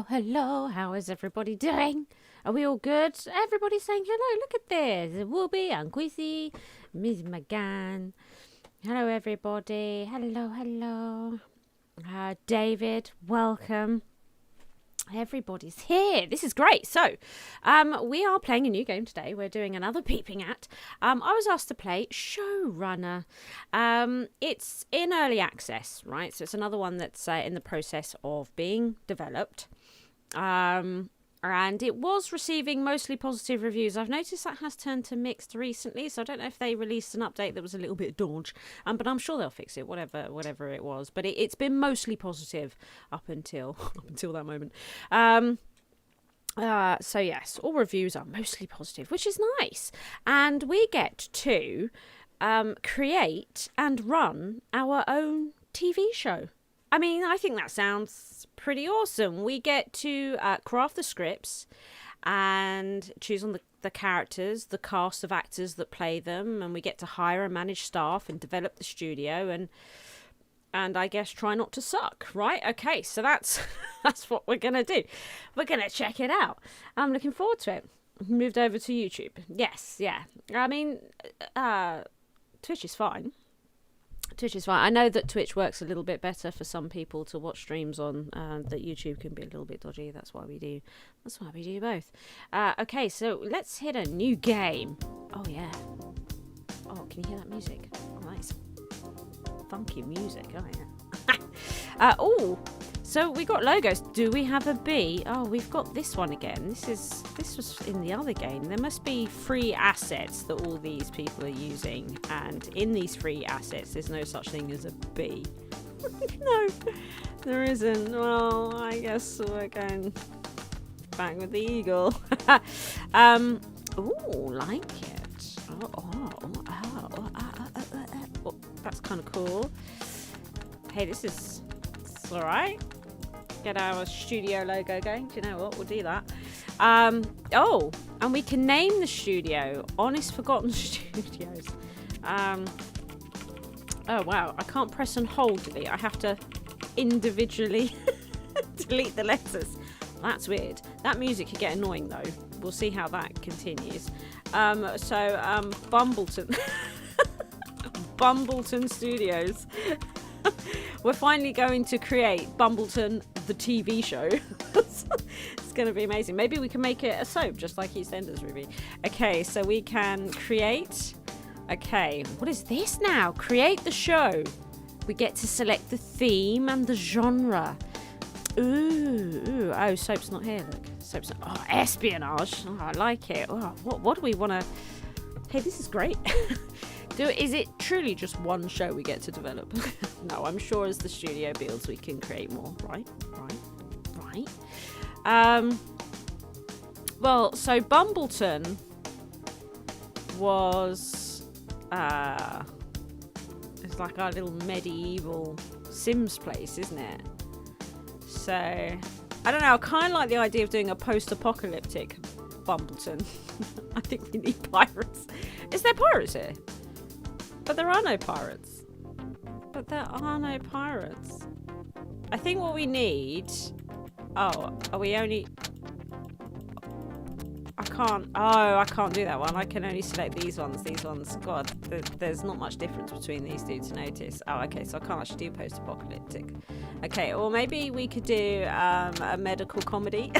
Hello, how is everybody doing? Are we all good? Everybody's saying hello, look at this. Whoopi and Quizzy, Miss McGann. Hello, everybody. Hello. David, welcome. Everybody's here. This is great. So, we are playing a new game today. We're doing another peeping at. I was asked to play Showrunner. It's in early access, right? So it's another one that's in the process of being developed. And it was receiving mostly positive reviews. I've noticed that has turned to mixed recently, so I don't know if they released an update that was a little bit dodgy, but I'm sure they'll fix it, whatever it was. But it's been mostly positive up until that moment. So yes, all reviews are mostly positive, which is nice, and we get to create and run our own TV show. I mean, I think that sounds pretty awesome. We get to craft the scripts and choose on the characters, the cast of actors that play them, and we get to hire and manage staff and develop the studio and I guess try not to suck, right? Okay, so that's what we're going to do. We're going to check it out. I'm looking forward to it. Moved over to YouTube. Yes, yeah. I mean, Twitch is fine. I know that Twitch works a little bit better for some people to watch streams on, that YouTube can be a little bit dodgy. That's why we do both. Okay, so let's hit a new game. Oh yeah. Oh, can you hear that music? Oh, nice. Funky music. Oh yeah. So we got logos. Do we have a bee? Oh, we've got this one again. This was in the other game. There must be free assets that all these people are using, and in these free assets, there's no such thing as a bee. No, there isn't. Well, I guess we're going back with the eagle. Like it. Oh, that's kind of cool. Hey, it's all right. Get our studio logo going. Do you know what? We'll do that. And we can name the studio Honest Forgotten Studios. Oh wow, I can't press and hold delete. I have to individually delete the letters. That's weird. That music could get annoying though. We'll see how that continues. Bumbleton Bumbleton Studios. We're finally going to create Bumbleton, the TV show. It's going to be amazing. Maybe we can make it a soap, just like EastEnders Ruby. Okay, so we can create... Okay, what is this now? Create the show. We get to select the theme and the genre. Ooh. Oh, soap's not here, look. Soap's not... Oh, espionage. Oh, I like it. Oh, what do we want to... Hey, this is great. Is it truly just one show we get to develop? No, I'm sure as the studio builds we can create more. Right. Well, so Bumbleton was it's like our little medieval Sims place, isn't it? So I don't know, I kind of like the idea of doing a post-apocalyptic Bumbleton. I think we need pirates. Is there pirates here? But there are no pirates. I think what we need... Oh, are we only... I can't do that one. I can only select these ones. God, there's not much difference between these two to notice. Oh, okay, so I can't actually do post-apocalyptic. Okay, or maybe we could do a medical comedy.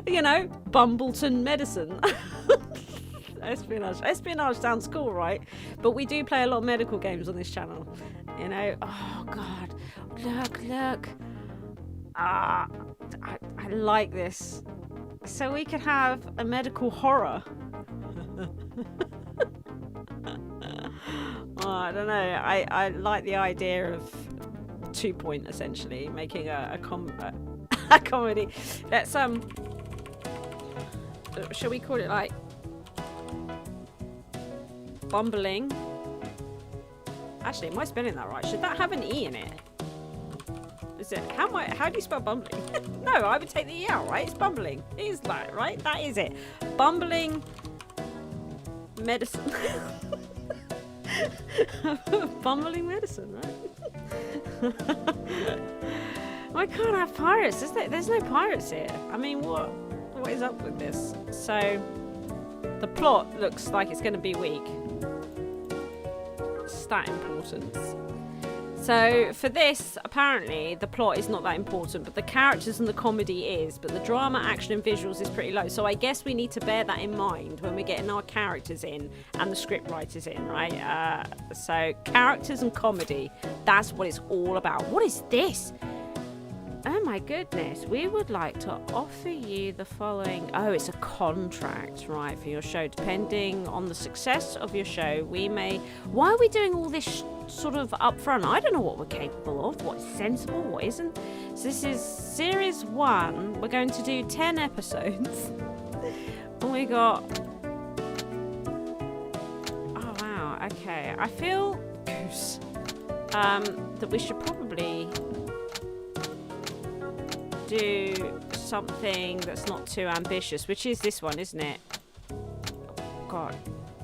You know, Bumbleton Medicine. Espionage sounds cool, right? But we do play a lot of medical games on this channel. You know, oh god, look. I like this. So we could have a medical horror. Oh, I don't know. I like the idea of 2-point essentially, making a comedy. Let's shall we call it like bumbling? Actually, am I spelling that right? Should that have an E in it? Is it how do you spell bumbling? No, I would take the E out, right? It's bumbling. It is that, right? That is it. Bumbling medicine. Bumbling medicine, right? Why can't I have pirates? There's no pirates here. I mean, what is up with this? So the plot looks like it's going to be weak. Stat importance. So for this, apparently the plot is not that important, but the characters and the comedy is, but the drama, action and visuals is pretty low. So I guess we need to bear that in mind when we're getting our characters in and the script writers in, right? So characters and comedy, that's what it's all about. What is this? Oh my goodness, we would like to offer you the following. Oh, it's a contract, right, for your show. Depending on the success of your show, we may... Why are we doing all this sort of upfront? I don't know what we're capable of, what's sensible, what isn't. So this is series 1. We're going to do 10 episodes. And we got... Oh, wow, okay. I feel, Goose, that we should probably... do something that's not too ambitious, which is this one, isn't it? Oh, God,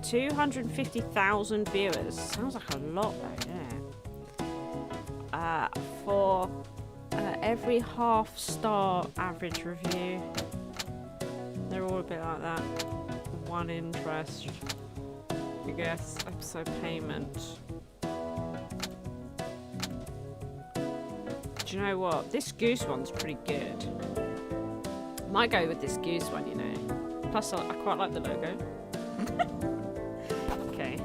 250,000 viewers sounds like a lot though, yeah. For every half-star average review, they're all a bit like that. 1 interest, I guess. Episode payment. Do you know what? This goose one's pretty good. Might go with this goose one, you know. Plus, I quite like the logo. Okay.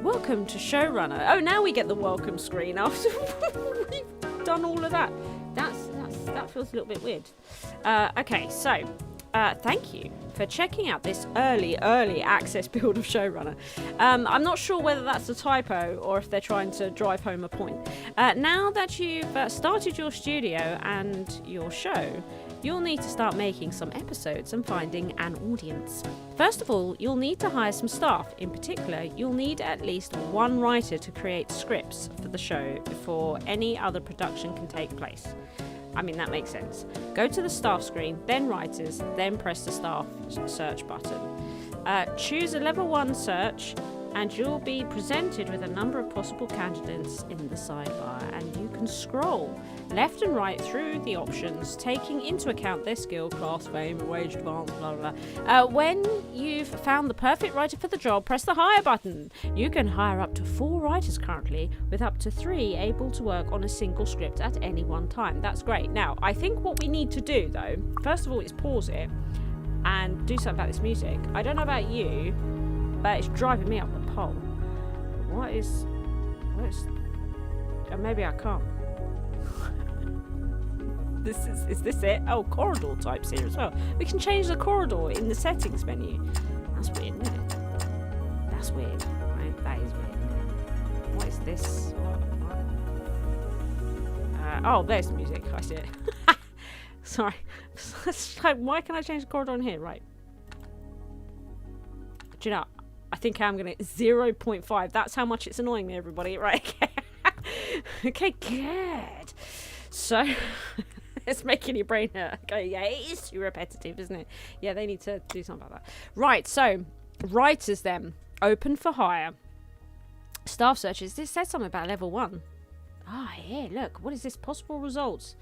Welcome to Showrunner. Oh, now we get the welcome screen after we've done all of that. That feels a little bit weird. Okay, so thank you for checking out this early access build of Showrunner. I'm not sure whether that's a typo or if they're trying to drive home a point. Now that you've started your studio and your show, you'll need to start making some episodes and finding an audience. First of all, you'll need to hire some staff. In particular, you'll need at least 1 writer to create scripts for the show before any other production can take place. I mean, that makes sense. Go to the staff screen, then writers, then press the staff search button. Choose a level 1 search, and you'll be presented with a number of possible candidates in the sidebar, and you can scroll left and right through the options, taking into account their skill, class, fame, wage, advance, blah, blah, blah. When you've found the perfect writer for the job, press the hire button. You can hire up to 4 writers currently, with up to 3 able to work on a single script at any one time. That's great. Now, I think what we need to do, though, first of all, is pause it and do something about this music. I don't know about you, but it's driving me up the pole. What is... maybe I can't. Is this it? Oh, corridor types here as well. We can change the corridor in the settings menu. That's weird, isn't it? That's weird. Right? That is weird. What is this? What? Oh, there's the music. I see it. Sorry. Why can I change the corridor in here? Right. Do you know? I think I'm going to 0.5. That's how much it's annoying me, everybody. Right. Okay, good. So... It's making your brain hurt. Okay, yeah, it is too repetitive, isn't it? Yeah, they need to do something about that. Right, so, writers then. Open for hire. Staff searches. This says something about level 1. Ah, here, look. What is this? Possible results.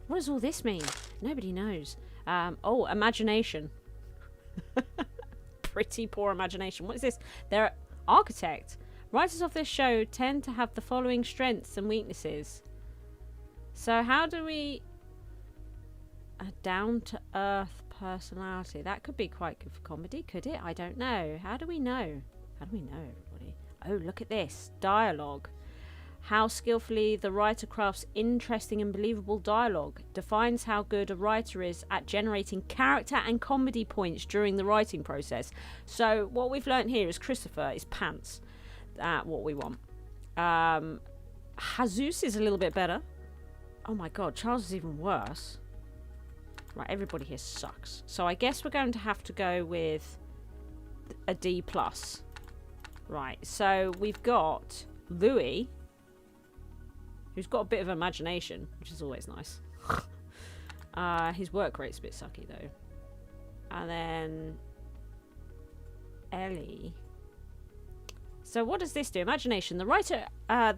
What does all this mean? Nobody knows. Oh, imagination. Pretty poor imagination. What is this? They're architect. Writers of this show tend to have the following strengths and weaknesses. So how do we... A down-to-earth personality. That could be quite good for comedy, could it? I don't know. How do we know? How do we know, everybody? Oh, look at this. Dialogue. How skillfully the writer crafts interesting and believable dialogue defines how good a writer is at generating character and comedy points during the writing process. So what we've learnt here is Christopher is pants at what we want. Jesus is a little bit better. Oh my god, Charles is even worse. Right, everybody here sucks. So I guess we're going to have to go with a D+. Right, so we've got Louis, who's got a bit of imagination, which is always nice. His work rate's a bit sucky though. And then Ellie. So what does this do? Imagination. The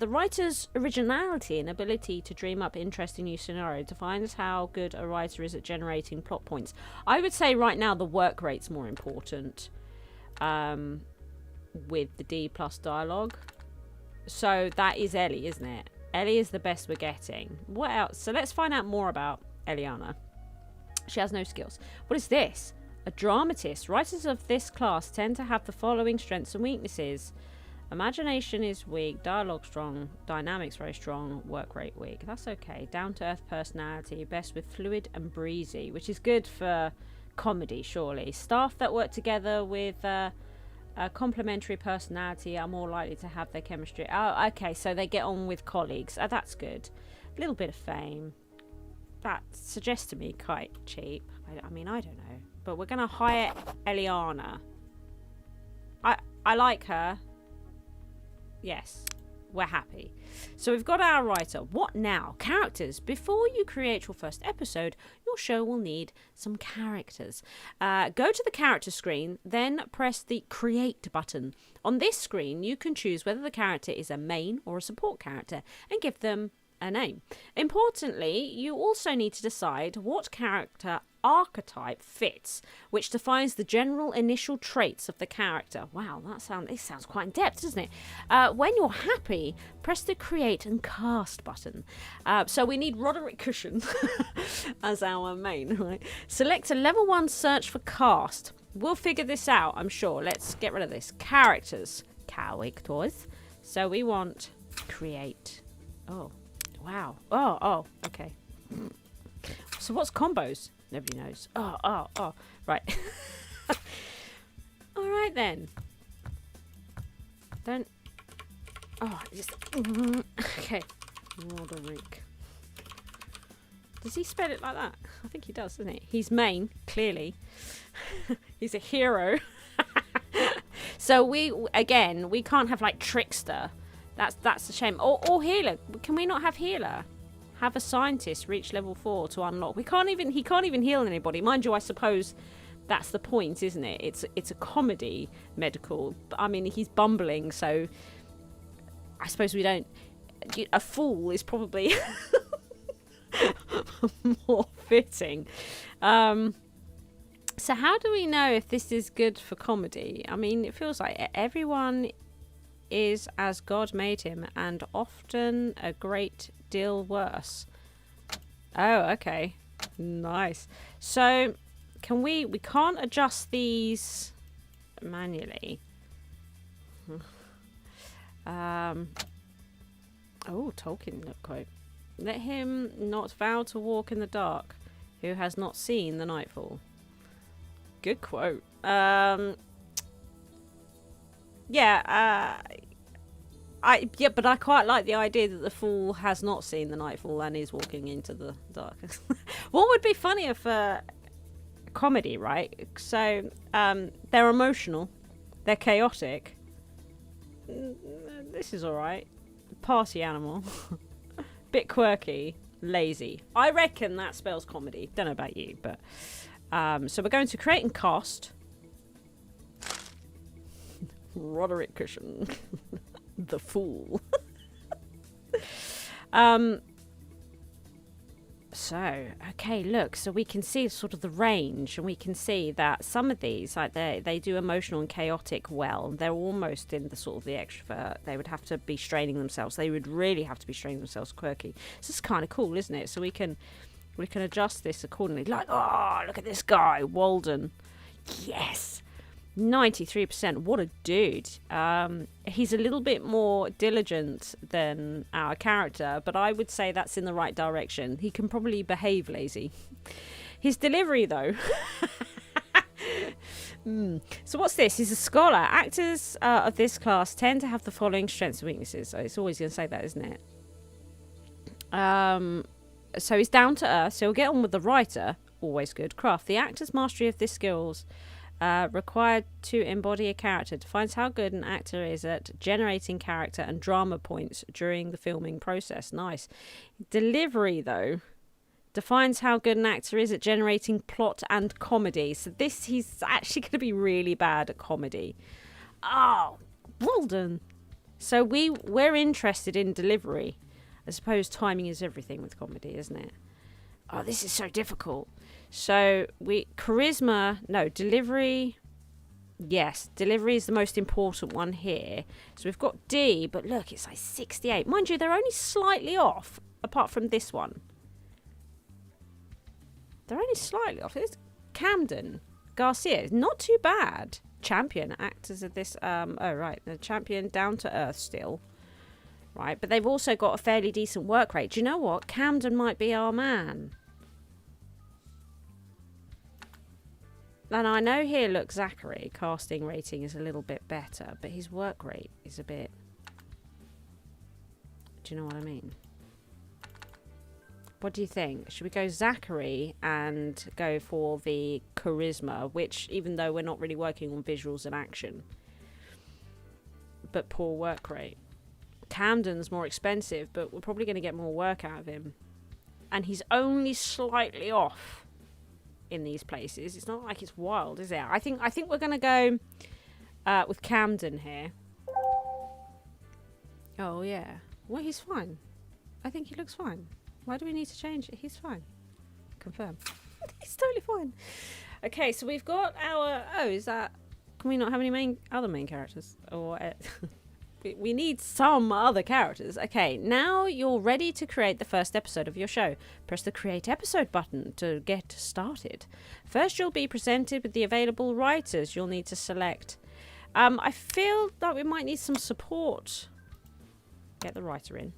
writer's originality and ability to dream up interesting new scenario defines how good a writer is at generating plot points. I would say right now the work rate's more important with the D+ dialogue. So that is Ellie, isn't it? Ellie is the best we're getting. What else? So let's find out more about Eliana. She has no skills. What is this? A dramatist. Writers of this class tend to have the following strengths and weaknesses. Imagination is weak, dialogue strong, dynamics very strong, work rate weak. That's okay. Down-to-earth personality, best with fluid and breezy, which is good for comedy, surely. Staff that work together with a complementary personality are more likely to have their chemistry. Oh, okay, so they get on with colleagues. Oh, that's good. A little bit of fame. That suggests to me quite cheap. I mean, I don't know. But we're going to hire Eliana. I like her. Yes, we're happy. So we've got our writer. What now? Characters. Before you create your first episode, your show will need some characters. Go to the character screen, then press the create button. On this screen, you can choose whether the character is a main or a support character and give them a name. Importantly, you also need to decide what character archetype fits, which defines the general initial traits of the character. Wow, this sounds quite in depth, doesn't it? When you're happy, press the create and cast button. So we need Roderick Cushion as our main, right? Select a level 1 search for cast. We'll figure this out, I'm sure. Let's get rid of this. Characters. So we want create. Oh, wow. Oh, okay. So what's combos? Nobody knows. Oh. Right. All right then. Don't. Oh, just. Okay. Roderick. Does he spell it like that? I think he does, doesn't he? He's main, clearly. He's a hero. So we can't have like trickster. That's a shame. Or healer. Can we not have healer? Have a scientist reach level 4 to unlock. He can't even heal anybody. Mind you, I suppose that's the point, isn't it? It's a comedy medical. I mean, he's bumbling, so I suppose we don't. A fool is probably more fitting. So how do we know if this is good for comedy? I mean, it feels like everyone is as God made him, and often a great deal worse. Oh, okay. Nice. So we can't adjust these manually. Oh, Tolkien quote. Let him not vow to walk in the dark who has not seen the nightfall. Good quote. But I quite like the idea that the fool has not seen the nightfall and is walking into the dark. What would be funnier for comedy, right? So they're emotional, they're chaotic. This is all right. Party animal, bit quirky, lazy. I reckon that spells comedy. Don't know about you, but so we're going to create and cast Roderick Cushion. The fool. So okay, look, so we can see sort of the range, and we can see that some of these, like they do emotional and chaotic well. They're almost in the sort of the extrovert. They would have to be straining themselves. They would really have to be straining themselves quirky. This is kind of cool, isn't it? So we can adjust this accordingly. Like, oh, look at this guy, Walden. Yes. 93%. What a dude. He's a little bit more diligent than our character, but I would say that's in the right direction. He can probably behave lazy. His delivery, though. So what's this? He's a scholar. Actors of this class tend to have the following strengths and weaknesses. So it's always going to say that, isn't it? So he's down to earth, so he'll get on with the writer. Always good. Craft. The actor's mastery of this skills required to embody a character defines how good an actor is at generating character and drama points during the filming process. Nice. Delivery, though, defines how good an actor is at generating plot and comedy. So he's actually going to be really bad at comedy. Oh, well done. So we're interested in delivery. I suppose timing is everything with comedy, isn't it? Oh, this is so difficult. So delivery. Yes, delivery is the most important one here. So we've got D, but look, it's like 68. Mind you, they're only slightly off, apart from this one. They're only slightly off. It's Camden Garcia. Not too bad. Champion actors of this. The champion down to earth still. Right, but they've also got a fairly decent work rate. Do you know what? Camden might be our man. And I know here, look, Zachary, casting rating is a little bit better, but his work rate is a bit... Do you know what I mean? What do you think? Should we go Zachary and go for the charisma, which, even though we're not really working on visuals and action, but poor work rate. Camden's more expensive, but we're probably going to get more work out of him. And he's only slightly off in these places. It's not like it's wild, is it? I think we're going to go with Camden here. Oh, yeah. Well, he's fine. I think he looks fine. Why do we need to change it? He's fine. Confirm. He's totally fine. Okay, so we've got our... Oh, is that... Can we not have any other main characters? Or... we need some other characters. Okay, now you're ready to create the first episode of your show. Press the Create Episode button to get started. First, you'll be presented with the available writers you'll need to select. I feel that we might need some support. Get the writer in.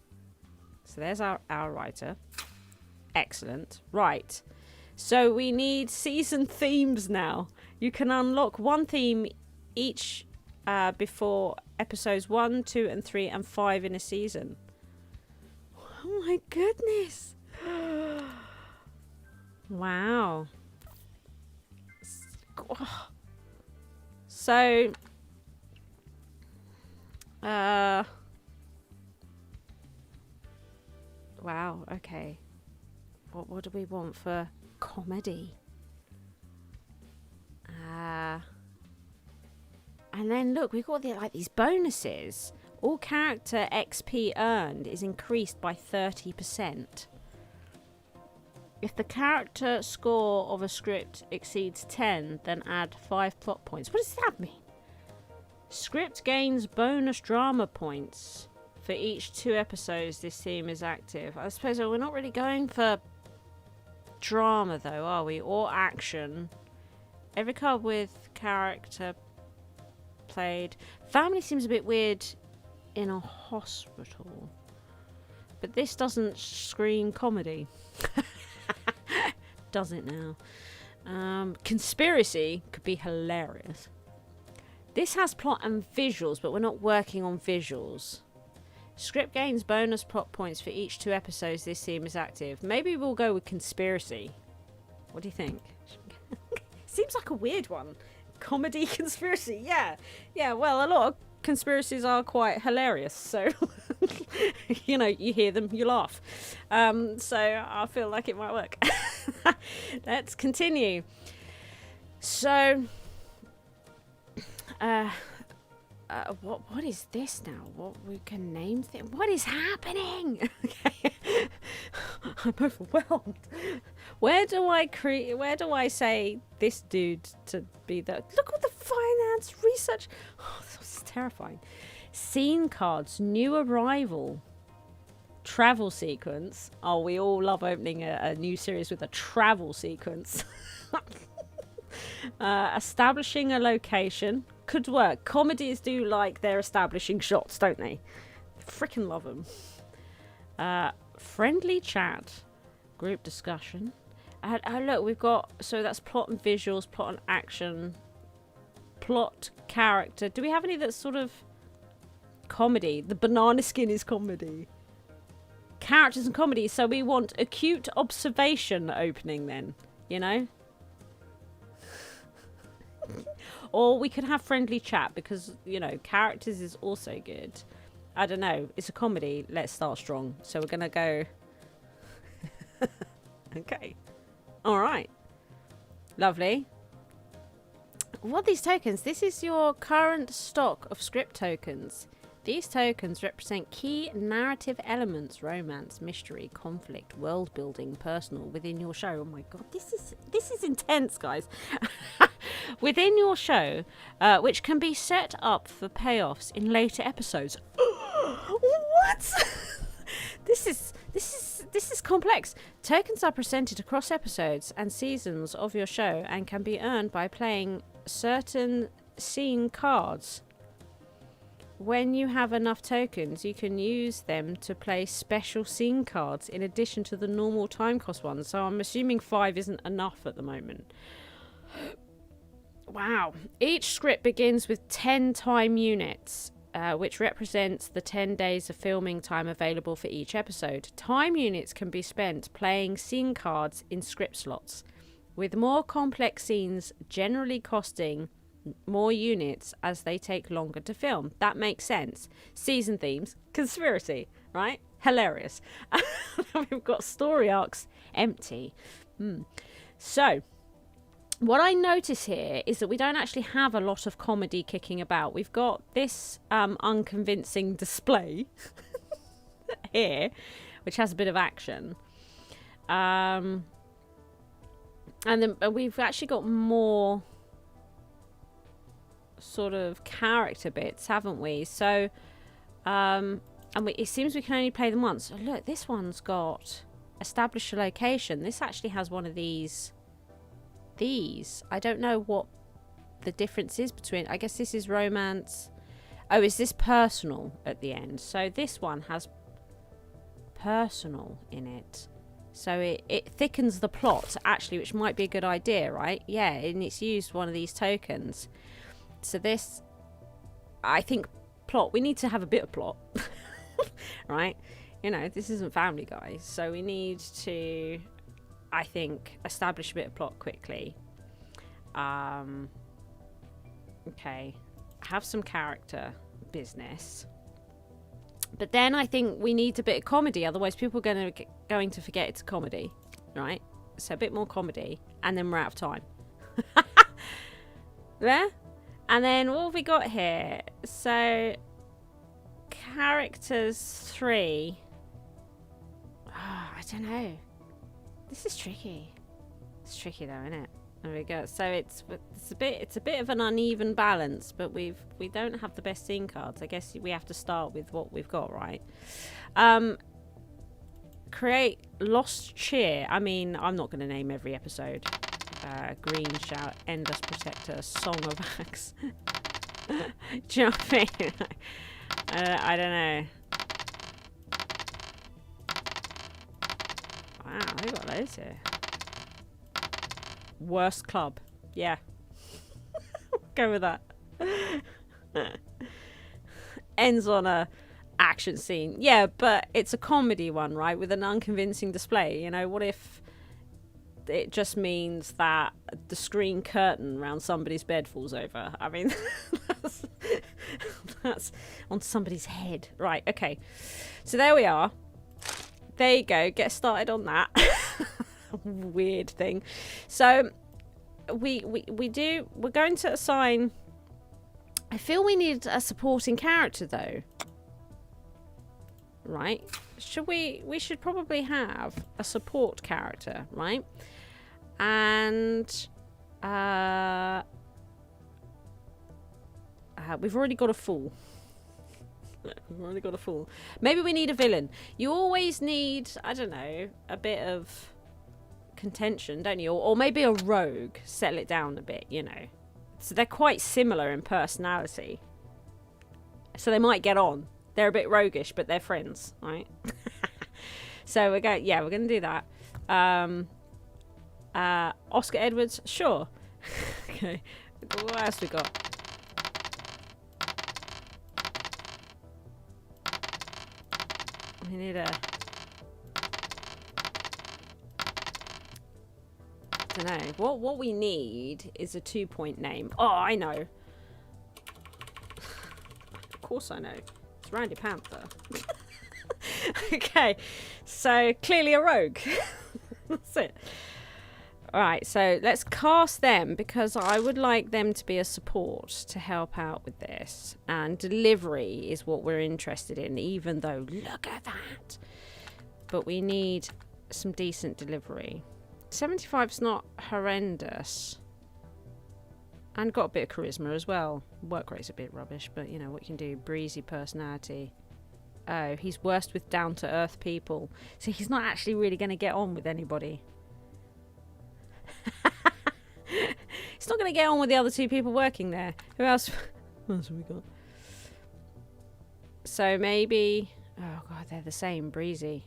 So there's our writer. Excellent. Right. So we need season themes now. You can unlock one theme each before episodes 1, 2, and 3, and 5 in a season. Oh my goodness. Wow. So, wow, okay. What do we want for comedy? And then look, we've got these bonuses. All character XP earned is increased by 30%. If the character score of a script exceeds 10, then add 5 plot points. What does that mean? Script gains bonus drama points for each 2 episodes this theme is active. I suppose we're not really going for drama though, are we? Or action. Every card with character played. Family seems a bit weird in a hospital. But this doesn't scream comedy. Does it now? Conspiracy could be hilarious. This has plot and visuals, but we're not working on visuals. Script gains bonus plot points for each 2 episodes this theme is active. Maybe we'll go with conspiracy. What do you think? Seems like a weird one. Comedy conspiracy. Yeah. Yeah, well, a lot of conspiracies are quite hilarious. So, you know, you hear them, you laugh. So I feel like it might work. Let's continue. So, what is this now? What we can name things? What is happening? Okay. I'm overwhelmed. Where do I say this dude to be the... Look at the finance research. Oh, that's terrifying. Scene cards, new arrival, travel sequence. Oh, we all love opening a new series with a travel sequence. Establishing a location. Could work. Comedies do like their establishing shots, don't they? Freaking love them. Friendly chat. Group discussion. Look, we've got... So that's plot and visuals, plot and action, plot, character. Do we have any that's sort of comedy? The banana skin is comedy. characters and comedy, so we want acute observation opening then, you know? Or we could have friendly chat because, you know, characters is also good. I don't know. It's a comedy. Let's start strong. So we're going to go... Okay. All right. Lovely. What are these tokens? This is your current stock of script tokens. These tokens represent key narrative elements: romance, mystery, conflict, world building, personal within your show. Oh my god, this is intense, guys. Within your show, which can be set up for payoffs in later episodes. What? This is complex. Tokens are presented across episodes and seasons of your show and can be earned by playing certain scene cards. When you have enough tokens, you can use them to play special scene cards in addition to the normal time cost ones. So I'm assuming 5 isn't enough at the moment. Wow. Each script begins with 10 time units, which represents the 10 days of filming time available for each episode. Time units can be spent playing scene cards in script slots, with more complex scenes generally costing more units as they take longer to film. That makes sense. Season themes, conspiracy, right? Hilarious. We've got story arcs empty. So what I notice here is that we don't actually have a lot of comedy kicking about. We've got this unconvincing display here, which has a bit of action. And then we've actually got more sort of character bits, haven't we? So it seems we can only play them once. Oh, look, this one's got establish a location. This actually has one of these. I don't know what the difference is between. I guess this is romance. Oh, is this personal at the end? So this one has personal in it, so it thickens the plot actually, which might be a good idea, right? Yeah, and it's used one of these tokens. So this, I think, plot, we need to have a bit of plot. Right? You know, this isn't Family Guy, so we need to, I think, establish a bit of plot quickly. Okay, have some character business, but then I think we need a bit of comedy, otherwise people are going to forget it's a comedy, right? So a bit more comedy, and then we're out of time. There. And then what have we got here? So characters 3. Oh, I don't know. This is tricky. It's tricky though, isn't it? There we go. So it's a bit of an uneven balance, but we don't have the best scene cards. I guess we have to start with what we've got, right? Create Lost Cheer. I mean, I'm not going to name every episode. Green Shout, Endless Protector, Song of Axe. Do you know what I mean? I don't know. Wow, they got loads here. Worst club. Yeah. Go with that. Ends on a action scene. Yeah, but it's a comedy one, right? With an unconvincing display. You know, what if it just means that the screen curtain around somebody's bed falls over? I mean, that's on somebody's head. Right, okay. So there we are. There you go. Get started on that. Weird thing. So we're going to assign, I feel we need a supporting character though, right? We should probably have a support character, right? And we've already got a fool. We've already got a fool. Maybe we need a villain. You always need, I don't know, a bit of contention, don't you? Or maybe a rogue. Settle it down a bit, you know. So they're quite similar in personality. So they might get on. They're a bit roguish, but they're friends, right? So we're going to do that. Oscar Edwards, sure. Okay. What else we got? We need a don't know. What we need is a 2-point name. Oh, I know. Of course I know. It's Randy Panther. Okay, so clearly a rogue. That's it. Alright, so let's cast them because I would like them to be a support to help out with this. And delivery is what we're interested in, even though, look at that. But we need some decent delivery. 75's not horrendous. And got a bit of charisma as well. Work rate's a bit rubbish, but you know what you can do. Breezy personality. Oh, he's worst with down-to-earth people. So he's not actually really going to get on with anybody. He's not going to get on with the other 2 people working there. Who else? What else have we got? So maybe... Oh, God, they're the same. Breezy.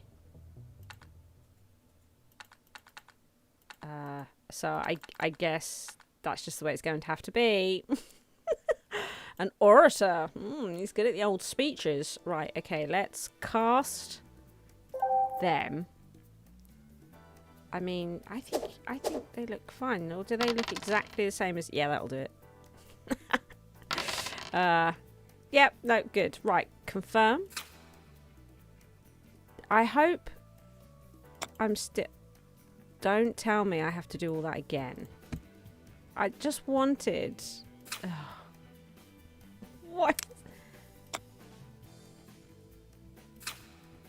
So I guess that's just the way it's going to have to be. An orator. He's good at the old speeches. Right, okay, let's cast them. I mean, I think they look fine. Or do they look exactly the same as... Yeah, that'll do it. Yep, no, good. Right, confirm. I hope I'm still... Don't tell me I have to do all that again. I just wanted... Ugh. What?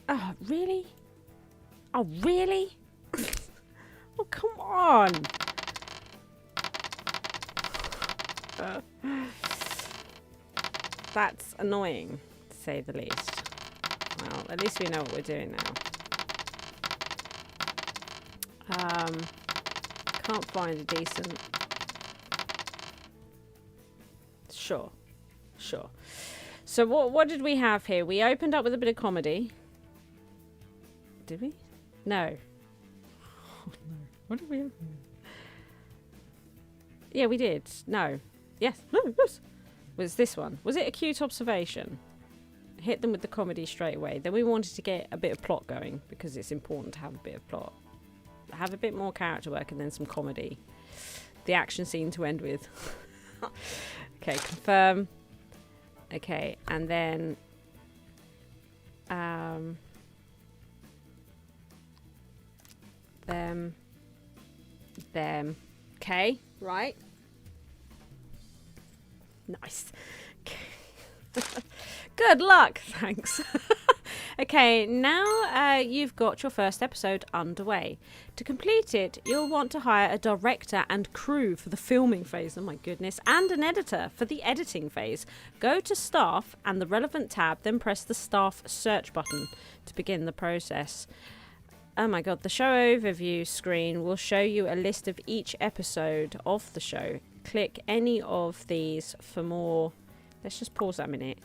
Oh, really? Oh, really? Oh, come on. That's annoying, to say the least. Well, at least we know what we're doing now. Can't find a decent... Sure. So what did we have here? We opened up with a bit of comedy. Did we? No. Oh, no. What did we open with? Yeah, we did. No. Yes. No, yes. Was this one. Was it a cute observation? Hit them with the comedy straight away. Then we wanted to get a bit of plot going because it's important to have a bit of plot. Have a bit more character work and then some comedy. The action scene to end with. Okay, confirm. Okay, and then them. Okay, right. Nice. Good luck. Thanks. Okay, now you've got your first episode underway. To complete it, you'll want to hire a director and crew for the filming phase, oh my goodness, and an editor for the editing phase. Go to Staff and the relevant tab, then press the Staff search button to begin the process. Oh my god, the show overview screen will show you a list of each episode of the show. Click any of these for more... Let's just pause that a minute.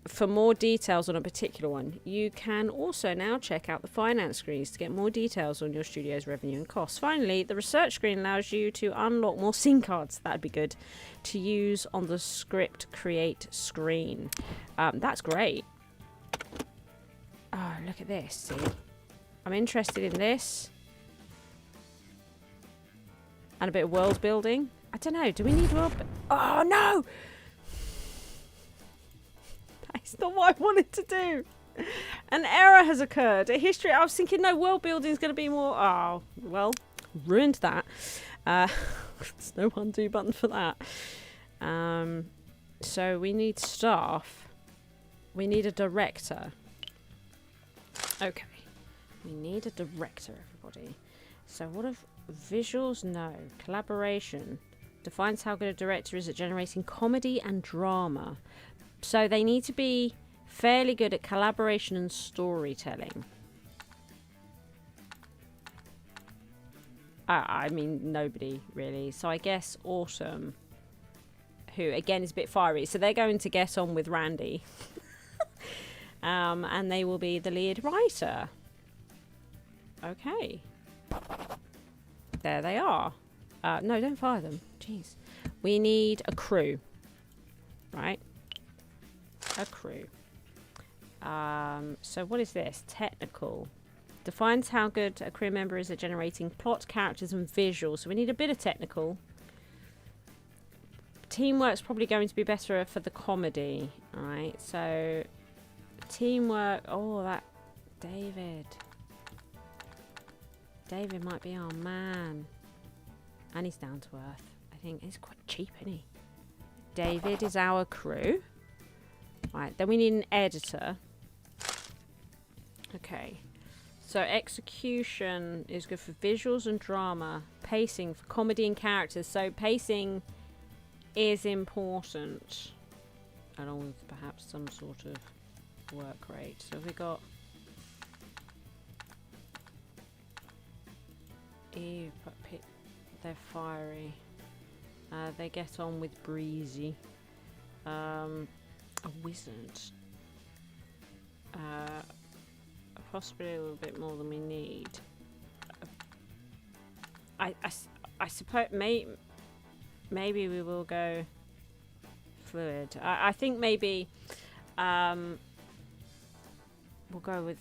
For more details on a particular one. You can also now check out the finance screens to get more details on your studio's revenue and costs. Finally, the research screen allows you to unlock more scene cards, that'd be good, to use on the script create screen. That's great. Oh, look at this. See? I'm interested in this. And a bit of world building. I don't know, do we need world... Oh, no! It's not what I wanted to do. An error has occurred. A history. I was thinking, no, world building is going to be more. Oh, well, ruined that. There's no undo button for that. So we need staff. We need a director. Okay. We need a director, everybody. So what if visuals? No. Collaboration. Defines how good a director is at generating comedy and drama. So they need to be fairly good at collaboration and storytelling. I mean, nobody really. So I guess Autumn, who again is a bit fiery. So they're going to get on with Randy. And they will be the lead writer. Okay. There they are. No, don't fire them. Jeez. We need a crew. Right? A crew. So what is this? Technical. Defines how good a crew member is at generating plot, characters, and visuals. So we need a bit of technical. Teamwork's probably going to be better for the comedy. Alright, so teamwork. Oh, that David. David might be our man. And he's down to earth. I think he's quite cheap, isn't he? David is our crew. Right, then we need an editor. Okay. So execution is good for visuals and drama. Pacing for comedy and characters. So pacing is important. Along with perhaps some sort of work rate. So we got... Ew, they're fiery. They get on with breezy. A wizard. Possibly a little bit more than we need. I suppose maybe we will go fluid. I think maybe we'll go with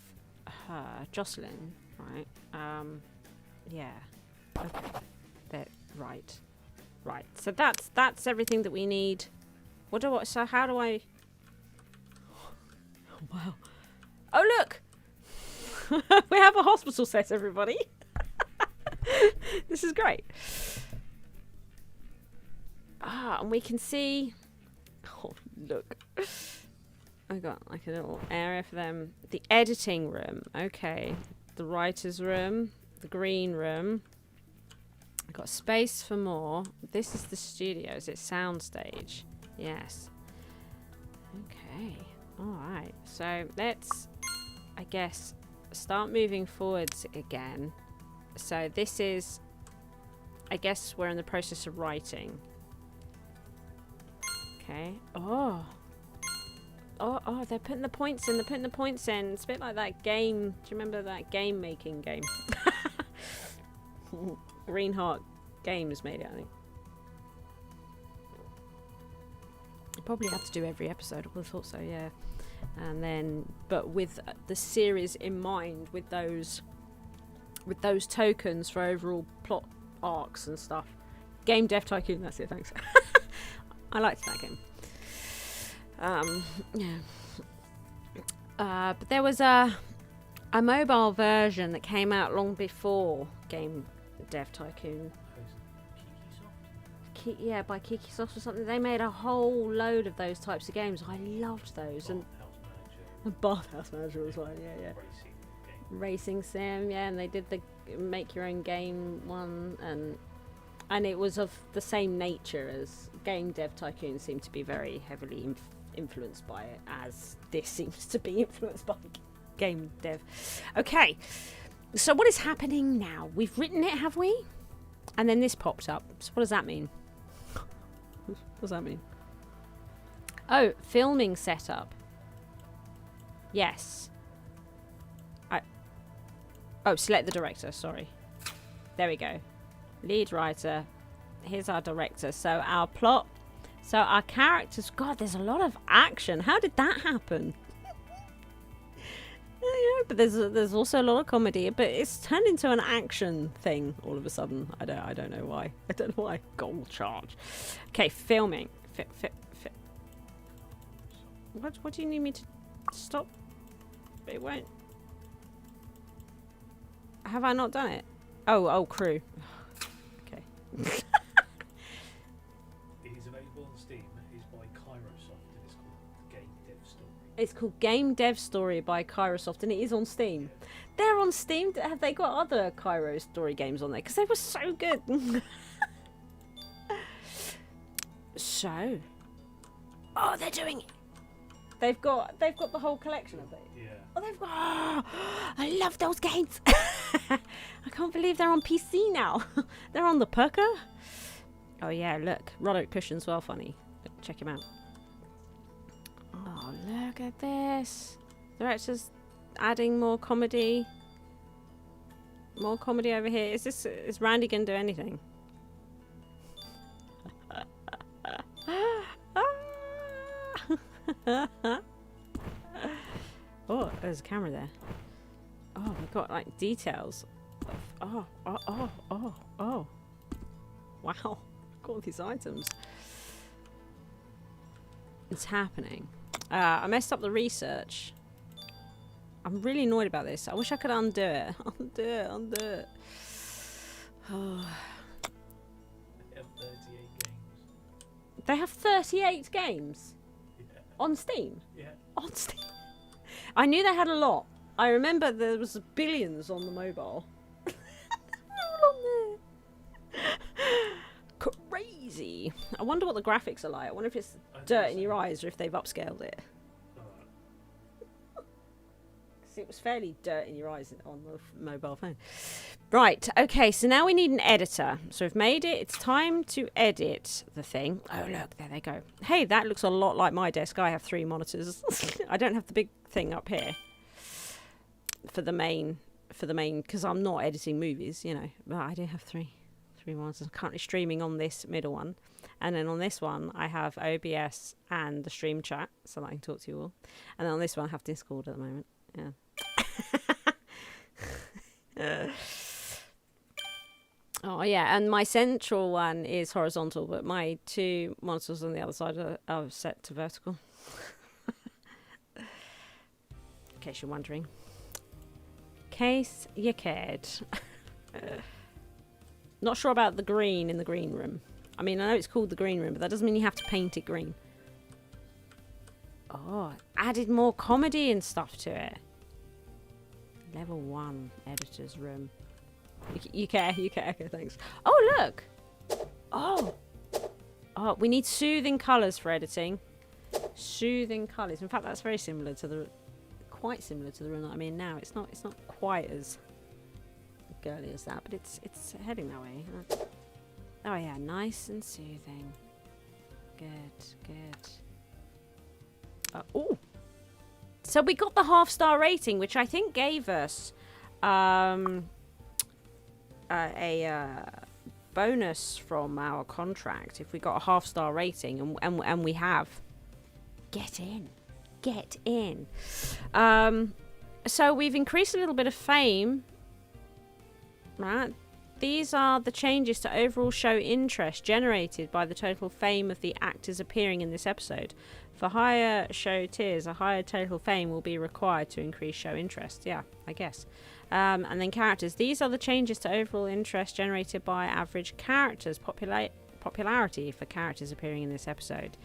her, Jocelyn, right? Yeah. Okay. Right. Right. So that's everything that we need. So how do I? Wow. Oh look. We have a hospital set, everybody. This is great. And we can see... Oh, look. I got like a little area for them. The editing room. Okay. The writer's room. The green room. I've got space for more. This is the studio. Is it soundstage? Yes. Okay. Alright. So let's, I guess... start moving forwards again. So this is, I guess we're in the process of writing. Okay. Oh, they're putting the points in. It's a bit like that game. Do you remember that game making game? Green Heart Games made it, I think. You probably have to do every episode. I would have thought so, yeah. And then, but with the series in mind, with those tokens for overall plot arcs and stuff. Game Dev Tycoon, that's it, thanks. I liked that game. Yeah. But there was a mobile version that came out long before Game Dev Tycoon. Yeah, by Kikisoft or something. They made a whole load of those types of games. I loved those. And Bathhouse Manager was one, yeah. Racing sim, yeah, and they did the make your own game one, and it was of the same nature as Game Dev Tycoon. Seemed to be very heavily influenced by it, as this seems to be influenced by Game Dev. Okay, so what is happening now? We've written it, have we? And then this popped up. So what does that mean? What does that mean? Oh, filming setup. Yes. Select the director, sorry. There we go. Lead writer. Here's our director. So our plot. So our characters. God, there's a lot of action. How did that happen? Yeah, but there's also a lot of comedy. But it's turned into an action thing all of a sudden. I don't know why. I don't know why. Goal charge. Okay, filming. What do you need me to stop? It won't. Have I not done it? Oh, crew. Okay. It is available on Steam. It is by Kairosoft and it's called Game Dev Story. It's called Game Dev Story by Kairosoft and it is on Steam. Yeah. They're on Steam. Have they got other Kairo Story games on there? Because they were so good. So. Oh, they're doing it. They've got the whole collection of it. Yeah. Oh, they've got. Oh, I love those games. I can't believe they're on PC now. They're on the Perker. Oh yeah, look, Roderick Cushion's well funny. Check him out. Oh, look at this. Director's adding more comedy. More comedy over here. Is Randy gonna do anything? Oh, there's a camera there. Oh, we're got like details. Oh. Wow. Look at all these items. It's happening. I messed up the research. I'm really annoyed about this. I wish I could undo it. Undo it. Oh. They have 38 games. They have 38 games? Yeah. On Steam? Yeah. On Steam. I knew they had a lot. I remember there was billions on the mobile. All on there. Crazy. I wonder what the graphics are like. I wonder if it's dirt in your eyes or if they've upscaled it. Because it was fairly dirt in your eyes on the mobile phone. Right, okay, so now we need an editor. So we've made it. It's time to edit the thing. Oh, look, there they go. Hey, that looks a lot like my desk. I have 3 monitors. I don't have the big thing up here for the main, because I'm not editing movies, you know. But I do have 3 monitors. I'm currently streaming on this middle one. And then on this one, I have OBS and the stream chat, so that I can talk to you all. And then on this one, I have Discord at the moment. Yeah. Oh yeah, and my central one is horizontal, but my 2 monitors on the other side are set to vertical. In case you're wondering. Case you cared. Not sure about the green in the green room. I mean, I know it's called the green room, but that doesn't mean you have to paint it green. Oh, added more comedy and stuff to it. Level 1 editor's room. You care. Okay, thanks. Oh, look. Oh, we need soothing colours for editing. Soothing colours. In fact, that's very similar to the, quite similar to the room that I'm in now. It's not quite as girly as that, but it's heading that way. Oh yeah, nice and soothing. Good. Oh. So we got the half-star rating, which I think gave us a bonus from our contract if we got a half-star rating, and we have. Get in. So we've increased a little bit of fame, right? These are the changes to overall show interest generated by the total fame of the actors appearing in this episode. For higher show tiers, a higher total fame will be required to increase show interest. Yeah, I guess. And then characters. These are the changes to overall interest generated by average characters. Popularity for characters appearing in this episode.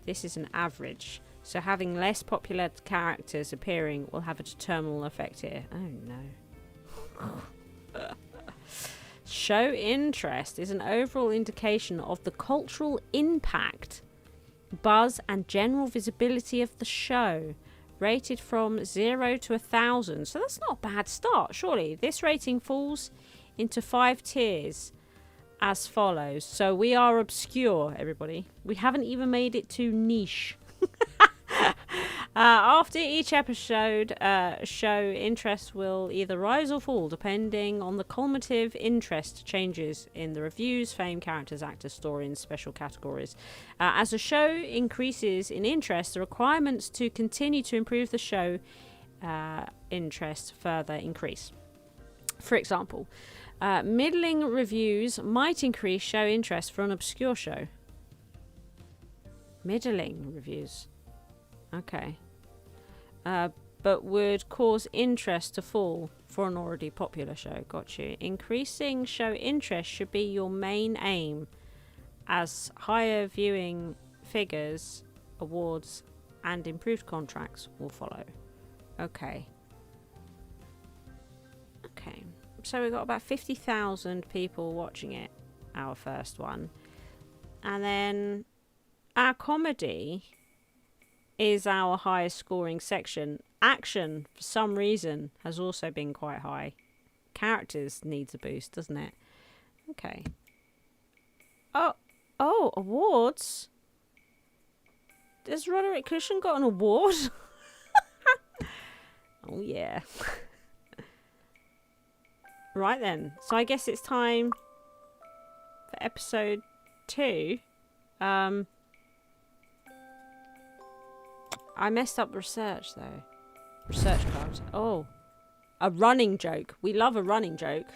This is an average. So having less popular characters appearing will have a determinal effect here. Oh no. Show interest is an overall indication of the cultural impact, buzz and general visibility of the show, rated from 0 to 1,000. So that's not a bad start, surely. This rating falls into 5 tiers as follows. So we are obscure, everybody. We haven't even made it to niche. After each episode, show interest will either rise or fall depending on the cumulative interest changes in the reviews, fame, characters, actors, story, and special categories. As the show increases in interest, the requirements to continue to improve the show interest further increase. For example, middling reviews might increase show interest for an obscure show. Middling reviews. Okay. But would cause interest to fall for an already popular show. Got you. Increasing show interest should be your main aim, as higher viewing figures, awards, and improved contracts will follow. Okay. So we've got about 50,000 people watching it, our first one. And then our comedy is our highest scoring section. Action, for some reason, has also been quite high. Characters needs a boost, doesn't it? Okay. Oh, awards? Has Roderick Cushion got an award? Oh, yeah. Right then. So I guess it's time for episode 2. I messed up research though. Research card. Oh. A running joke. We love a running joke.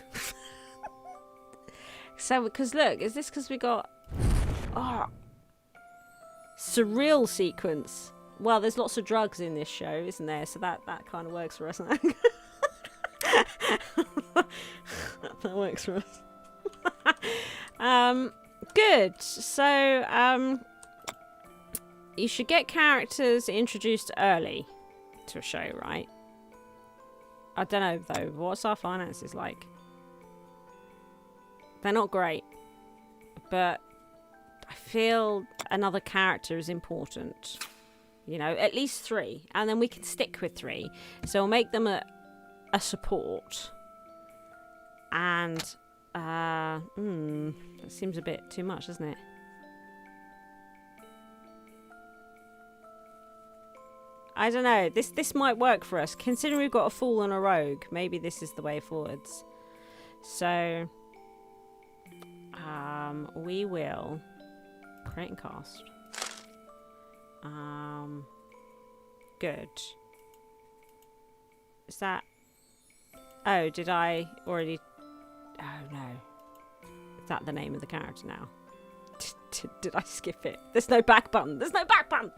So, because look, is this because we got... Oh, surreal sequence. Well, there's lots of drugs in this show, isn't there? So that kind of works for us. That works for us. Good. So, you should get characters introduced early to a show, right? I don't know, though. What's our finances like? They're not great. But I feel another character is important. You know, at least 3. And then we can stick with 3. So we'll make them a support. And, that seems a bit too much, doesn't it? I don't know. This might work for us. Considering we've got a fool and a rogue, maybe this is the way forwards. So, we will create and cast. Good. Is that... Oh, did I already... Oh, no. Is that the name of the character now? Did I skip it? There's no back button. There's no back button!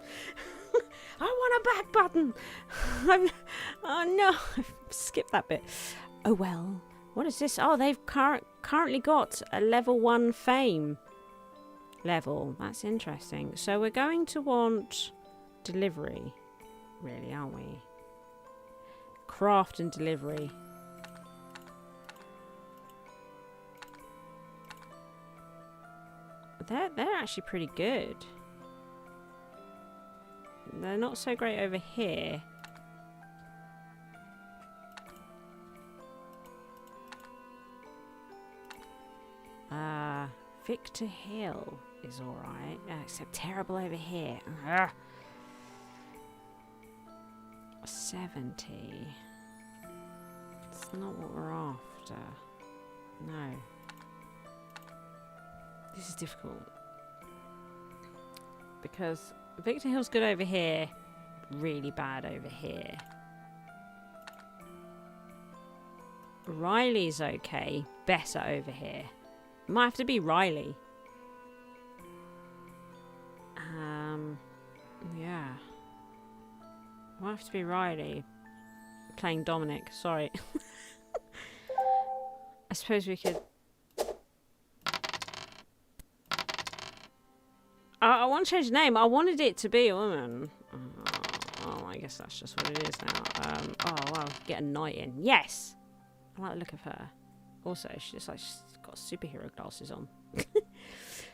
I want a back button! Oh, no. I've skipped that bit. Oh, well. What is this? Oh, they've currently got a level 1 fame level. That's interesting. So we're going to want delivery, really, aren't we? Craft and delivery. They're actually pretty good. They're not so great over here. Victor Hill is alright, except terrible over here. 70. It's not what we're after. No. This is difficult. Because Victor Hill's good over here, really bad over here. Riley's okay, better over here. Might have to be Riley. Yeah. Might have to be Riley. Playing Dominic, sorry. I suppose we could... I want to change the name. I wanted it to be a woman. Oh, I guess that's just what it is now. Oh, wow. Get a knight in. Yes! I like the look of her. Also, she's got superhero glasses on.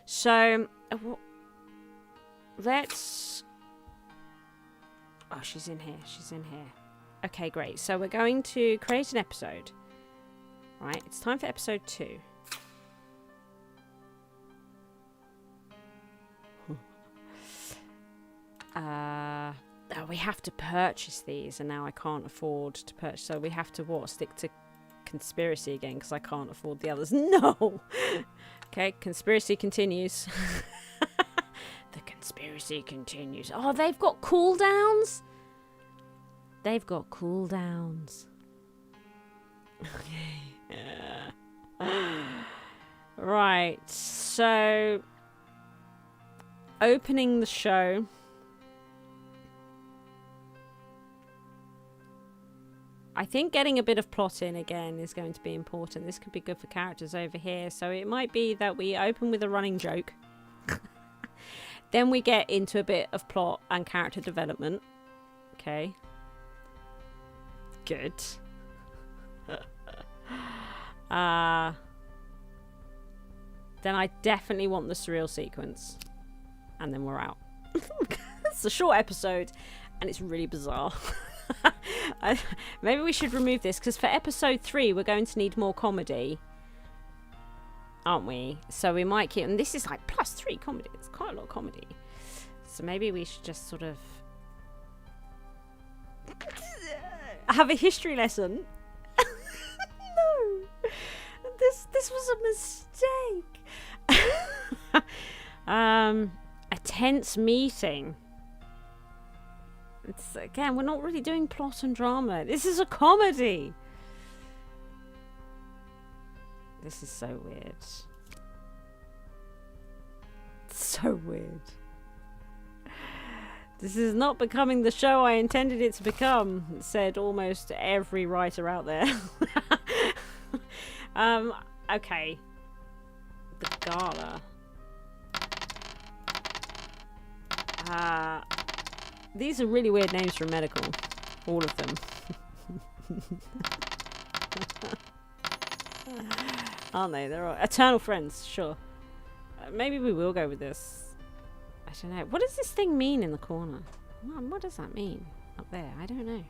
So, let's... Oh, she's in here. She's in here. Okay, great. So we're going to create an episode. Right, it's time for episode 2. We have to purchase these, and now I can't afford to purchase. So we have to stick to conspiracy again because I can't afford the others. No. Okay, conspiracy continues. The conspiracy continues. Oh, they've got cooldowns. They've got cooldowns. Okay. Right. So, opening the show. I think getting a bit of plot in again is going to be important. This could be good for characters over here. So it might be that we open with a running joke. Then we get into a bit of plot and character development. Okay. Good. Then I definitely want the surreal sequence. And then we're out. It's a short episode and it's really bizarre. Maybe we should remove this because for episode 3 we're going to need more comedy, aren't we? So we might keep, and this is like +3 comedy. It's quite a lot of comedy. So maybe we should just sort of have a history lesson. No, this was a mistake. A tense meeting. It's, again, we're not really doing plot and drama. This is a comedy. This is so weird. So weird. This is not becoming the show I intended it to become, said almost every writer out there. Okay. The Blarla. These are really weird names for medical. All of them. Aren't they? They're all eternal friends, sure. Maybe we will go with this. I don't know. What does this thing mean in the corner? What does that mean up there? I don't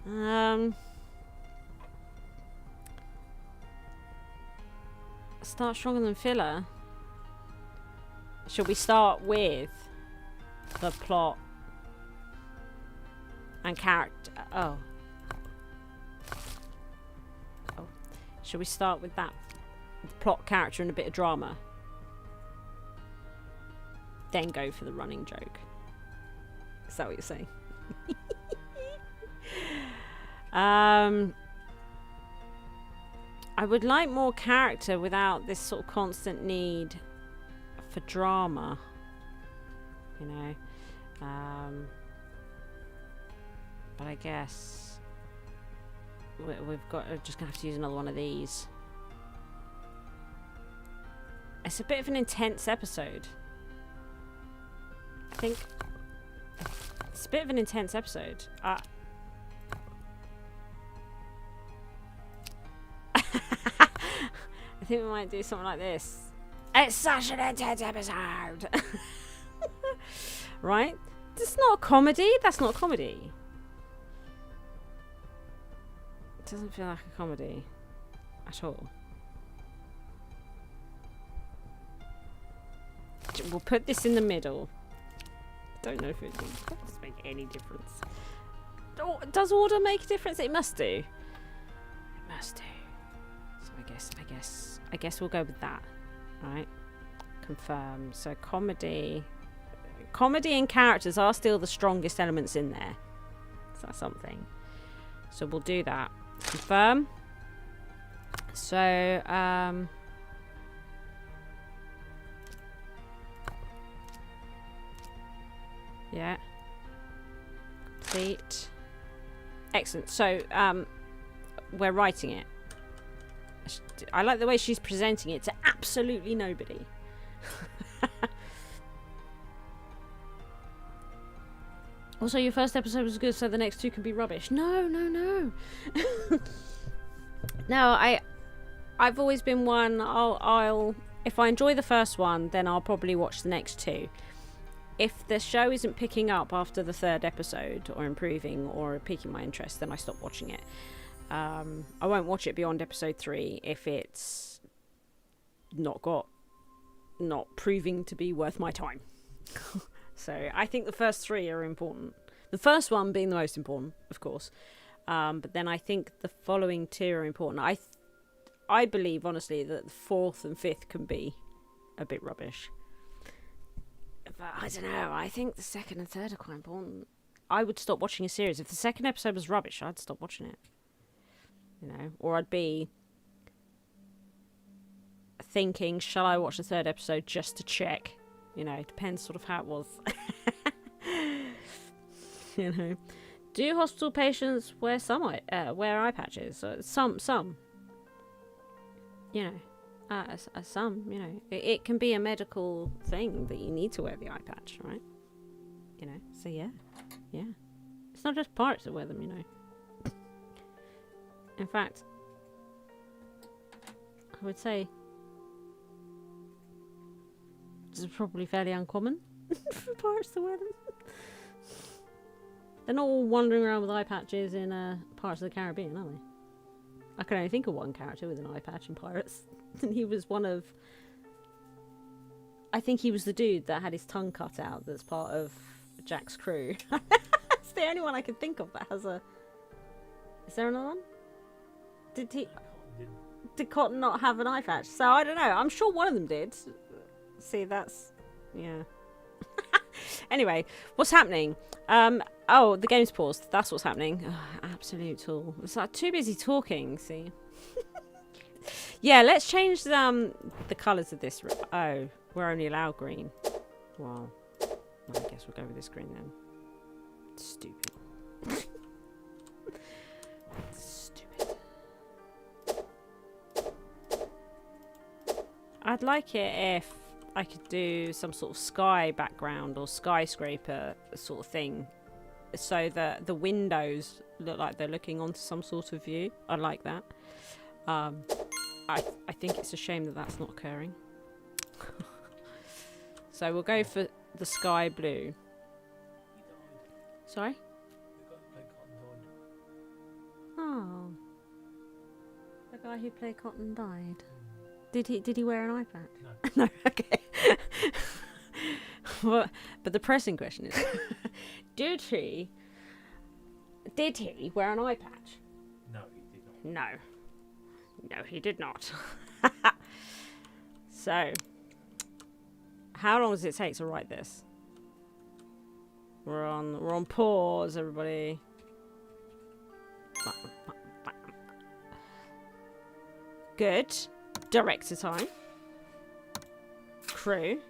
know. Start stronger than filler. Should we start with the plot and character? Oh. Should we start with that? The plot, character, and a bit of drama. Then go for the running joke. Is that what you're saying? I would like more character without this sort of constant need for drama. You know? But I guess we've got just gonna have to use another one of these. It's a bit of an intense episode. I think it's a bit of an intense episode. I think we might do something like this. It's such an intense episode. Right? That's not a comedy. That's not a comedy. It doesn't feel like a comedy at all. We'll put this in the middle. Don't know if it does make any difference. Oh, does order make a difference? It must do. It must do. So I guess we'll go with that. Right? Confirm. So comedy and characters are still the strongest elements in there. So that's something. So we'll do that. Confirm. So yeah. Complete. Excellent. So we're writing it. I like the way she's presenting it to absolutely nobody. Also, your first episode was good, so the next two can be rubbish. No. No, I've always been one. I'll if I enjoy the first one, then I'll probably watch the next two. If the show isn't picking up after the third episode, or improving, or piquing my interest, then I stop watching it. I won't watch it beyond episode 3 if it's not proving to be worth my time. So I think the first 3 are important. The first one being the most important, of course. But then I think the following 2 are important. I believe, honestly, that the 4th and 5th can be a bit rubbish. But I don't know. I think the 2nd and 3rd are quite important. I would stop watching a series. If the 2nd episode was rubbish, I'd stop watching it. You know, or I'd be thinking, shall I watch the 3rd episode just to check? You know, it depends sort of how it was. You know, do hospital patients wear wear eye patches? Some. You know, some. You know, it can be a medical thing that you need to wear the eye patch, right? You know, so yeah. It's not just pirates that wear them, you know. In fact, I would say this is probably fairly uncommon for pirates to wear them. They're not all wandering around with eye patches in Pirates of the Caribbean, are they? I can only think of one character with an eye patch in Pirates. And he was one of... I think he was the dude that had his tongue cut out that's part of Jack's crew. That's the only one I can think of that has a... Is there another one? Did Cotton not have an eye patch? So I don't know. I'm sure one of them did. See, that's... Yeah. Anyway, what's happening? Oh, the game's paused. That's what's happening. Oh, absolute tool. It's like too busy talking, see? Yeah, let's change the colours of this. Oh, we're only allowed green. Well, I guess we'll go with this green then. Stupid. Stupid. I'd like it if I could do some sort of sky background or skyscraper sort of thing, so that the windows look like they're looking onto some sort of view. I like that. I think it's a shame that that's not occurring. So we'll go for the sky blue. Sorry? Oh, the guy who played Cotton died. Did he wear an eye patch? No. No. Okay. But the pressing question is, did he wear an eye patch? No, he did not. No, he did not. So, how long does it take to write this? We're on pause, everybody. Good. Director time. Crew.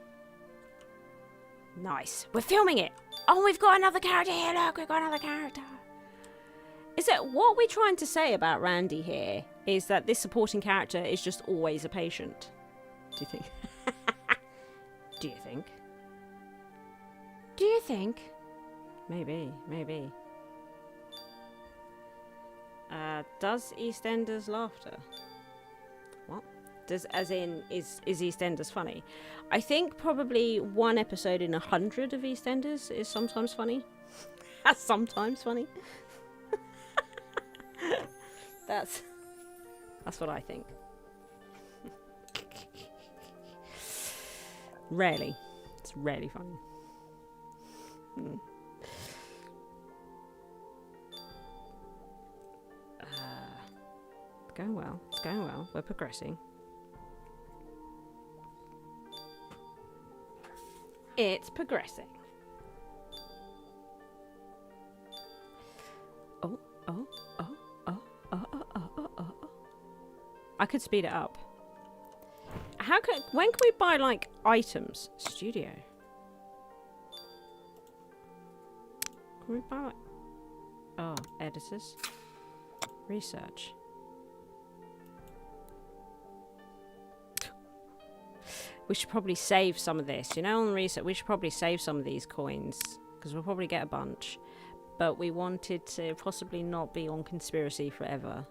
Nice. We're filming it. Oh, we've got another character here. Look, we've got another character. Is it what we're trying to say about Randy here is that this supporting character is just always a patient? Do you think? Do you think? Do you think? Maybe. Does EastEnders laughter? What? As in, is EastEnders funny? I think probably one episode in 100 of EastEnders is sometimes funny. Sometimes funny. That's what I think. Rarely. It's rarely funny. It's going well. It's going well. We're progressing. It's progressing. Oh. I could speed it up. When can we buy, like, items? Studio. Can we buy, like... Oh, editors. Research. We should probably save some of this. You know, on research, we should probably save some of these coins, because we'll probably get a bunch. But we wanted to possibly not be on conspiracy forever.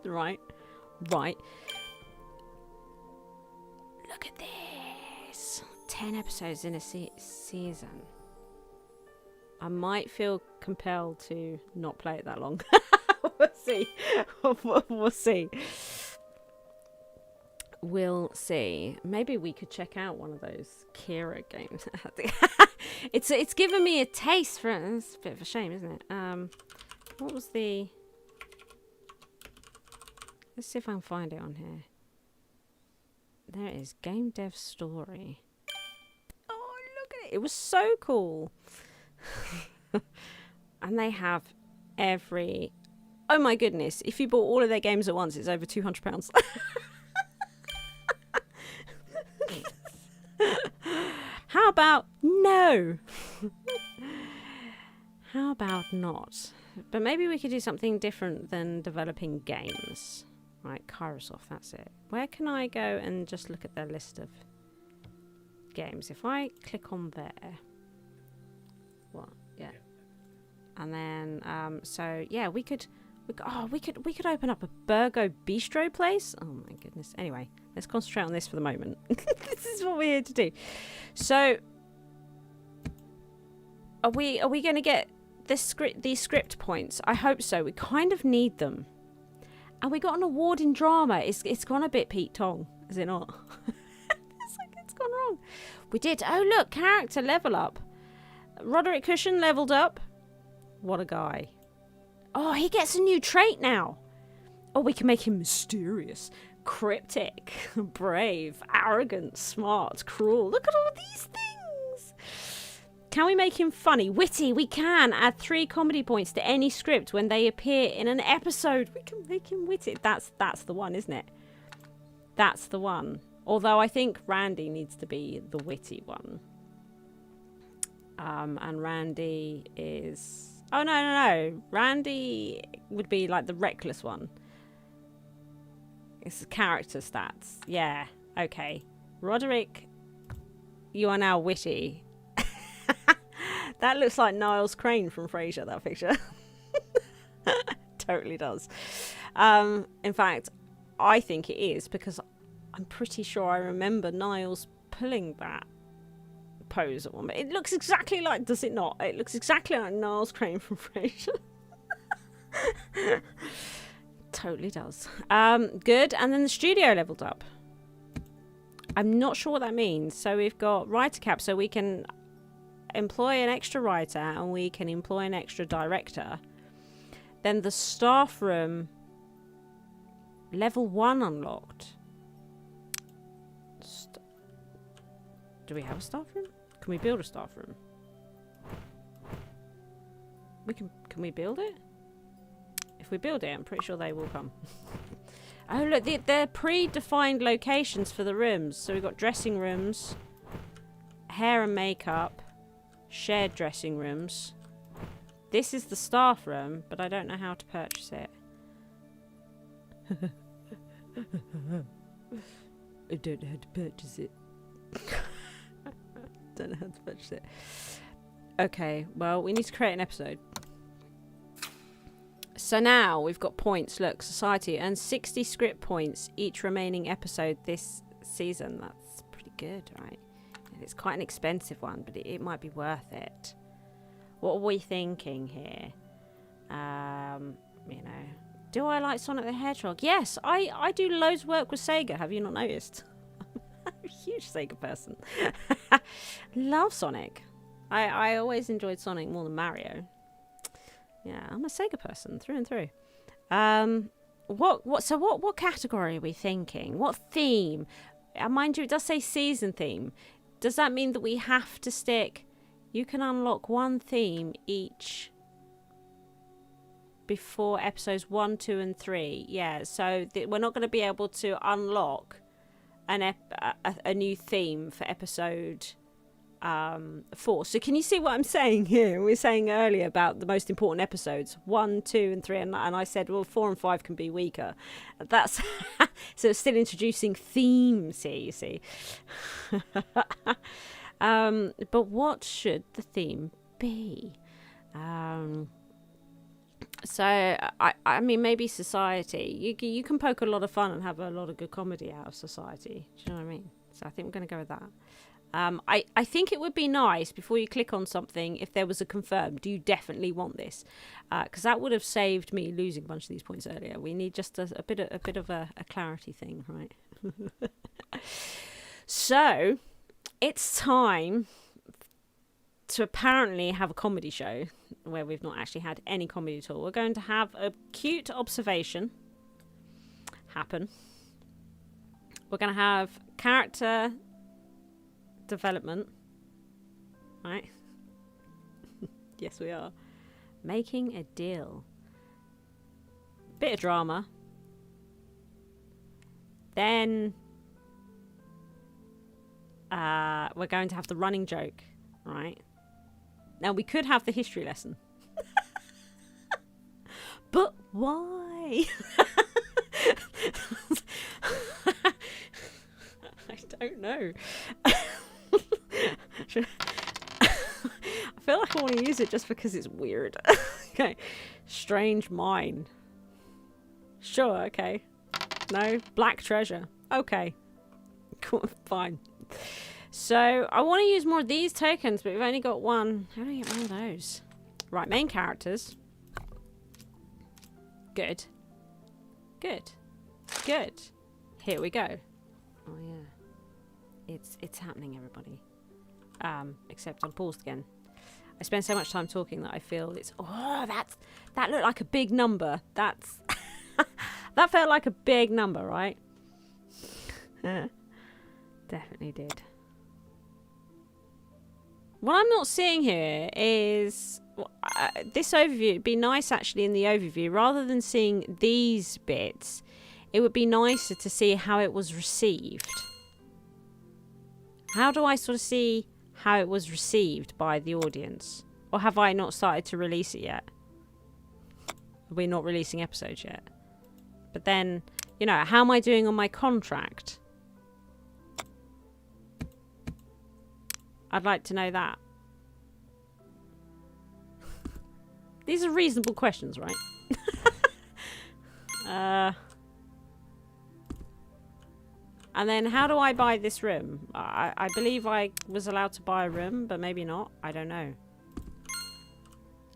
Right. Look at this. 10 episodes in a season. I might feel compelled to not play it that long. We'll see. We'll see. Maybe we could check out one of those Kira games. It's given me a taste for it. It's a bit of a shame, isn't it? What was the... Let's see if I can find it on here. There it is. Game Dev Story. Oh, look at it. It was so cool. And they have every... Oh my goodness. If you bought all of their games at once, it's over £200. How about no? How about not? But maybe we could do something different than developing games. Right, Kairosoft, that's it. Where can I go and just look at their list of games? If I click on there. What? Yeah. And then, so yeah, we could open up a Burgo Bistro place. Oh my goodness. Anyway, let's concentrate on this for the moment. This is what we're here to do. So, are we going to get these script points? I hope so. We kind of need them. And we got an award in drama. It's gone a bit Pete Tong, is it not? It's like it's gone wrong. We did. Oh look, character level up. Roderick Cushion leveled up. What a guy. Oh, he gets a new trait now. Oh, we can make him mysterious, cryptic, brave, arrogant, smart, cruel. Look at all these things. Can we make him funny? Witty, we can. Add 3 comedy points to any script when they appear in an episode. We can make him witty. That's the one, isn't it? That's the one. Although I think Randy needs to be the witty one. And Randy is... Oh, no. Randy would be like the reckless one. It's character stats. Yeah. Okay. Roderick, you are now witty. That looks like Niles Crane from Frasier, that picture. Totally does. In fact, I think it is because I'm pretty sure I remember Niles pulling that pose at one bit. It looks exactly like, does it not? It looks exactly like Niles Crane from Frasier. Totally does. Good. And then the studio leveled up. I'm not sure what that means. So we've got writer cap, so we can employ an extra writer and we can employ an extra director. Then the staff room, level 1 unlocked. Do we have a staff room? Can we build a staff room? Can we build it? If we build it, I'm pretty sure they will come. Oh look, they're predefined locations for the rooms. So we've got dressing rooms, hair and makeup, shared dressing rooms. This is the staff room, but I don't know how to purchase it. I don't know how to purchase it. Don't know how to purchase it. Okay, well, we need to create an episode. So now we've got points. Look, Society earns 60 script points each remaining episode this season. That's pretty good, right? It's quite an expensive one, but it might be worth it. What are we thinking here? You know, do I like Sonic the Hedgehog? Yes, I do loads of work with Sega. Have you not noticed? I'm a huge Sega person. Love Sonic. I always enjoyed Sonic more than Mario. Yeah, I'm a Sega person through and through. What category are we thinking? What theme? Mind you, it does say season theme. Does that mean that we have to stick? You can unlock one theme each before episodes 1, 2, and 3. Yeah, so we're not going to be able to unlock a new theme for episode 4. So can you see what I'm saying here? We were saying earlier about the most important episodes 1, 2, and 3, and I said, well, 4 and 5 can be weaker. That's so it's still introducing themes here, you see. But what should the theme be? So I mean, maybe Society. You can poke a lot of fun and have a lot of good comedy out of Society. Do you know what I mean? So I think we're going to go with that. I think it would be nice before you click on something if there was a confirm. Do you definitely want this? Because that would have saved me losing a bunch of these points earlier. We need just a bit of a clarity thing, right? So it's time to apparently have a comedy show where we've not actually had any comedy at all. We're going to have a cute observation happen. We're going to have character development, right? Yes, we are. Making a deal. Bit of drama. Then we're going to have the running joke, right? Now we could have the history lesson. But why? I don't know. I feel like I want to use it just because it's weird. Okay. Strange mine. Sure, okay. No? Black treasure. Okay. Cool, fine. So, I want to use more of these tokens, but we've only got one. How do I get one of those? Right, main characters. Good. Good. Good. Here we go. Oh, yeah. It's happening, everybody. Except I'm paused again. I spend so much time talking that I feel it's... Oh, that looked like a big number. That's... that felt like a big number, right? Definitely did. What I'm not seeing here is this overview. It'd be nice actually in the overview, rather than seeing these bits, it would be nicer to see how it was received. How do I sort of see how it was received by the audience? Or have I not started to release it yet? Are we not releasing episodes yet? But then, you know, how am I doing on my contract? I'd like to know that. These are reasonable questions, right? And then how do I buy this room? I believe I was allowed to buy a room, but maybe not. I don't know.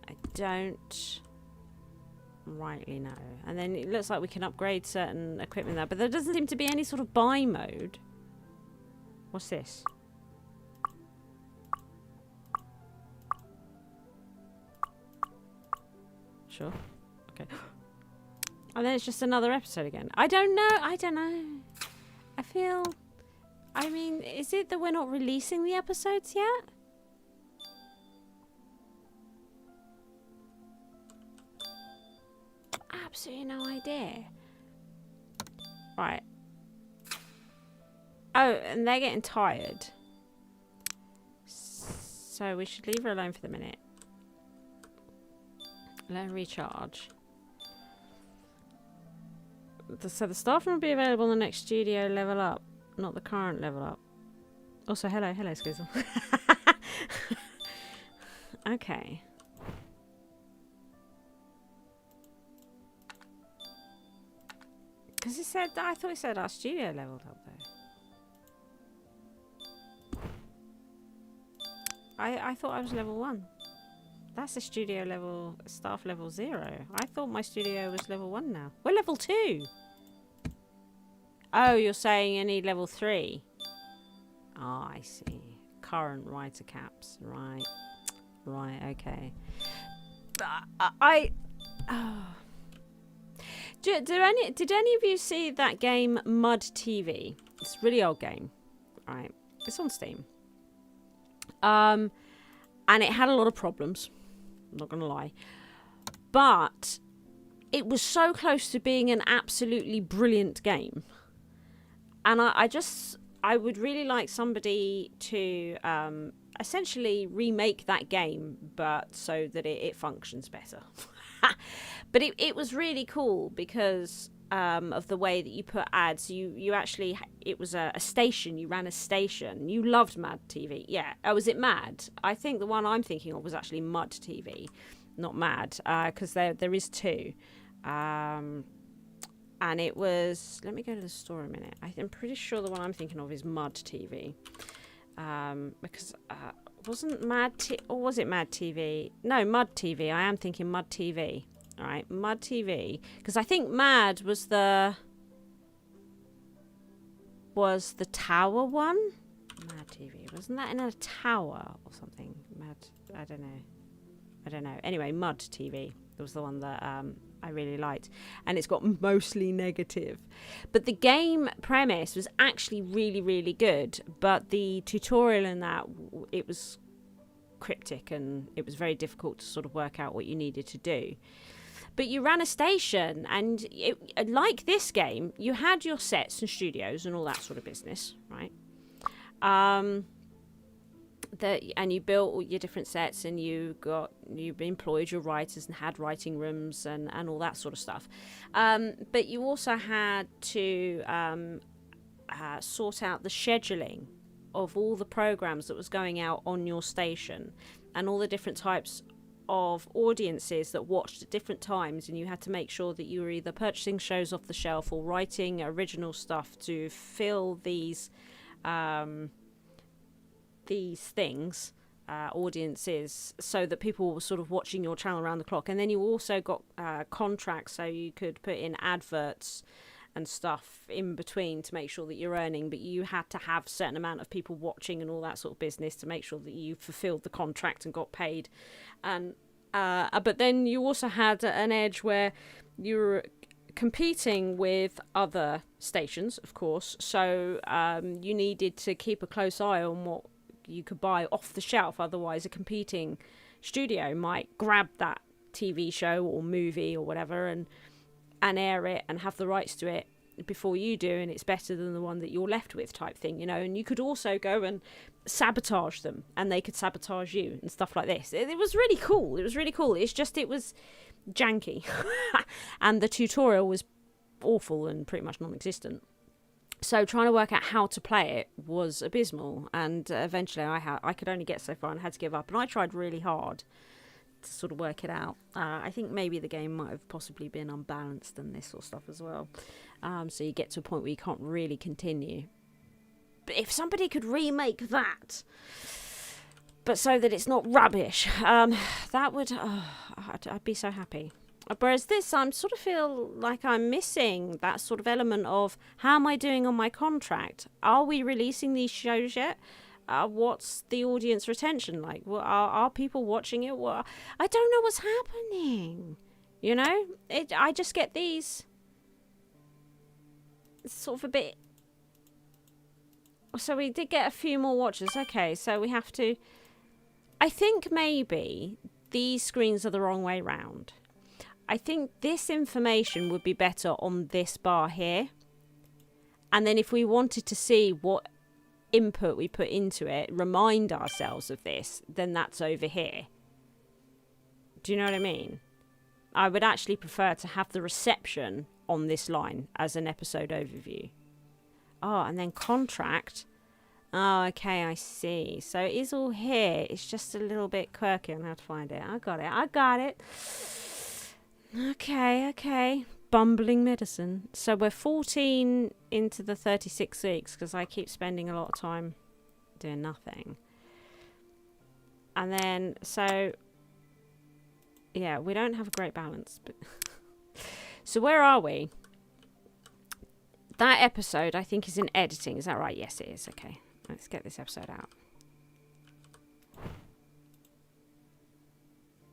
I don't rightly know. And then it looks like we can upgrade certain equipment there, but there doesn't seem to be any sort of buy mode. What's this? Sure. Okay. And then it's just another episode again. I don't know. I don't know. I feel... I mean, is it that we're not releasing the episodes yet? Absolutely no idea. Right. Oh, and they're getting tired. So we should leave her alone for the minute. Let her recharge. So the staff room will be available in the next studio level up, not the current level up. Also, hello, Skizzle. Okay. Because it said, I thought it said our studio leveled up though. I thought I was level 1. That's the studio level, staff level 0. I thought my studio was level 1 now. We're level 2. Oh, you're saying you need level 3. Oh, I see. Current writer caps. Right. Right, okay. Did any of you see that game Mud TV? It's a really old game. Right. It's on Steam. And it had a lot of problems. I'm not gonna lie, but it was so close to being an absolutely brilliant game, and I would really like somebody to essentially remake that game, but so that it functions better. But it was really cool because of the way that you put ads. You actually, it was a station. You ran a station. You loved Mad TV. Yeah. Oh, was it Mad? I think the one I'm thinking of was actually Mud TV, not Mad, because there is 2. And it was, let me go to the store a minute. I'm pretty sure the one I'm thinking of is Mud TV. Because wasn't or was it Mad TV? No, Mud TV. I am thinking Mud TV. All right, Mud TV, because I think Mad was the tower one. Mad TV, wasn't that in a tower or something? Mad, I don't know. Anyway, Mud TV was the one that I really liked, and it's got mostly negative. But the game premise was actually really, really good. But the tutorial in that, it was cryptic, and it was very difficult to sort of work out what you needed to do. But you ran a station, and like this game, you had your sets and studios and all that sort of business, right? And you built all your different sets, and you employed your writers and had writing rooms and all that sort of stuff. But you also had to sort out the scheduling of all the programs that was going out on your station, and all the different types of audiences that watched at different times, and you had to make sure that you were either purchasing shows off the shelf or writing original stuff to fill these things, audiences, so that people were sort of watching your channel around the clock. And then you also got contracts, so you could put in adverts and stuff in between to make sure that you're earning, but you had to have a certain amount of people watching and all that sort of business to make sure that you fulfilled the contract and got paid. And but then you also had an edge where you were competing with other stations, of course, so you needed to keep a close eye on what you could buy off the shelf. Otherwise, a competing studio might grab that TV show or movie or whatever and air it and have the rights to it before you do, and it's better than the one that you're left with, type thing, you know. And you could also go and sabotage them, and they could sabotage you and stuff like this. It was really cool. It's just, it was janky and the tutorial was awful and pretty much non-existent. So trying to work out how to play it was abysmal, and eventually I could only get so far and had to give up. And I tried really hard to sort of work it out. I think maybe the game might have possibly been unbalanced and this sort of stuff as well. So you get to a point where you can't really continue. But if somebody could remake that, but so that it's not rubbish, that would, I'd be so happy. Whereas this, I sort of feel like I'm missing that sort of element of, how am I doing on my contract? Are we releasing these shows yet? What's the audience retention like? Are people watching it? I don't know what's happening. You know, I just get these sort of a bit. So we did get a few more watchers. Okay, so we have to. I think maybe these screens are the wrong way round. I think this information would be better on this bar here. And then if we wanted to see what input we put into it, remind ourselves of this, then that's over here. Do you know what I mean? I would actually prefer to have the reception on this line as an episode overview. Oh, and then contract. Oh, okay, I see. So it is all here. It's just a little bit quirky on how to find it. I got it. Okay. Bumbling medicine. So we're 14 into the 36 weeks because I keep spending a lot of time doing nothing. And then, so, yeah, we don't have a great balance. But so where are we? That episode, I think, is in editing. Is that right? Yes, it is. Okay, let's get this episode out.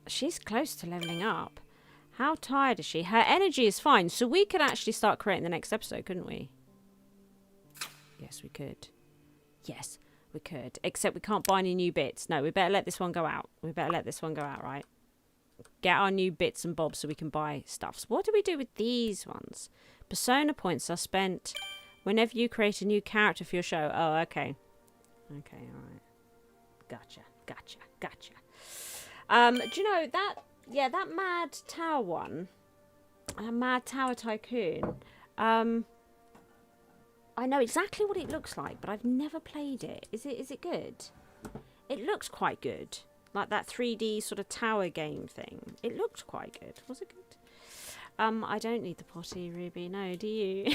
She's close to leveling up. How tired is she? Her energy is fine. So we could actually start creating the next episode, couldn't we? Yes, we could. Yes, we could. Except we can't buy any new bits. No, we better let this one go out. Right? Get our new bits and bobs so we can buy stuff. So what do we do with these ones? Persona points are spent whenever you create a new character for your show. Oh, okay. Okay, all right. Gotcha. Do you know that... Yeah, that Mad Tower one, Mad Tower Tycoon, I know exactly what it looks like, but I've never played it. Is it good? It looks quite good. Like that 3D sort of tower game thing. It looked quite good. Was it good? I don't need the potty, Ruby. No, do you?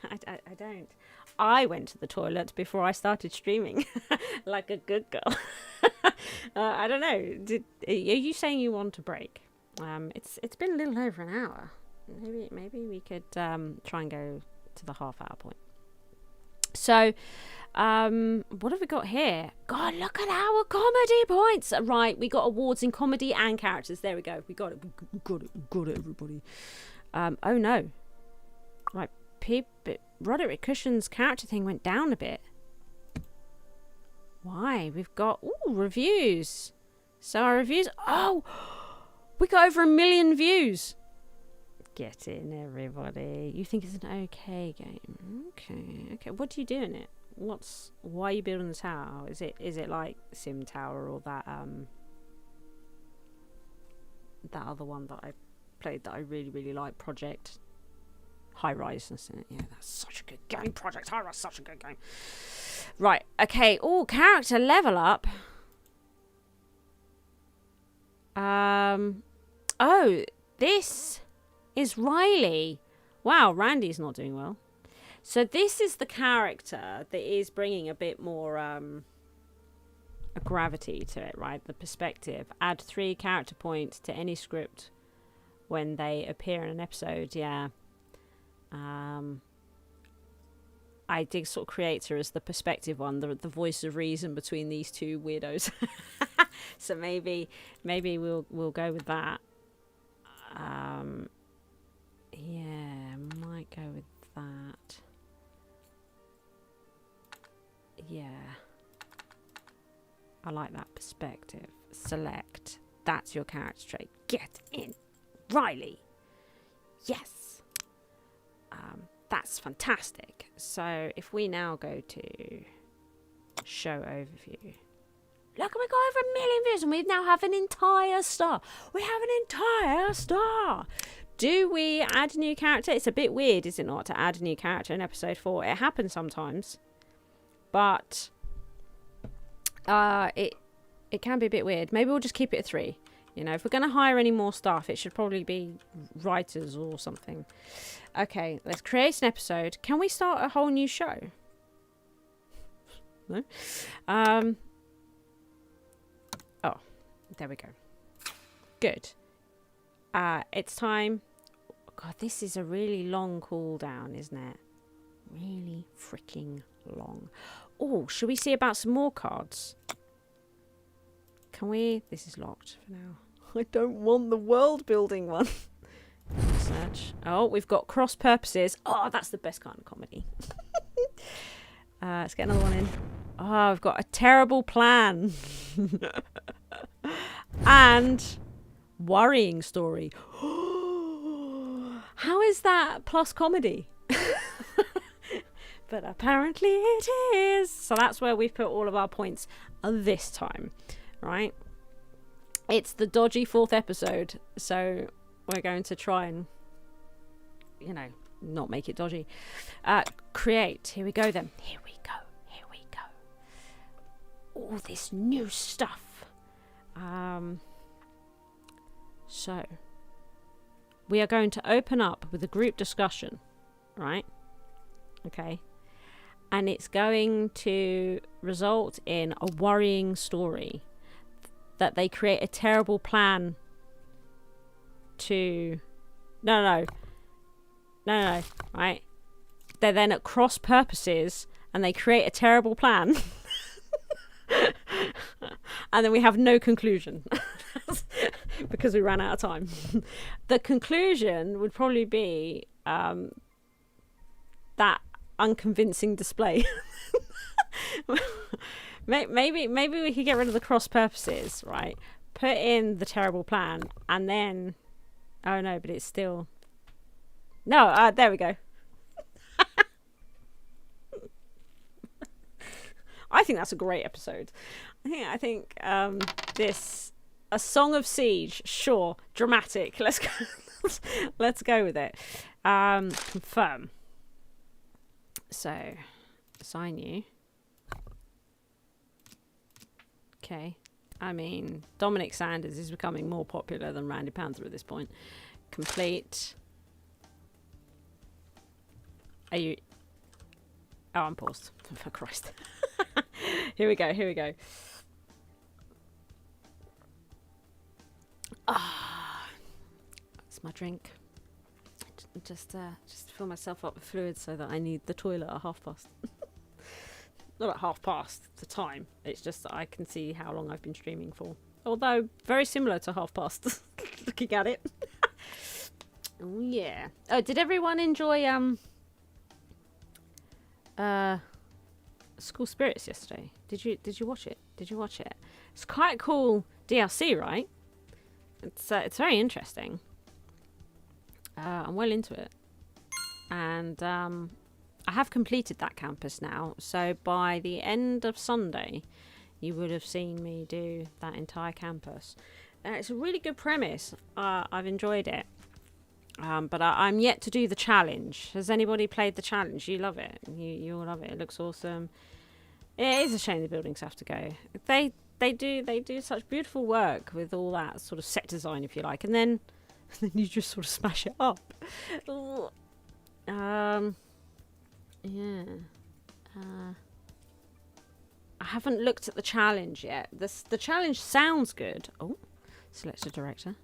I don't. I went to the toilet before I started streaming, like a good girl. I don't know. Are you saying you want a break? It's been a little over an hour. Maybe we could try and go to the half-hour point. So, what have we got here? God, look at our comedy points. Right, we got awards in comedy and characters. There we go. We got it. We got it, everybody. Oh no. Right, PEEP. Roderick Cushion's character thing went down a bit. Why? We've got reviews. So our reviews. Oh, we got over 1 million views. Get in, everybody. You think it's an okay game? Okay. What do you do in it? Why are you building the tower? Is it like Sim Tower or that other one that I played that I really, really like, Project High Rise? Yeah, that's such a good game. Project High Rise, such a good game. Right, okay. Oh, character level up. Oh, this is Riley. Wow, Randy's not doing well. So this is the character that is bringing a bit more a gravity to it, right? The perspective. Add 3 character points to any script when they appear in an episode. Yeah. I did sort of create her as the perspective one, the voice of reason between these two weirdos. So maybe we'll go with that. Yeah, might go with that. Yeah. I like that perspective. Select. That's your character trait. Get in. Riley. Yes. That's fantastic. So if we now go to show overview. Look, we got over 1 million views and we now have an entire star. We have an entire star. Do we add a new character? It's a bit weird, is it not, to add a new character in episode 4? It happens sometimes. But it can be a bit weird. Maybe we'll just keep it at 3. You know, if we're going to hire any more staff, it should probably be writers or something. Okay, let's create an episode. Can we start a whole new show? No? Oh, there we go. Good. It's time. God, this is a really long cooldown, isn't it? Really freaking long. Oh, should we see about some more cards? Can we? This is locked for now. I don't want the world building one. Search. Oh, we've got cross purposes. Oh, that's the best kind of comedy. Let's get another one in. Oh, I've got a terrible plan. And worrying story. How is that plus comedy? But apparently it is. So that's where we've put all of our points this time, right? It's the dodgy 4th episode, so we're going to try and, you know, not make it dodgy. Create. Here we go then. Here we go. Here we go. All this new stuff. So we are going to open up with a group discussion, right? Okay. And it's going to result in a worrying story that they create a terrible plan to... No, right? They're then at cross purposes and they create a terrible plan. And then we have no conclusion because we ran out of time. The conclusion would probably be that unconvincing display. Maybe we could get rid of the cross purposes, right? Put in the terrible plan and then... Oh no, but it's still... No, there we go. I think that's a great episode. I think this... A Song of Siege, sure. Dramatic. Let's go. Let's go with it. Confirm. So, assign you. Okay. I mean, Dominic Sanders is becoming more popular than Randy Panther at this point. Complete. Are you... Oh, I'm paused. For Christ. Here we go. Here we go. Ah, that's my drink. Just fill myself up with fluids so that I need the toilet at past. Not at past the time. It's just that I can see how long I've been streaming for. Although very similar to past. Looking at it. Oh yeah. Oh, did everyone enjoy School Spirits yesterday? Did you watch it? Did you watch it? It's quite a cool DLC, right? It's very interesting. I'm well into it, and I have completed that campus now. So by the end of Sunday, you would have seen me do that entire campus. It's a really good premise. I've enjoyed it, but I'm yet to do the challenge. Has anybody played the challenge? You love it. You'll love it. It looks awesome. It is a shame the buildings have to go. They do such beautiful work with all that sort of set design, if you like, and then you just sort of smash it up. Yeah. I haven't looked at the challenge yet. The challenge sounds good. Oh, select a director.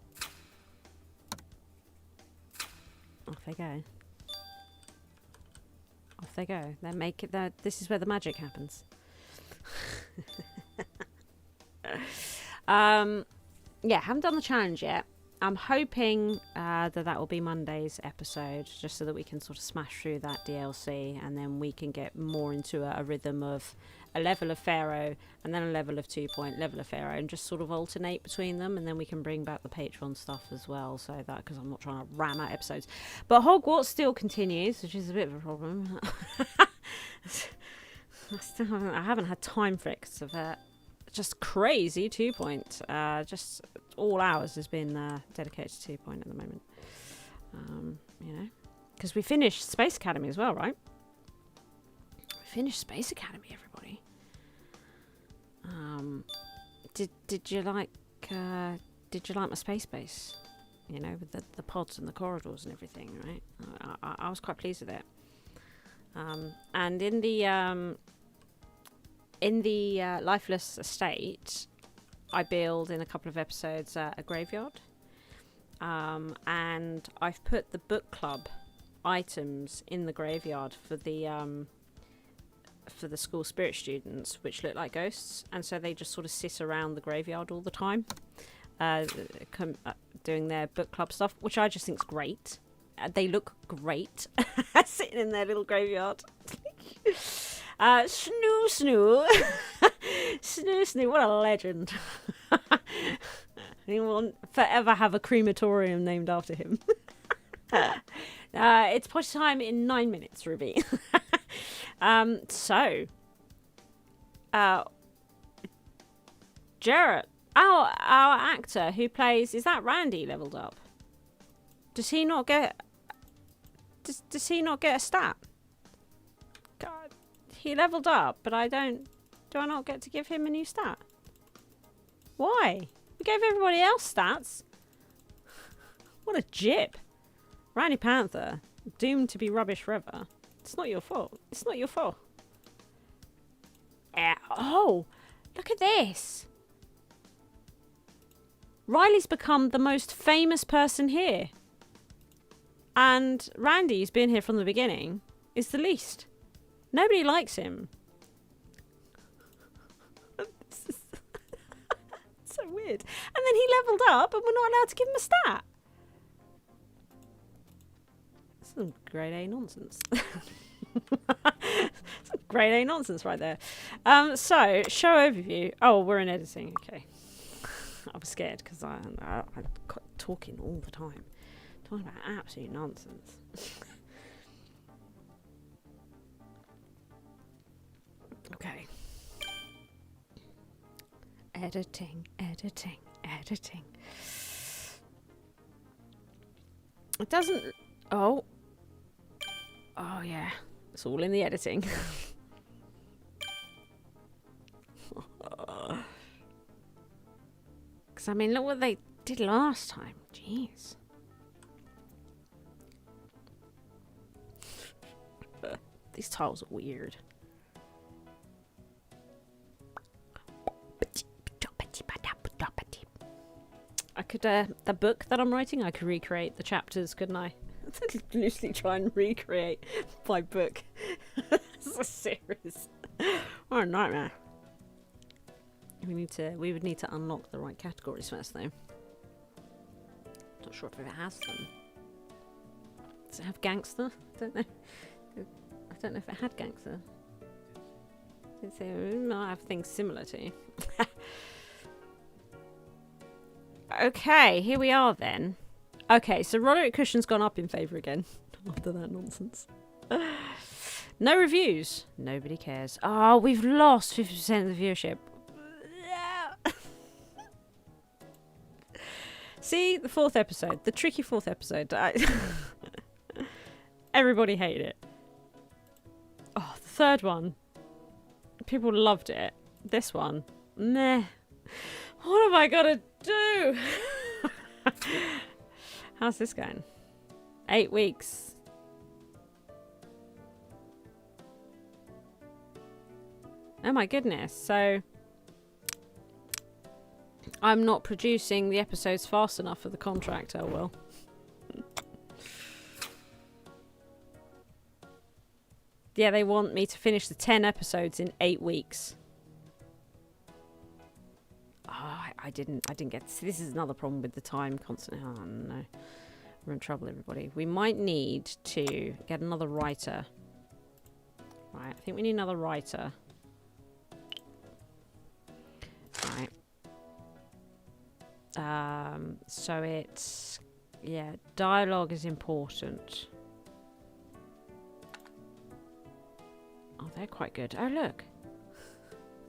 Off they go. Off they go. They make it. This is where the magic happens. Yeah, haven't done the challenge yet. I'm hoping that will be Monday's episode, just so that we can sort of smash through that DLC, and then we can get more into a rhythm of a level of Pharaoh and then a level of 2 Point, level of Pharaoh, and just sort of alternate between them, and then we can bring back the Patreon stuff as well, so that, because I'm not trying to ram out episodes. But Hogwarts still continues, which is a bit of a problem. I haven't had time for it, because of just crazy 2 Point. Just all hours has been dedicated to 2 Point at the moment. You know, because we finished Space Academy as well, right? We finished Space Academy, everybody. Did you like my space base? You know, with the pods and the corridors and everything, right? I was quite pleased with it. And in the lifeless estate, I build in a couple of episodes a graveyard, and I've put the book club items in the graveyard for the school spirit students, which look like ghosts, and so they just sort of sit around the graveyard all the time, doing their book club stuff, which I just think is great. They look great sitting in their little graveyard. Snoo Snoo. Snoo Snoo, what a legend. He will forever have a crematorium named after him. It's potty time in 9 minutes, Ruby. Jarrett, our actor who plays, is that Randy leveled up? Does he not get a stat? God, he leveled up, but do I not get to give him a new stat? Why? We gave everybody else stats. What a jip. Randy Panther, doomed to be rubbish forever. It's not your fault. It's not your fault. Oh, look at this. Riley's become the most famous person here. And Randy, who's been here from the beginning, is the least. Nobody likes him. So weird. And then he leveled up and we're not allowed to give him a stat. Some grade A nonsense. Some grade A nonsense right there. So, show overview. Oh, we're in editing. Okay. I was scared because I'm talking all the time. Talking about absolute nonsense. Okay. Editing. It doesn't... Oh, yeah. It's all in the editing. Because, I mean, look what they did last time. Jeez. These tiles are weird. I could, the book that I'm writing, I could recreate the chapters, couldn't I? Loosely try and recreate my book. It's a series. What a nightmare. We would need to unlock the right categories first, though. Not sure if it has them. Does it have gangster? I don't know. I don't know if it had gangster. Did it say I have things similar to? Okay, here we are then. Okay, so Roderick Cushion's gone up in favour again after that nonsense. No reviews. Nobody cares. Oh, we've lost 50% of the viewership. See, the fourth episode. The tricky fourth episode. Everybody hated it. Oh, the third one. People loved it. This one. Meh. What have I got to do? How's this going? 8 weeks. Oh my goodness. So I'm not producing the episodes fast enough for the contract. Oh well. Yeah, they want me to finish the 10 episodes in 8 weeks. Oh, didn't get. See, this is another problem with the time constant. Oh no, we're in trouble, everybody. We might need to get another writer. Right, I think we need another writer. Right. So it's, yeah, dialogue is important. Oh, they're quite good. Oh, look.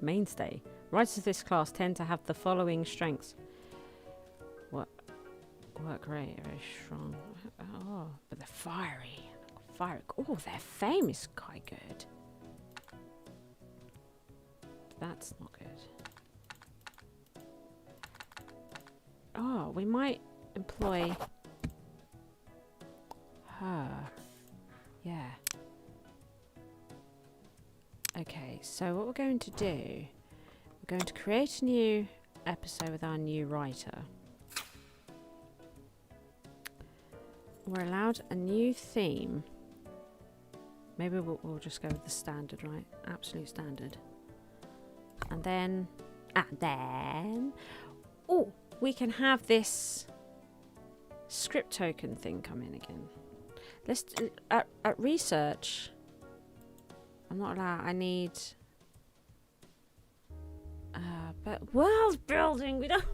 Mainstay. Writers of this class tend to have the following strengths. Work rate, very strong. Oh, but they're fiery. Oh, their fame is quite good. That's not good. Oh, we might employ her. Yeah. Okay, so what we're going to do, we're going to create a new episode with our new writer. We're allowed a new theme. Maybe we'll just go with the standard, right? Absolute standard. And then, oh, we can have this script token thing come in again. Let's at research. I'm not allowed. I need. But world building. We don't.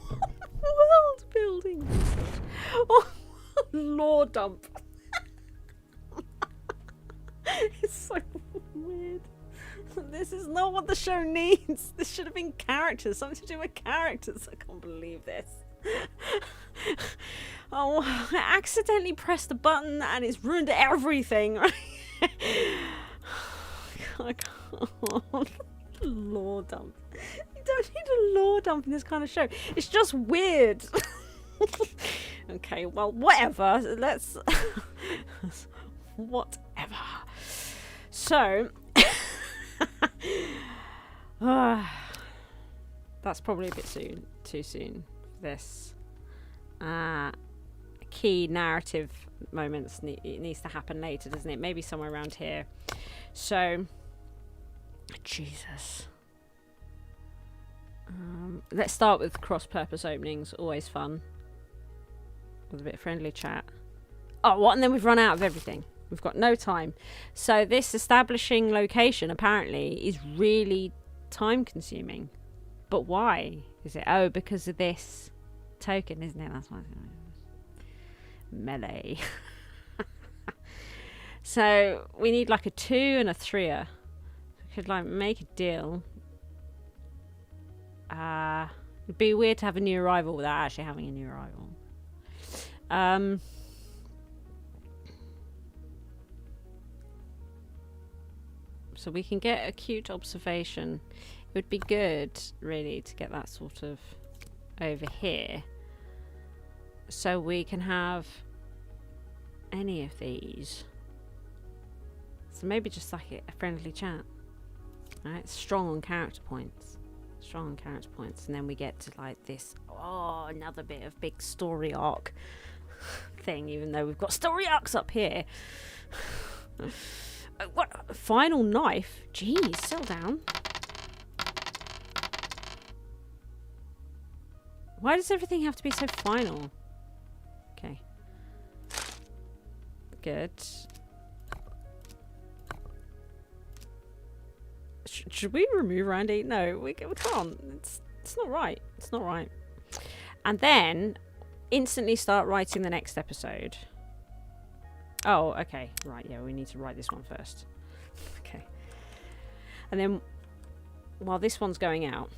World building. Oh, lore dump. It's so weird. This is not what the show needs. This should have been characters. Something to do with characters. I can't believe this. Oh, I accidentally pressed the button and it's ruined everything. I can't. Lore dump. You don't need a lore dump in this kind of show. It's just weird. Okay, well, whatever. Let's... whatever. So... that's probably a bit too soon for this. Key narrative moments it needs to happen later, doesn't it? Maybe somewhere around here. So, Jesus. Let's start with cross-purpose openings. Always fun. With a bit of friendly chat. Oh, what? And then we've run out of everything. We've got no time. So this establishing location apparently is really time consuming. But why is it? Oh, because of this token, isn't it? That's why it's melee. So we need like a 2 and a 3er. We could like make a deal. It'd be weird to have a new arrival without actually having a new arrival. So we can get acute observation. It would be good, really, to get that sort of over here. So we can have any of these. So maybe just like a friendly chat. Right? Strong on character points. Strong on character points. And then we get to like this, oh, another bit of big story arc thing, even though we've got story arcs up here. What? Final knife? Jeez, settle down. Why does everything have to be so final? Okay. Good. Should we remove Randy? No, we can't. It's not right. It's not right. And then instantly start writing the next episode. Oh, okay. Right, yeah, we need to write this one first. Okay. And then, while this one's going out,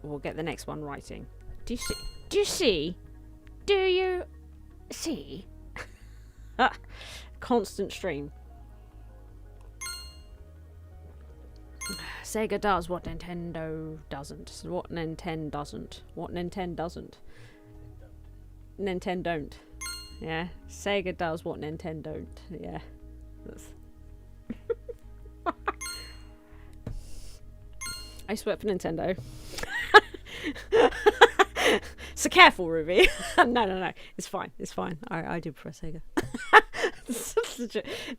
we'll get the next one writing. Do you see? Do you see? Do you see? Constant stream. Sega does what Nintendo doesn't. What Nintendo doesn't. What Nintendo doesn't. Nintendo don't. Yeah, Sega does what Nintendo don't. Yeah. I used to work for Nintendo. So careful, Ruby. No. It's fine. It's fine. I do prefer Sega.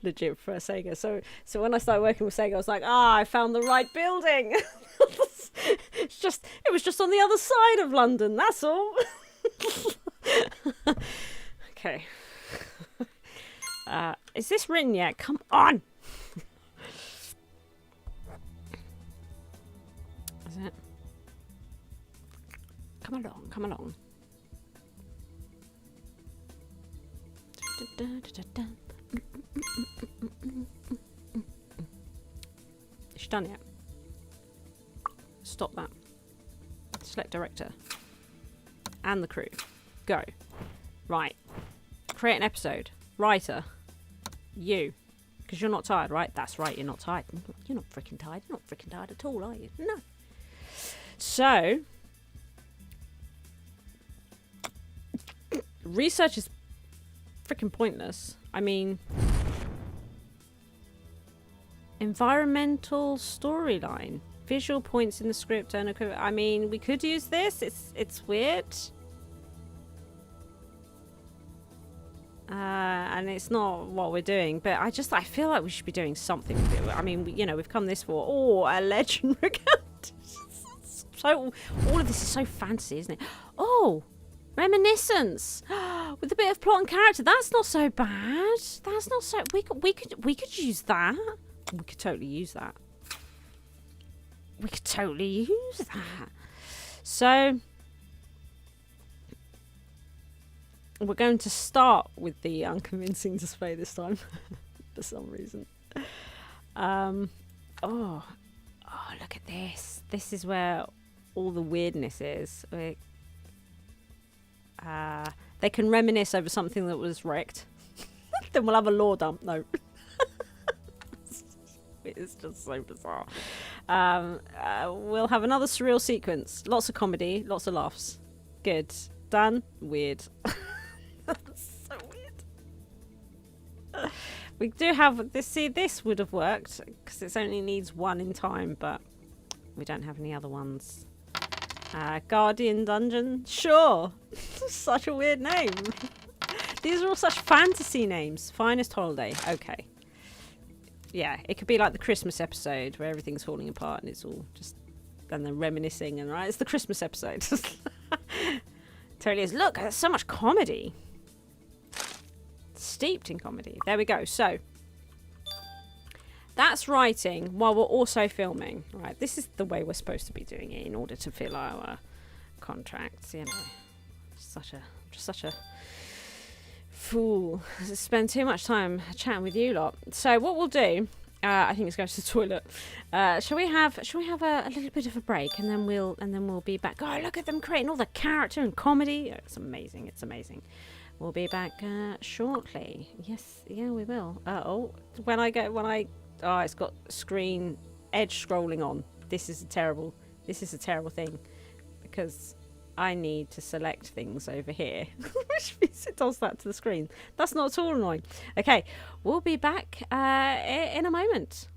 legit prefer Sega. So when I started working with Sega, I was like, I found the right building. was just on the other side of London. That's all. Okay. Is this written yet? Come on. Is it? Come along, come along. Is she done yet? Stop that. Select director. And the crew. Go. Right. Create an episode. Writer. You. Because you're not tired, right? That's right, you're not tired. You're not freaking tired. You're not freaking tired at all, are you? No. So, research is freaking pointless. I mean, environmental storyline. Visual points in the script. I mean, we could use this. It's weird. And it's not what we're doing, but I feel like we should be doing something with it. I mean, you know, we've come this far. Oh, a legend recount. So all of this is so fancy, isn't it? Oh, reminiscence with a bit of plot and character. That's not so bad. That's not so. We could use that. We could totally use that. We could totally use that. So we're going to start with the unconvincing display this time for some reason. Oh, look at this. This is where all the weirdness is. They can reminisce over something that was wrecked. Then we'll have a lore dump. No. It's just so bizarre. We'll have another surreal sequence. Lots of comedy, lots of laughs. Good. Done. Weird. That's so weird. We do have this. See, this would have worked because it only needs one in time, but we don't have any other ones. Guardian Dungeon. Sure. Such a weird name. These are all such fantasy names. Finest Holiday. Okay. Yeah, it could be like the Christmas episode where everything's falling apart and it's all just, and they're reminiscing, and right, it's the Christmas episode. Totally is. Look, there's so much comedy. Steeped in comedy. There we go. So that's writing while we're also filming. Right, this is the way we're supposed to be doing it in order to fill our contracts. You know, just such a fool. Spend too much time chatting with you lot. So what we'll do, I think it's going to the toilet. Shall we have a little bit of a break, and then we'll be back. Oh, look at them creating all the character and comedy. It's amazing. It's amazing. We'll be back shortly. Yes, yeah, we will. It's got screen edge scrolling on. This is a terrible thing because I need to select things over here, which means it does that to the screen. That's not at all annoying. Okay, we'll be back in a moment.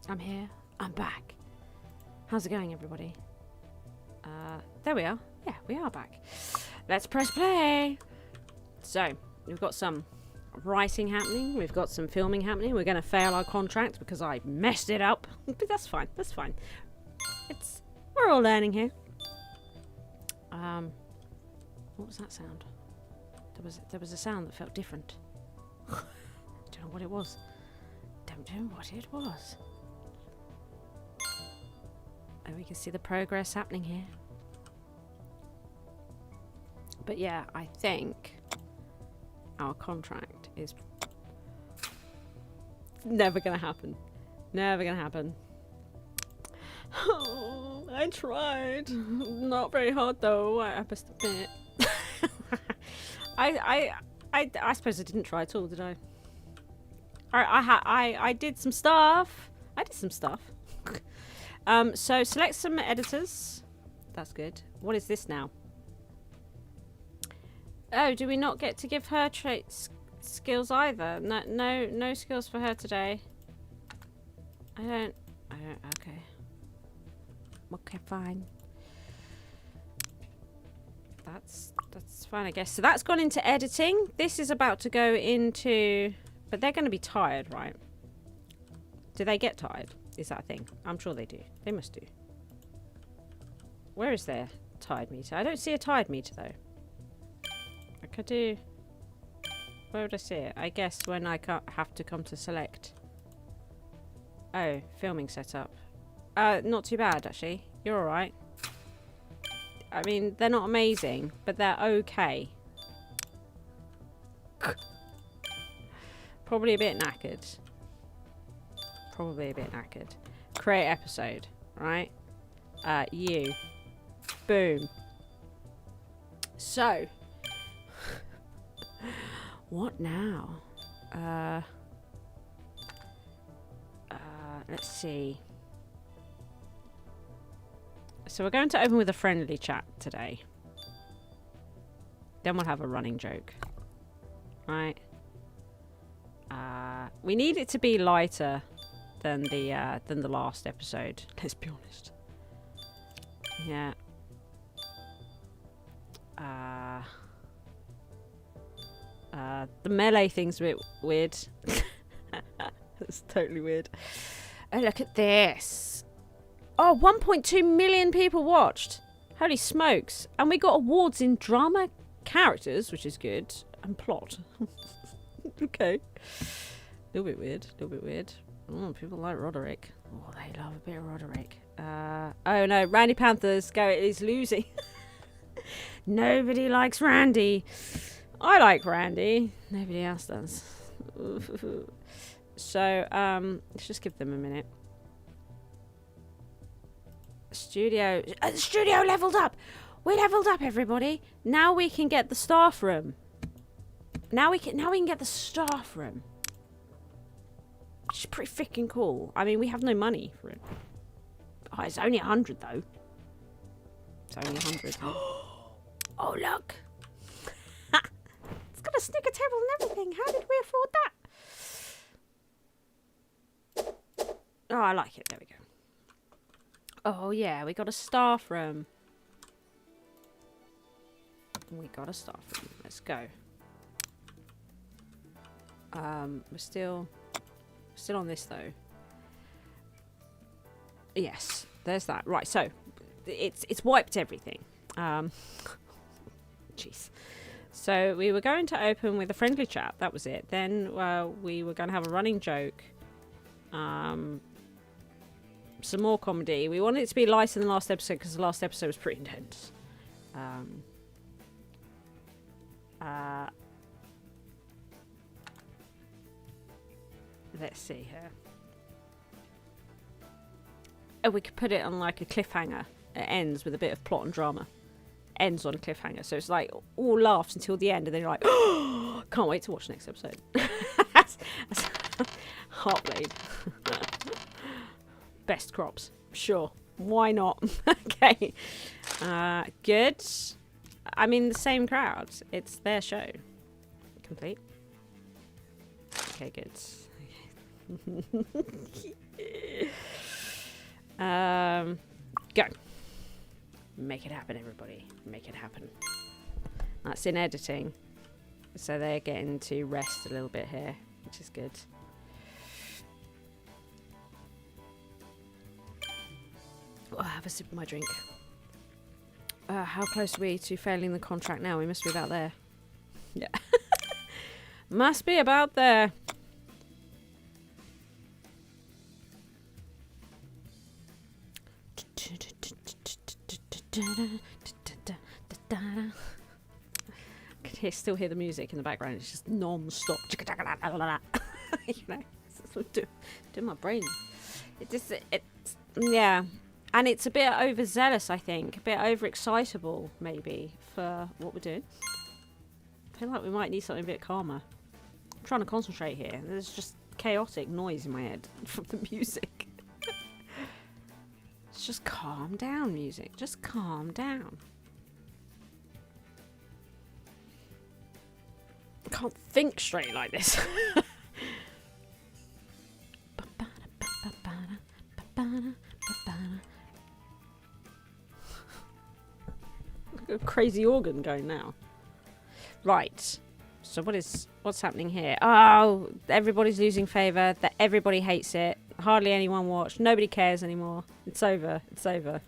I'm here. I'm back. How's it going, everybody? There we are. Yeah, we are back. Let's press play. So, we've got some writing happening. We've got some filming happening. We're going to fail our contract because I messed it up. But that's fine. That's fine. We're all learning here. What was that sound? There was a sound that felt different. Don't know what it was. Don't know what it was. Oh, we can see the progress happening here. But yeah, I think our contract is never gonna happen. Never gonna happen. Oh, I tried. Not very hard though, I must admit. I suppose I didn't try at all, did I? I did some stuff. So select some editors. That's good. What is this now? Oh, do we not get to give her traits skills either? No skills for her today. I don't. Okay. Okay, fine. That's fine, I guess. So that's gone into editing. This is about to go into, but they're going to be tired, right? Do they get tired? Is that a thing? I'm sure they do. They must do. Where is their tired meter? I don't see a tired meter though. I could do. Where would I see it? I guess when I have to come to select. Oh, filming setup. Not too bad actually. You're all right. I mean, they're not amazing, but they're okay. Probably a bit knackered. Create episode, right? You. Boom. So. What now? Let's see. So we're going to open with a friendly chat today. Then we'll have a running joke. Right? We need it to be lighter than the last episode. Let's be honest. Yeah. The melee thing's a bit weird. It's totally weird. Oh, look at this. Oh, 1.2 million people watched. Holy smokes. And we got awards in drama, characters, which is good, and plot. Okay. A little bit weird. Oh, people like Roderick. Oh, they love a bit of Roderick. Oh no, Randy Panthers is losing. Nobody likes Randy. I like Randy. Nobody else does. So, let's just give them a minute. Studio leveled up. We leveled up, everybody. Now we can get the staff room. Now we can get the staff room. Which is pretty freaking cool. I mean, we have no money for it. Oh, it's only 100 though. It's only 100. Oh, look. It's got a snooker table and everything. How did we afford that? Oh, I like it. There we go. Oh, yeah. We got a staff room. Let's go. We're still on this though. Yes, there's that. Right, so it's wiped everything. Jeez. So we were going to open with a friendly chat. That was it. Then we were going to have a running joke. Some more comedy. We wanted it to be lighter than the last episode because the last episode was pretty intense. Let's see here. Oh, we could put it on like a cliffhanger. It ends with a bit of plot and drama. Ends on a cliffhanger. So it's like all laughs until the end and then you're like, oh, can't wait to watch the next episode. that's Heartblade. Best crops. Sure. Why not? Okay. Good. I mean, the same crowd. It's their show. Complete. Okay, good. Go. Make it happen, everybody. Make it happen. That's in editing. So they're getting to rest a little bit here, which is good. Oh, I'll have a sip of my drink. How close are we to failing the contract now? We must be about there. Yeah. Must be about there. I can still hear the music in the background. It's just non-stop. You know, it's doing my brain. Yeah. And it's a bit overzealous, I think. A bit overexcitable, maybe, for what we're doing. I feel like we might need something a bit calmer. I'm trying to concentrate here. There's just chaotic noise in my head from the music. It's just calm down, music. Just calm down. I can't think straight like this. A crazy organ going now. Right. So what's happening here? Oh, everybody's losing favour. That everybody hates it. Hardly anyone watched. Nobody cares anymore. It's over. It's over.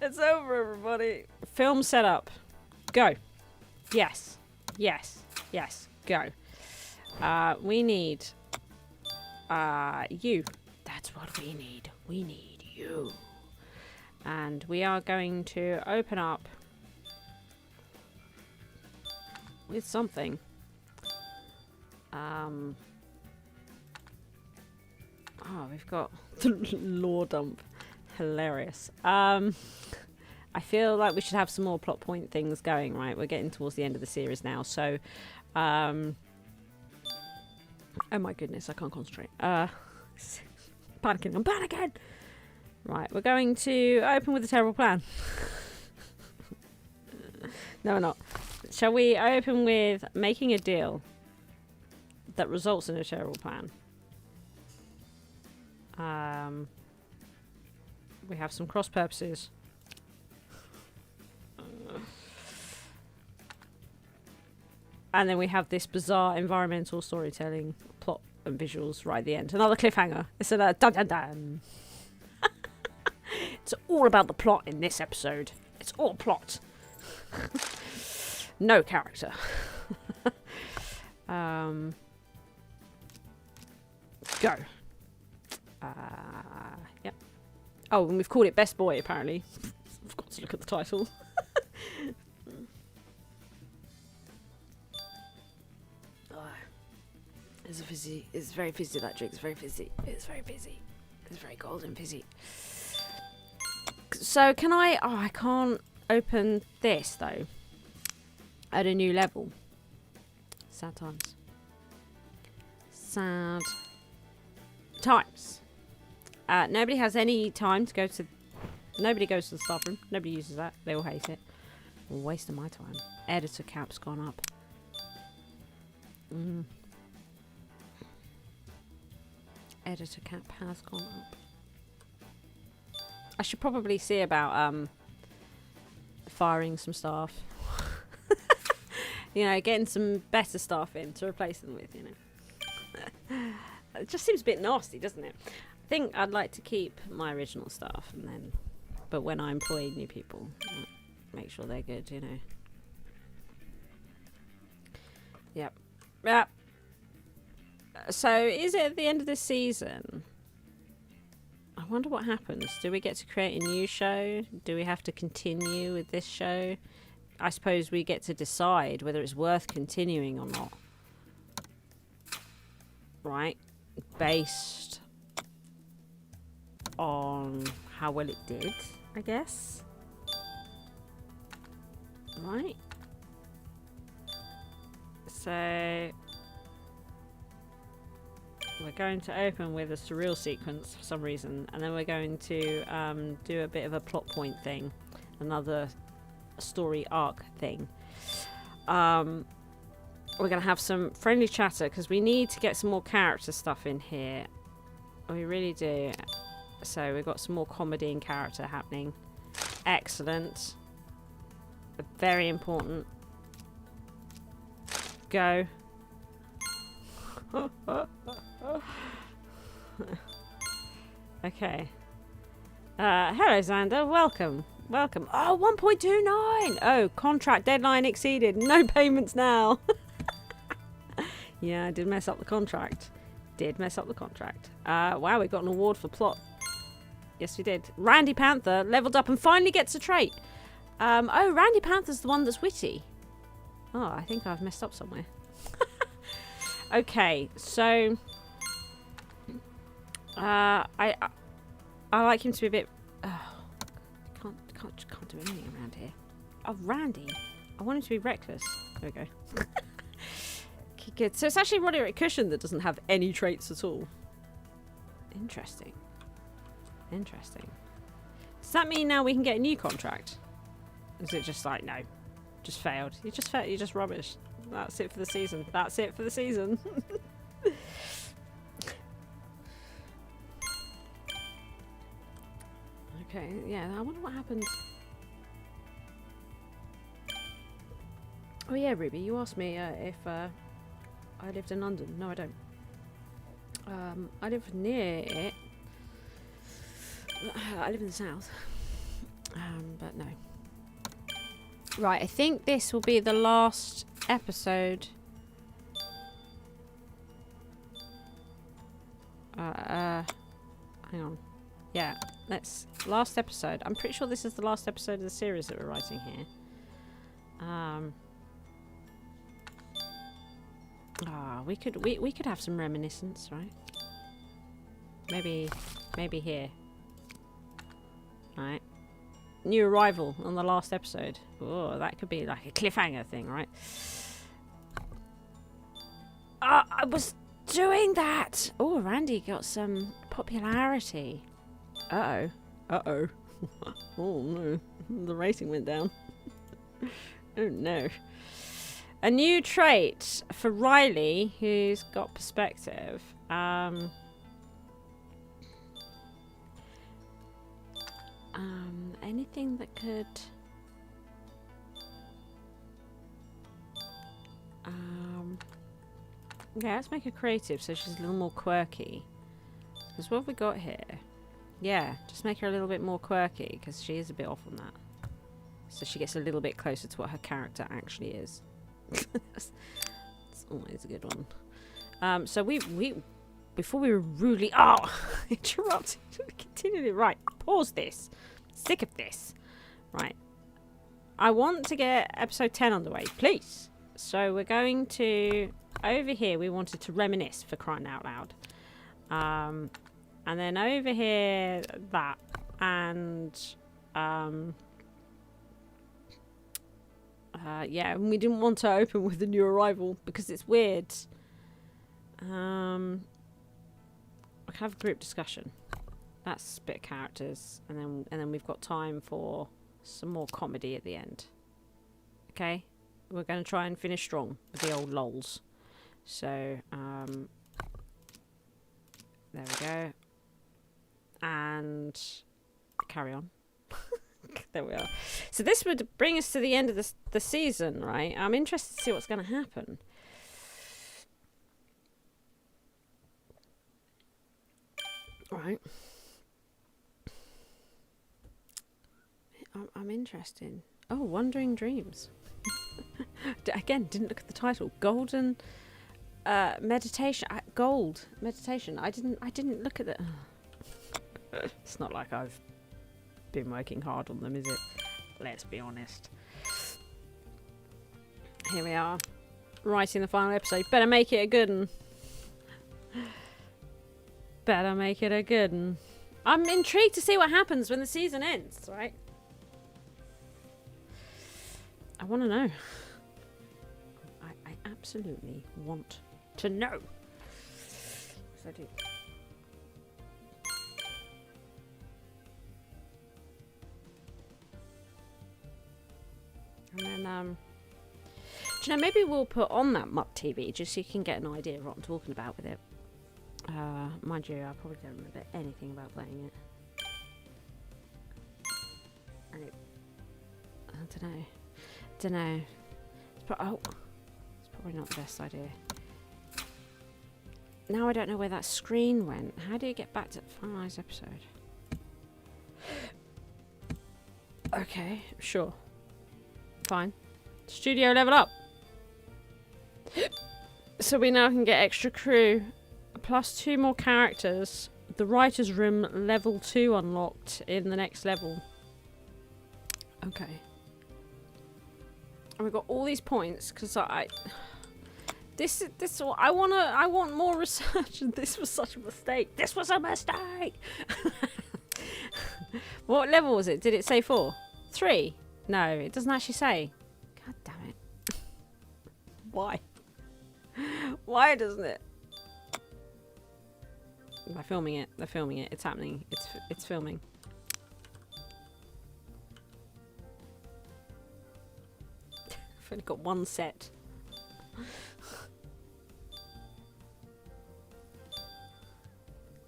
It's over, everybody. Film setup. Go. Yes. Yes. Yes. Go. We need you. That's what we need. We need you. And we are going to open up with something. Oh, we've got the lore dump. Hilarious. I feel like we should have some more plot point things going, right? We're getting towards the end of the series now, so oh my goodness, I can't concentrate. Panicking, I'm panicking! Right, we're going to open with a terrible plan. No, we're not. Shall we open with making a deal that results in a terrible plan? We have some cross purposes. And then we have this bizarre environmental storytelling plot and visuals right at the end. Another cliffhanger. It's a dun dun dun. It's all about the plot in this episode. It's all plot. No character. Go. Yep. Oh, and we've called it Best Boy, apparently. I've got to look at the title. It's fizzy. It's very fizzy, that drink. It's very fizzy. It's very fizzy. It's very golden fizzy. So can I... Oh, I can't open this, though. At a new level. Sad times. Sad times. Nobody has any time to go to... Nobody goes to the staff room. Nobody uses that. They all hate it. A waste of my time. Editor cap's gone up. Editor cap has gone up. I should probably see about firing some staff. You know, getting some better staff in to replace them with, you know. It just seems a bit nasty, doesn't it? I think I'd like to keep my original staff, and then, but when I employ new people, make sure they're good, you know. Yep. Yep. So, is it at the end of this season? I wonder what happens. Do we get to create a new show? Do we have to continue with this show? I suppose we get to decide whether it's worth continuing or not. Right? Based on how well it did, I guess. Right? So... we're going to open with a surreal sequence for some reason, and then we're going to do a bit of a plot point thing, another story arc thing. we're going to have some friendly chatter because we need to get some more character stuff in here. We really do. So we've got some more comedy and character happening. Excellent. Very important. Go. Okay. Hello, Xander. Welcome. Welcome. Oh, 1.29. Oh, contract deadline exceeded. No payments now. Yeah, I did mess up the contract. Wow, we got an award for plot. Yes, we did. Randy Panther leveled up and finally gets a trait. Oh, Randy Panther's the one that's witty. Oh, I think I've messed up somewhere. Okay, so I like him to be a bit. Oh, can't do anything around here. Oh, Randy, I want him to be reckless. There we go. Okay, good. So it's actually Roderick Cushion that doesn't have any traits at all. Interesting. Does that mean now we can get a new contract? Or is it just like, no, just failed? You just failed. You're just rubbish. That's it for the season. Okay, yeah, I wonder what happens. Oh yeah, Ruby, you asked me if I lived in London. No, I don't. I live near it. I live in the south. But no. Right, I think this will be the last episode. Hang on. Yeah, last episode. I'm pretty sure this is the last episode of the series that we're writing here. We could have some reminiscence, right? Maybe here. Right. New arrival on the last episode. Oh, that could be like a cliffhanger thing, right? I was doing that. Oh, Randy got some popularity. Uh-oh. Oh, no. The rating went down. Oh, no. A new trait for Riley, who's got perspective. Anything that could... yeah, let's make her creative so she's a little more quirky. Because what have we got here? Yeah, just make her a little bit more quirky because she is a bit off on that. So she gets a little bit closer to what her character actually is. It's always a good one. So we before we were rudely interrupted. Continually right. Pause this. Sick of this. Right. I want to get episode 10 underway, please. So we're going to over here. We wanted to reminisce, for crying out loud. And then over here that and yeah, and we didn't want to open with the new arrival because it's weird. We can have a group discussion. That's a bit of characters, and then we've got time for some more comedy at the end. Okay, we're going to try and finish strong with the old lols. So there we go, and carry on. There we are. So this would bring us to the end of the season, right? I'm interested to see what's going to happen. Right. I'm interested. Oh, Wandering Dreams. Again, didn't look at the title. Golden meditation. Gold meditation. I didn't look at it. It's not like I've been working hard on them, is it? Let's be honest. Here we are, writing the final episode. Better make it a good one. Better make it a good one. I'm intrigued to see what happens when the season ends, right? I want to know. I absolutely want to know. Yes, I do. And then, Do you know, maybe we'll put on that Mutt TV just so you can get an idea of what I'm talking about with it. Mind you, I probably don't remember anything about playing it. I don't know. It's probably not the best idea. Now I don't know where that screen went. How do you get back to finalize episode? Okay, sure. Fine. Studio level up. So we now can get extra crew. Plus 2 more characters. The writer's room level 2 unlocked in the next level. Okay. And we've got all these points because I want more research, and this was such a mistake. This was a mistake. What level was it? Did it say 4? 3? No, it doesn't actually say. God damn it. Why? Why doesn't it? They're filming it. They're filming it. It's happening. It's filming. I've only got one set.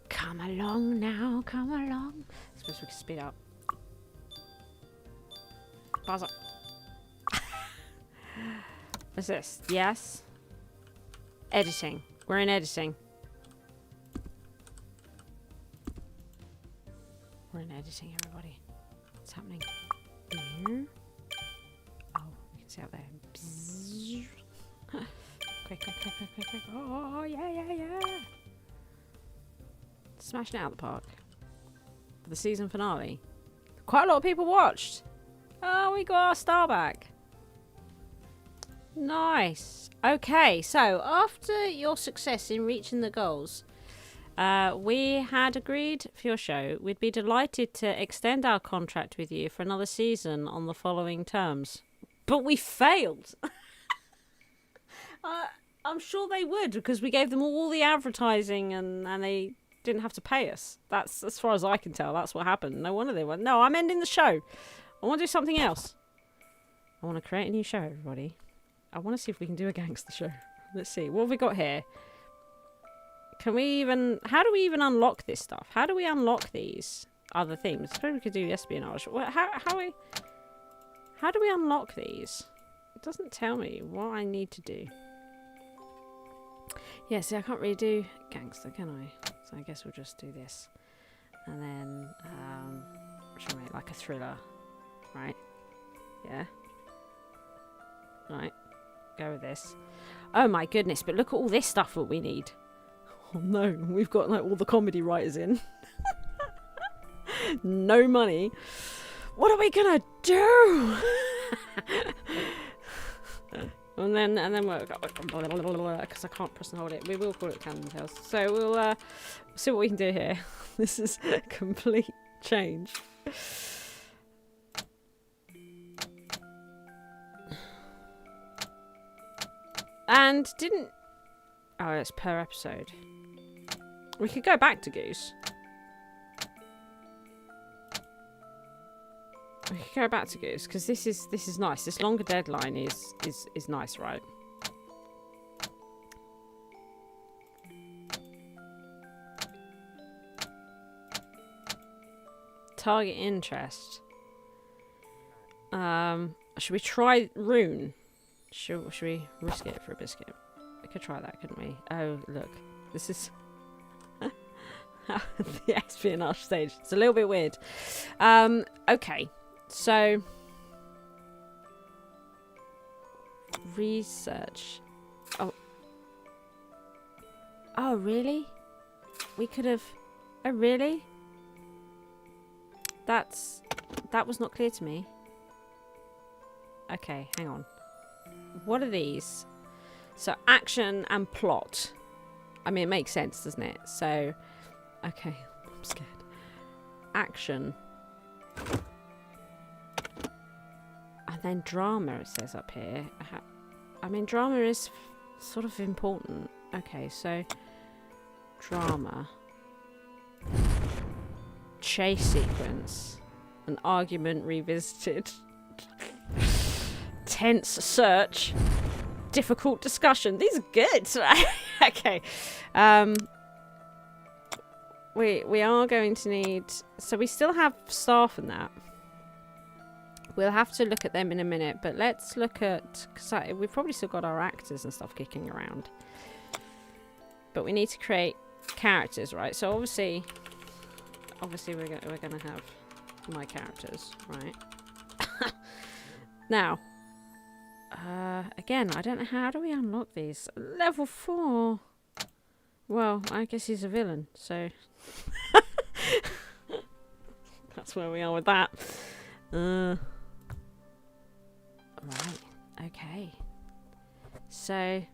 Come along now. Come along. I suppose we can speed up. Pause up. What's this? Yes. Editing. We're in editing. We're in editing, everybody. What's happening? Oh, you can see out there. Quick. Oh, yeah. Smashing it out of the park. For the season finale. Quite a lot of people watched. Oh, we got our star back. Nice. Okay, so after your success in reaching the goals, we had agreed for your show we'd be delighted to extend our contract with you for another season on the following terms. But we failed. I'm sure they would, because we gave them all the advertising and they didn't have to pay us. That's, as far as I can tell, that's what happened. No wonder they went, no, I'm ending the show. I want to do something else. I want to create a new show, everybody. I want to see if we can do a gangster show. Let's see. What have we got here? Can we even... How do we even unlock this stuff? How do we unlock these other things? I suppose we could do espionage. How do we unlock these? It doesn't tell me what I need to do. Yeah, see, I can't really do gangster, can I? So I guess we'll just do this. And then... should we make like a thriller? Right? Yeah? Right. Go with this. Oh my goodness, but look at all this stuff that we need. Oh no, we've got like all the comedy writers in. No money. What are we gonna do? and then we'll because I can't press and hold it. We will call it Cannon Tales. So we'll see what we can do here. This is a complete change. And didn't... Oh, it's per episode. We could go back to Goose. We could go back to Goose, because this is nice. This longer deadline is nice, right? Target interest. Should we try Rune? Should we risk it for a biscuit? We could try that, couldn't we? Oh, look. This is... the espionage stage. It's a little bit weird. Okay. So... Research. Oh. Oh, really? We could have... Oh, really? That was not clear to me. Okay, hang on. What are these? So action and plot. I mean, it makes sense, doesn't it? So, okay, I'm scared. Action. And then drama, it says up here. I mean, drama is sort of important. Okay, so drama. Chase sequence. An argument revisited. Tense search. difficult discussion. These are good. Okay. We are going to need... So we still have staff and that. We'll have to look at them in a minute. But let's look at... Because we've probably still got our actors and stuff kicking around. But we need to create characters, right? So obviously we're going to have my characters, right? Now... again, I don't know how do we unlock these. Level 4. Well, I guess he's a villain, so that's where we are with that. Right. Okay. So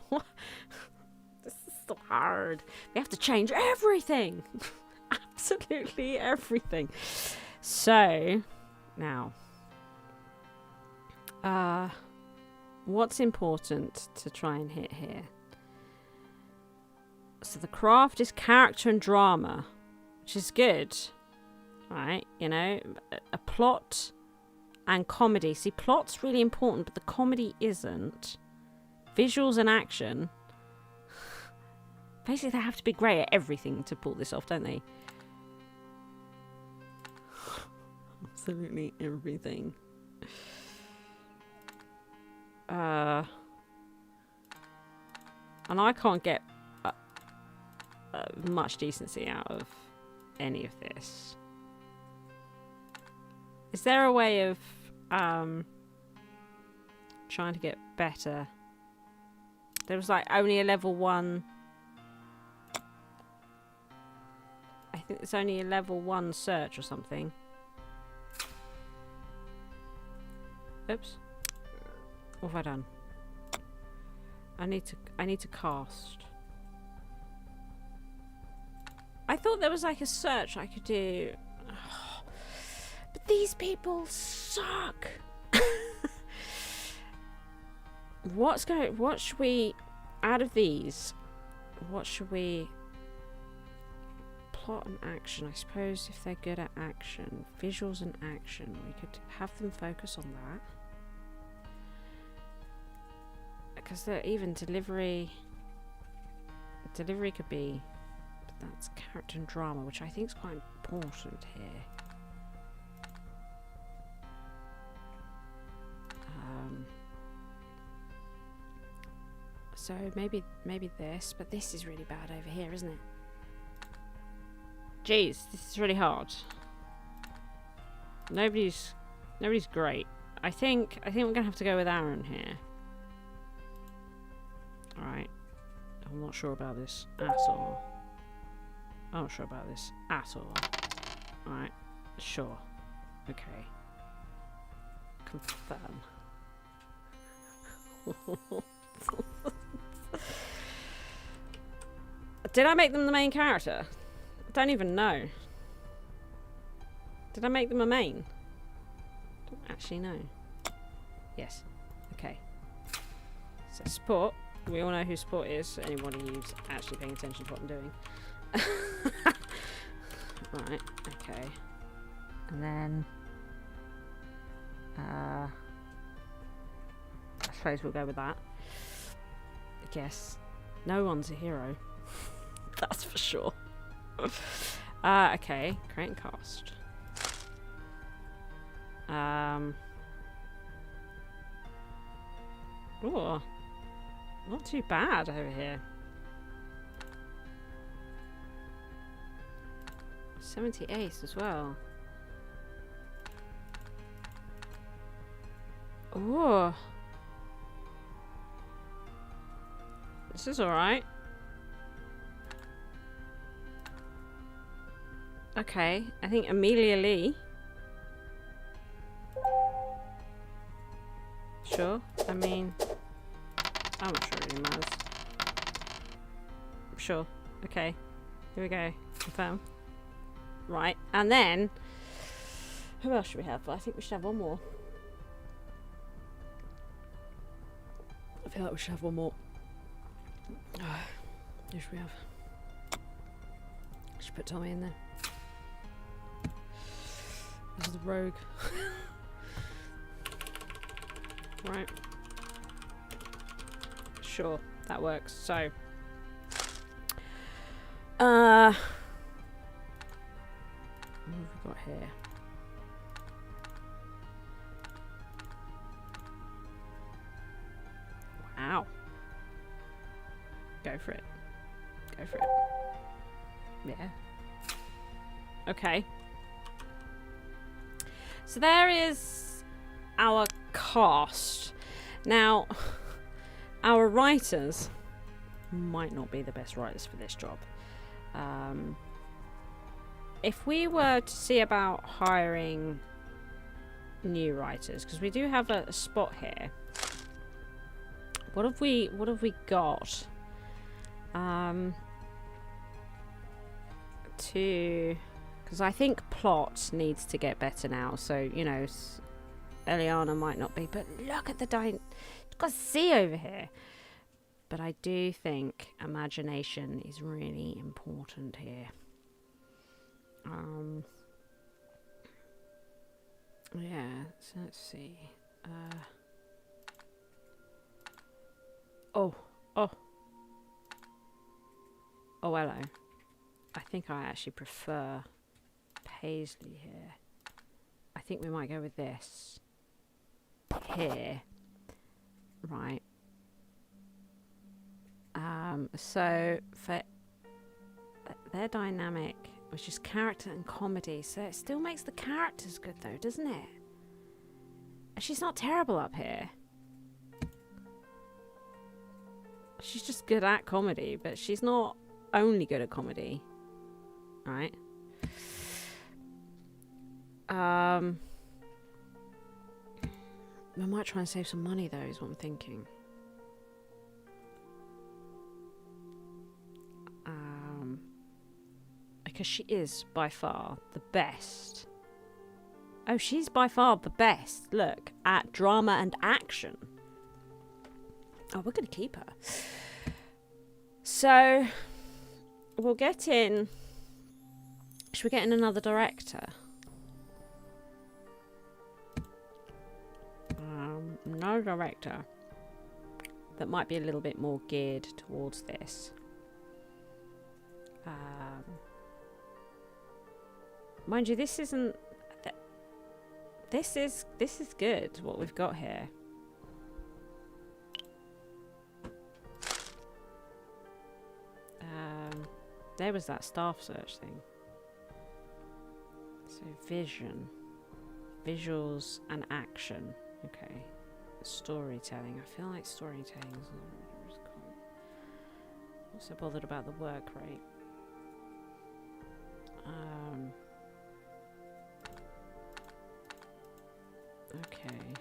what? This is so hard. We have to change everything. Absolutely everything. So now. What's important to try and hit here? So the craft is character and drama, which is good, right? You know, a plot and comedy. See, plot's really important, but the comedy isn't. Visuals and action. Basically, they have to be great at everything to pull this off, don't they? Absolutely everything. And I can't get much decency out of any of this. Is there a way of trying to get better? There was like only a level 1. I think it's only a level 1 search or something. Oops. What have I done? I need to cast. I thought there was like a search I could do. Oh, but these people suck. What should we, out of these, what should we, plot and action? I suppose if they're good at action, visuals and action, we could have them focus on that. Because they're even delivery could be, but that's character and drama, which I think is quite important here. So maybe this, but this is really bad over here, isn't it? Jeez, this is really hard. Nobody's great. I think we're gonna have to go with Aaron here. Alright. I'm not sure about this at all. I'm not sure about this at all. Alright. Sure. Okay. Confirm. Did I make them the main character? I don't even know. Did I make them a main? I don't actually know. Yes. Okay. So support. We all know who support is. Anybody who's actually paying attention to what I'm doing. Right. Okay. And then I suppose we'll go with that. I guess no one's a hero. That's for sure. Okay, create and cast. Ooh, not too bad over here. 78 as well. Ooh. This is alright. Okay, I think Amelia Lee. Sure, I mean, I'm not sure it really matters. Sure, okay, here we go, confirm. Right, and then, who else should we have? I think we should have one more. I feel like we should have one more. Who should we have? Should put Tommy in there. This is the rogue. Right. Sure, that works. So, what have we got here? Wow. Go for it. Go for it. Yeah. Okay. So there is our cast. Now, our writers might not be the best writers for this job. If we were to see about hiring new writers, because we do have a spot here. What have we got? Because I think plot needs to get better now. So, you know, Eliana might not be, but look at the you've got to see over here. But I do think imagination is really important here. Yeah, so let's see. Oh, hello. I think I actually prefer Paisley here. I think we might go with this here. Right. So for their dynamic, which is character and comedy, so it still makes the characters good though, doesn't it? She's not terrible up here. She's just good at comedy, but she's not only good at comedy. Right? We might try and save some money though, is what I'm thinking. Because she is by far the best. Oh, she's by far the best, look, at drama and action. Oh, we're going to keep her. So, we'll get in... Should we get in another director? No director that might be a little bit more geared towards this. Mind you, this isn't... This is good, what we've got here. There was that staff search thing. So vision, visuals and action. Okay, storytelling. I feel like storytelling is not so bothered about the work rate. Okay.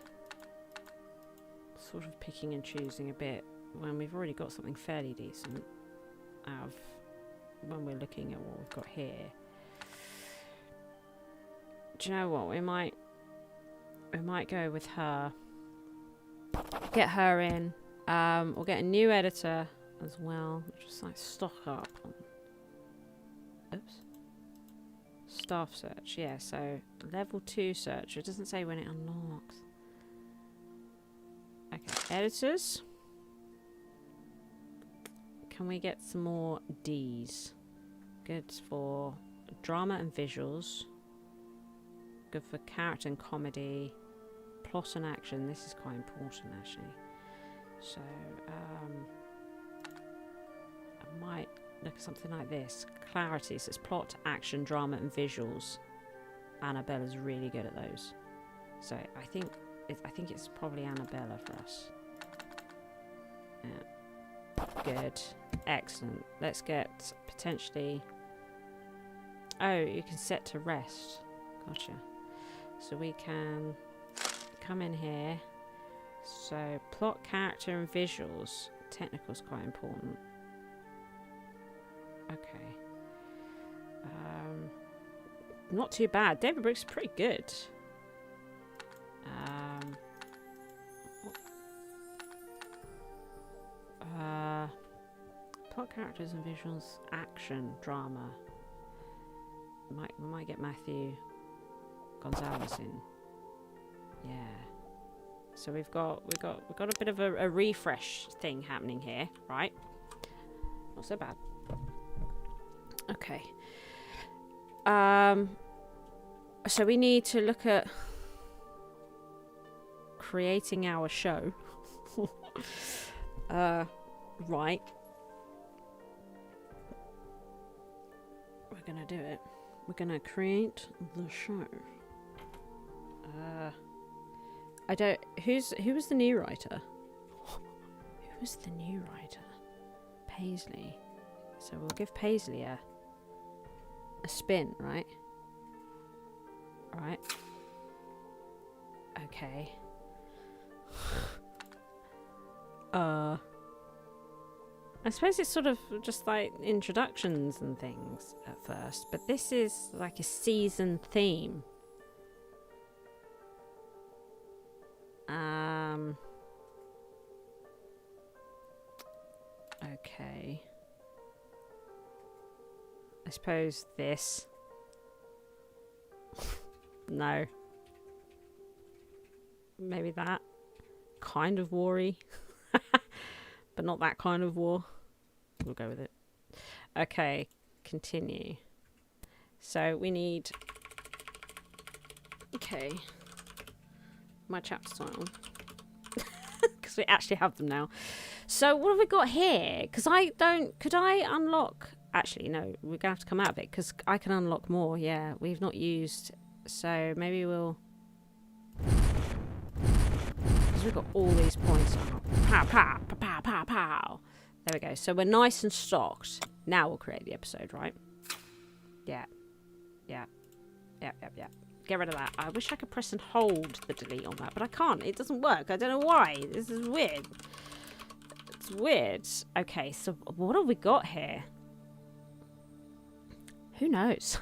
Sort of picking and choosing a bit when we've already got something fairly decent out of when we're looking at what we've got here. Do you know what? We might go with her. Get her in. We'll get a new editor as well. Just like stock up on. Oops. Staff search, yeah, so level 2 search. It doesn't say when it unlocks. Okay, editors. Can we get some more D's? Good for drama and visuals. Good for character and comedy. Plot and action. This is quite important, actually. So, I might look at something like this. Clarity, so it's plot, action, drama, and visuals. Annabella's really good at those. So I think it's probably Annabella for us. Yeah. Good. Excellent. Let's get potentially... Oh, you can set to rest. Gotcha. So we can come in here. So plot, character, and visuals. Technical's quite important. Okay. Not too bad. David Brooks is pretty good. Plot, characters and visuals, action, drama. We might get Matthew Gonzalez in. Yeah. So we've got a bit of a refresh thing happening here, right? Not so bad. Okay. So we need to look at creating our show. Right. We're gonna do it. We're gonna create the show. Who was the new writer? Who was the new writer? Paisley. So we'll give Paisley a spin, right? Right. Okay. I suppose it's sort of just like introductions and things at first, but this is like a season theme. Okay. I suppose this. No. Maybe that. Kind of war-y. But not that kind of war. We'll go with it. Okay, continue. So we need... Okay. My chapter title. Because we actually have them now. So what have we got here? Because I don't... Could I unlock... Actually, no. We're going to have to come out of it. Because I can unlock more. Yeah, we've not used... So maybe we'll... Because we've got all these points. Pow, pow, pow, pow, pow, pow. There we go. So we're nice and stocked. Now we'll create the episode, right? Yeah. Yeah. Yeah, yeah, yeah. Get rid of that. I wish I could press and hold the delete on that, but I can't. It doesn't work. I don't know why. This is weird. It's weird. Okay, so what have we got here? Who knows?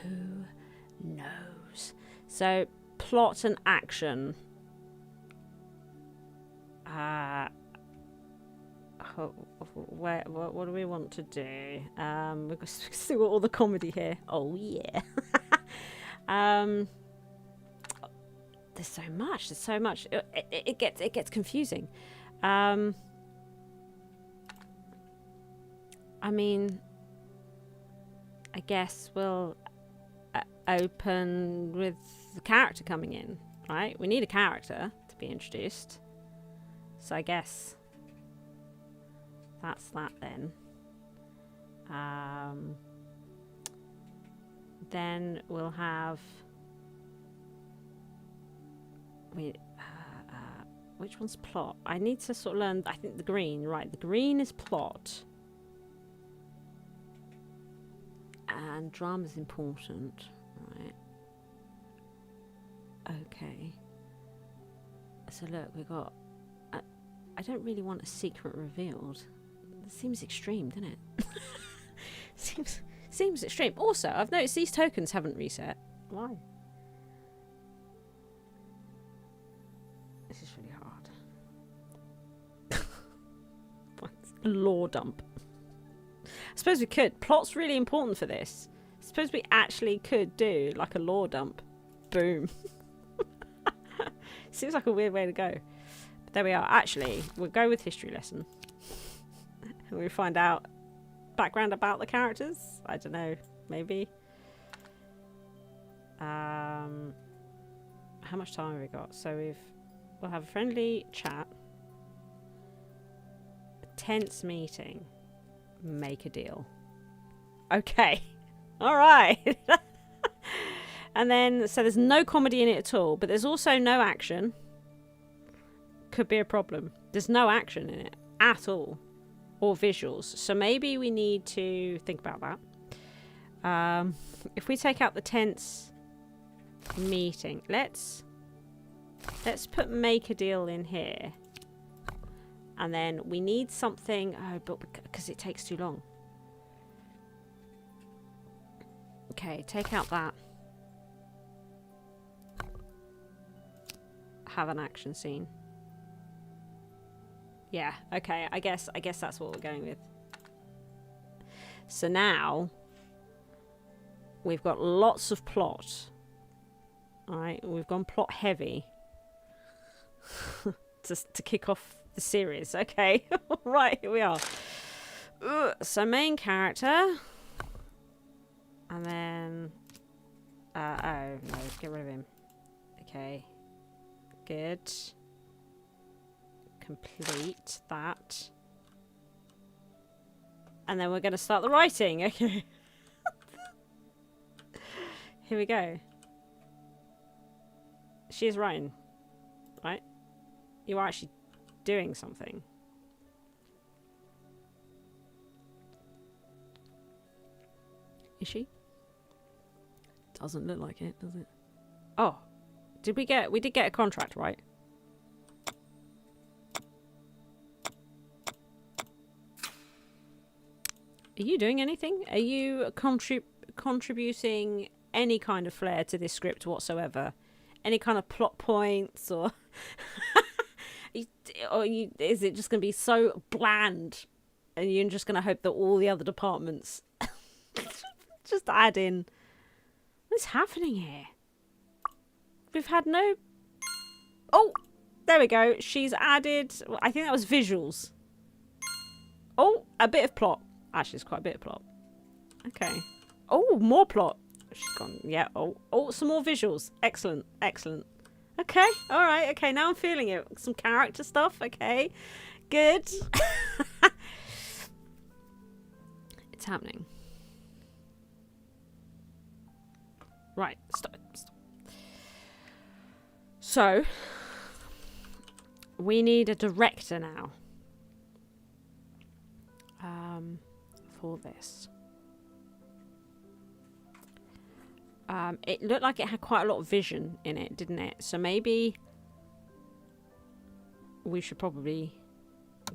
Who knows? So, plot and action. What do we want to do? We've got still got all the comedy here. Oh yeah. There's so much. There's so much. It gets confusing. I mean, I guess we'll open with the character coming in, right? We need a character to be introduced. So I guess that's that then. Then we'll have... which one's plot? I need to sort of learn... I think the green, right. The green is plot. And drama's important, right? Okay. So look, we got... I don't really want a secret revealed. It seems extreme, doesn't it? Seems extreme. Also, I've noticed these tokens haven't reset. Why? This is really hard. Lore dump. I suppose we could. Plot's really important for this. I suppose we actually could do like a lore dump. Boom. Seems like a weird way to go. But there we are. Actually, we'll go with history lesson. And we find out background about the characters. I don't know. Maybe. How much time have we got? So we'll have a friendly chat. A tense meeting. Make a deal. Okay. All right. And then, so there's no comedy in it at all, but there's also no action. Could be a problem. There's no action in it at all. Or visuals. So maybe we need to think about that. If we take out the tense meeting, let's put make a deal in here. And then we need something... Oh, but because it takes too long. Okay, take out that. Have an action scene. Yeah, okay, I guess that's what we're going with. So now we've got lots of plot. Alright, we've gone plot heavy. to kick off the series. Okay, right, here we are. So main character, and then oh no, get rid of him. Okay, good. Complete that, and then we're going to start the writing. Okay. Here we go. She is writing, right? You are actually doing something. Is she? Doesn't look like it, does it? Oh, we did get a contract, right? Are you doing anything? Are you contributing any kind of flair to this script whatsoever? Any kind of plot points, or is it just going to be so bland, and you're just going to hope that all the other departments just add in? What's happening here? We've had no... Oh, there we go. She's added... I think that was visuals. Oh, a bit of plot. Actually, it's quite a bit of plot. Okay. Oh, more plot. She's gone. Yeah. Oh, some more visuals. Excellent. Excellent. Okay. All right. Okay. Now I'm feeling it. Some character stuff. Okay. Good. It's happening. Right. Stop. So, we need a director now. For this. It looked like it had quite a lot of vision in it, didn't it? So maybe we should probably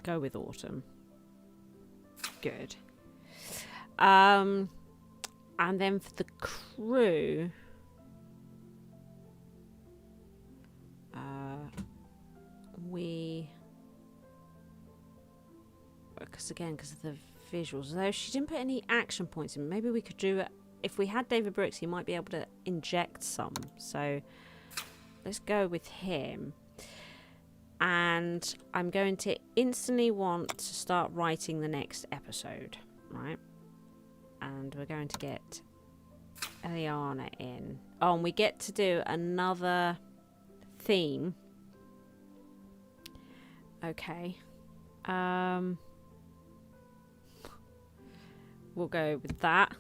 go with Autumn. Good. And then for the crew, because of the visuals, though she didn't put any action points in, maybe we could do it. If we had David Brooks, he might be able to inject some. So let's go with him. And I'm going to instantly want to start writing the next episode, right? And we're going to get Eliana in. Oh, and we get to do another theme. Okay. We'll go with that.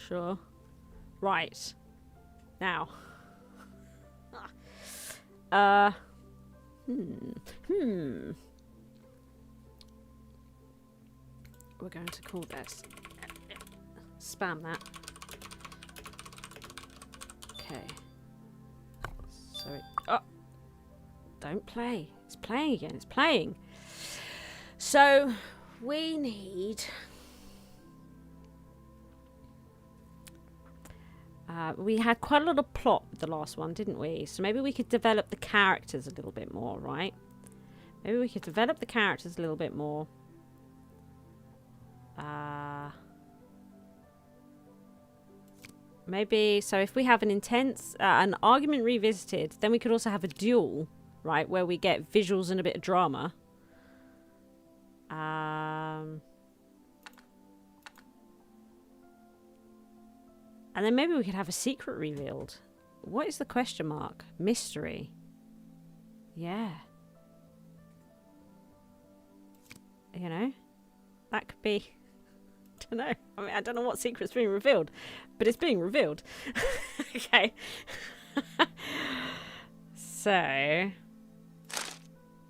Sure. Right. Now. We're going to call this. Spam that. Okay. So don't play. It's playing again. It's playing. So we need... we had quite a lot of plot with the last one, didn't we? So maybe we could develop the characters a little bit more, right? Maybe we could develop the characters a little bit more. Maybe, so if we have an intense, an argument revisited, then we could also have a duel, right? Where we get visuals and a bit of drama. And then maybe we could have a secret revealed. What is the question mark? Mystery. Yeah. You know? That could be... I don't know. I mean, I don't know what secret's being revealed. But it's being revealed. Okay. So...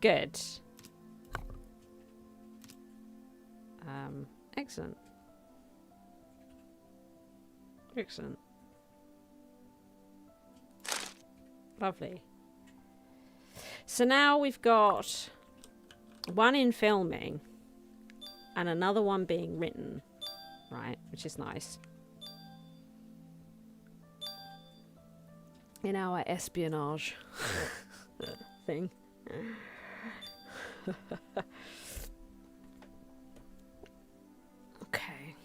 Good. Excellent. Excellent. Lovely. So now we've got one in filming and another one being written, right? Which is nice. In our espionage thing. Okay.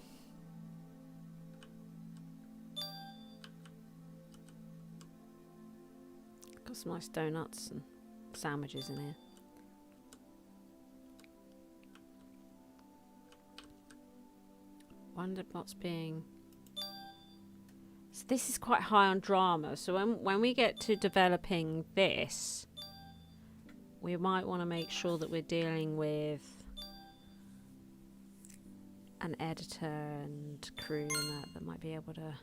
Got some nice donuts and sandwiches in here. Wondered what's being... So this is quite high on drama. So when we get to developing this, we might want to make sure that we're dealing with an editor and crew and that might be able to...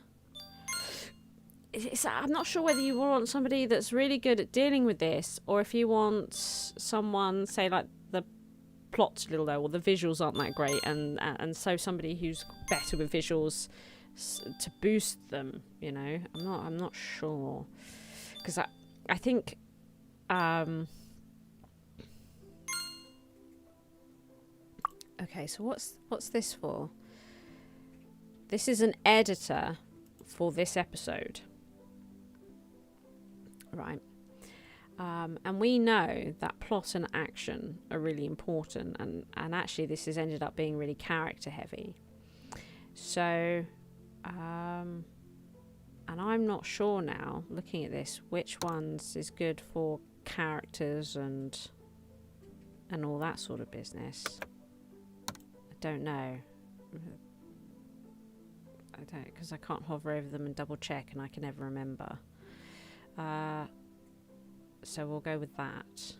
I'm not sure whether you want somebody that's really good at dealing with this, or if you want someone, say, like the plot's a little low or the visuals aren't that great, and so somebody who's better with visuals to boost them. You know, I'm not sure, because I think okay, so what's this for? This is an editor for this episode. Right. And we know that plot and action are really important, and actually this has ended up being really character heavy. So, and I'm not sure now, looking at this, which ones is good for characters and all that sort of business. I don't know. I don't, because I can't hover over them and double check, and I can never remember. So we'll go with that.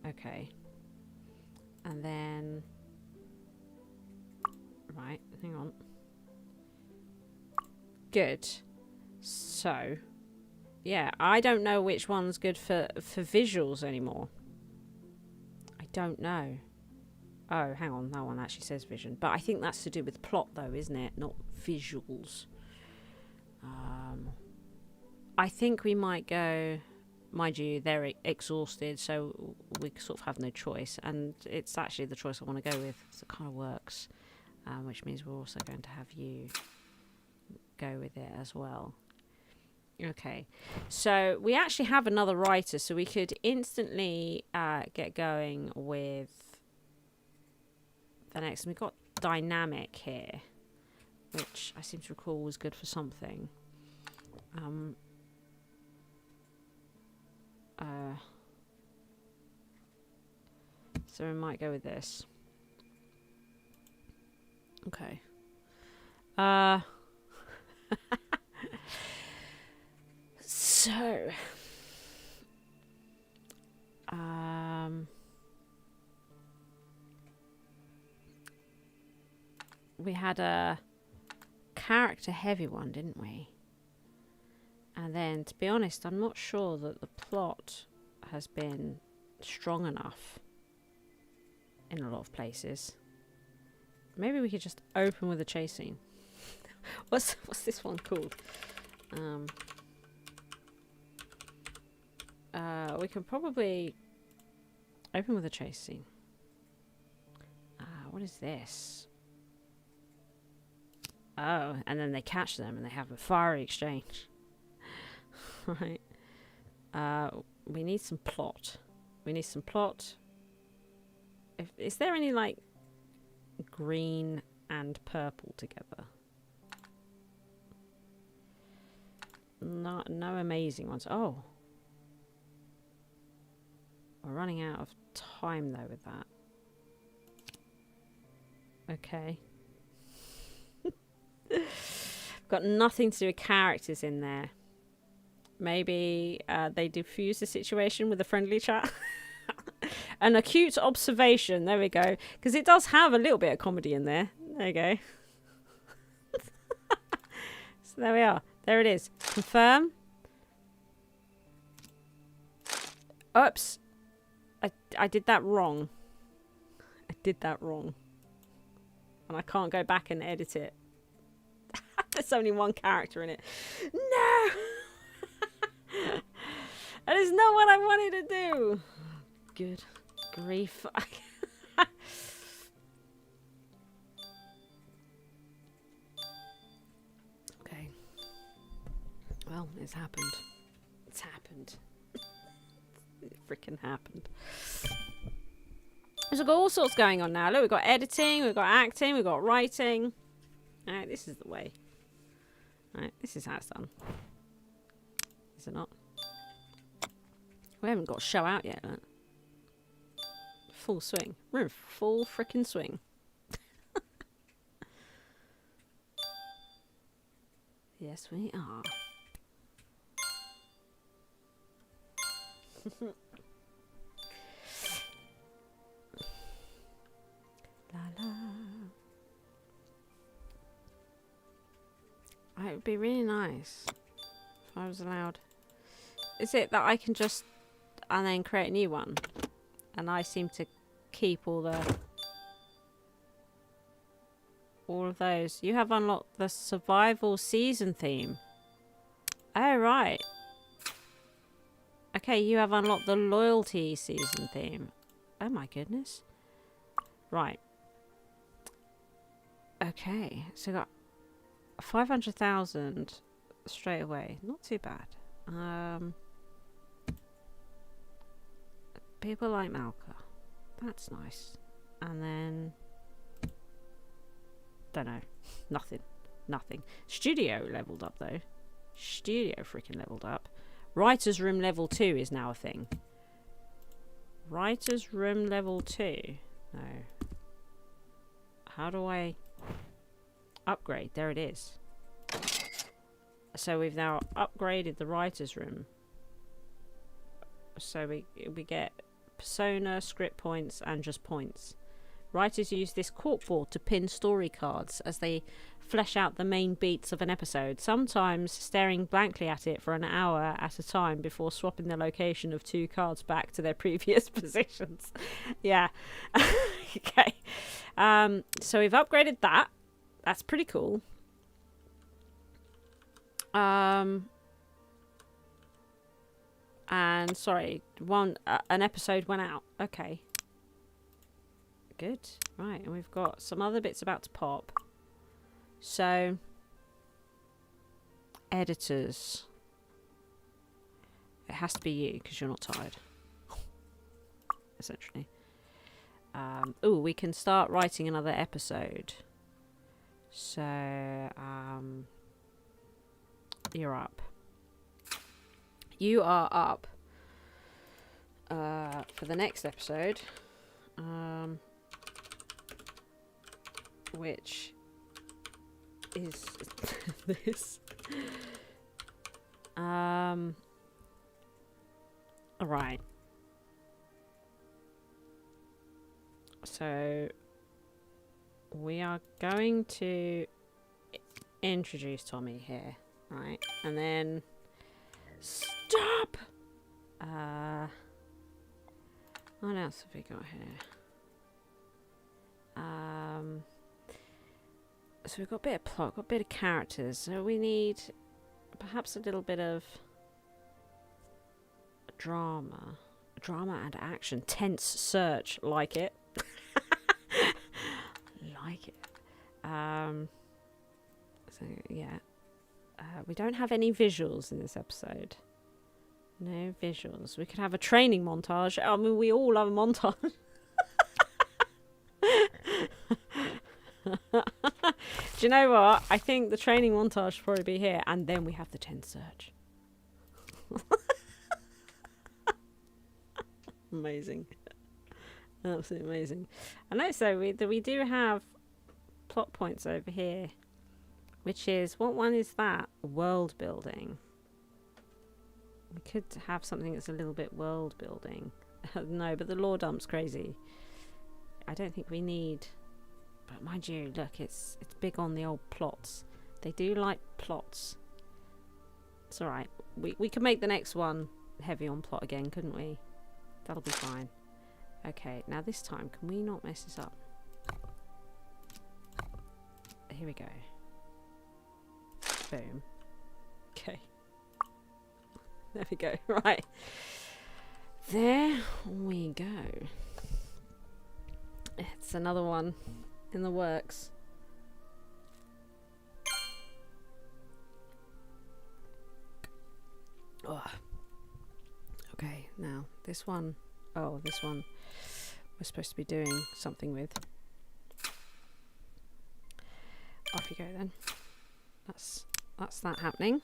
Okay. And then... Right, hang on. Good. So... Yeah, I don't know which one's good for visuals anymore. I don't know. Oh, hang on. That one actually says vision. But I think that's to do with plot, though, isn't it? Not visuals. I think we might go... Mind you, they're exhausted, so we sort of have no choice. And it's actually the choice I want to go with. So it kind of works. Which means we're also going to have you go with it as well. Okay. So we actually have another writer, so we could instantly get going with the next. We've got dynamic here, which I seem to recall was good for something. So we might go with this. Okay. So we had a character heavy one, didn't we? And then, to be honest, I'm not sure that the plot has been strong enough in a lot of places. Maybe we could just open with a chase scene. What's this one called? We can probably open with a chase scene. What is this? Oh, and then they catch them and they have a fiery exchange. Right. We need some plot. We need some plot. Is there any, like, green and purple together? No amazing ones. Oh. We're running out of time, though, with that. Okay. Got nothing to do with characters in there. Maybe they diffuse the situation with a friendly chat. An acute observation. There we go. Because it does have a little bit of comedy in there. There you go. So there we are. There it is. Confirm. Oops. I did that wrong. I did that wrong. And I can't go back and edit it. There's only one character in it. No! That is not what I wanted to do. Good grief. Okay. Well, it's happened. It's happened. It freaking happened. So we've got all sorts going on now. Look, we've got editing, we've got acting, we've got writing. Alright, this is the way. Alright, this is how it's done. Is it not? We haven't got a show out yet. Look. Full swing. We're in full frickin' swing. Yes, we are. La la. It would be really nice if I was allowed. Is it that I can just and then create a new one, and I seem to keep all of those? You have unlocked the survival season theme. Oh right. Okay, you have unlocked the loyalty season theme. Oh my goodness. Right. Okay, so got 500,000 straight away. Not too bad. People like Malka. That's nice. And then don't know. Nothing. Studio leveled up though. Studio freaking leveled up. Writer's room level 2 is now a thing. Writer's room level 2. No. How do I upgrade? There it is. So we've now upgraded the writer's room. So we get persona, script points, and just points. Writers use this corkboard to pin story cards as they flesh out the main beats of an episode, sometimes staring blankly at it for an hour at a time before swapping the location of 2 cards back to their previous positions. Yeah. Okay. So we've upgraded that. That's pretty cool. And sorry, an episode went out. Okay. Good. Right, and we've got some other bits about to pop. So, editors. It has to be you because you're not tired. Essentially. Oh, we can start writing another episode. So, you're up. You are up for the next episode, which is this. Alright. So we are going to introduce Tommy here, right? And then stop. What else have we got here? So we've got a bit of plot, got a bit of characters. So we need perhaps a little bit of drama and action. Tense search, like it. Like it. So yeah, we don't have any visuals in this episode. No visuals. We could have a training montage. I mean, we all have a montage. Do you know what? I think the training montage should probably be here, and then we have the 10 search. Amazing. Absolutely amazing. And also, we do have plot points over here, which is, what one is that? World building. We could have something that's a little bit world building. No, but the lore dump's crazy. I don't think we need... But mind you, look, it's big on the old plots. They do like plots. It's alright. We could make the next one heavy on plot again, couldn't we? That'll be fine. Okay, now this time, can we not mess this up? Here we go. Boom. Okay. There we go. Right. There we go. It's another one in the works. Oh. Okay, now this one. Oh, this one we're supposed to be doing something with. Off you go then. That's that happening.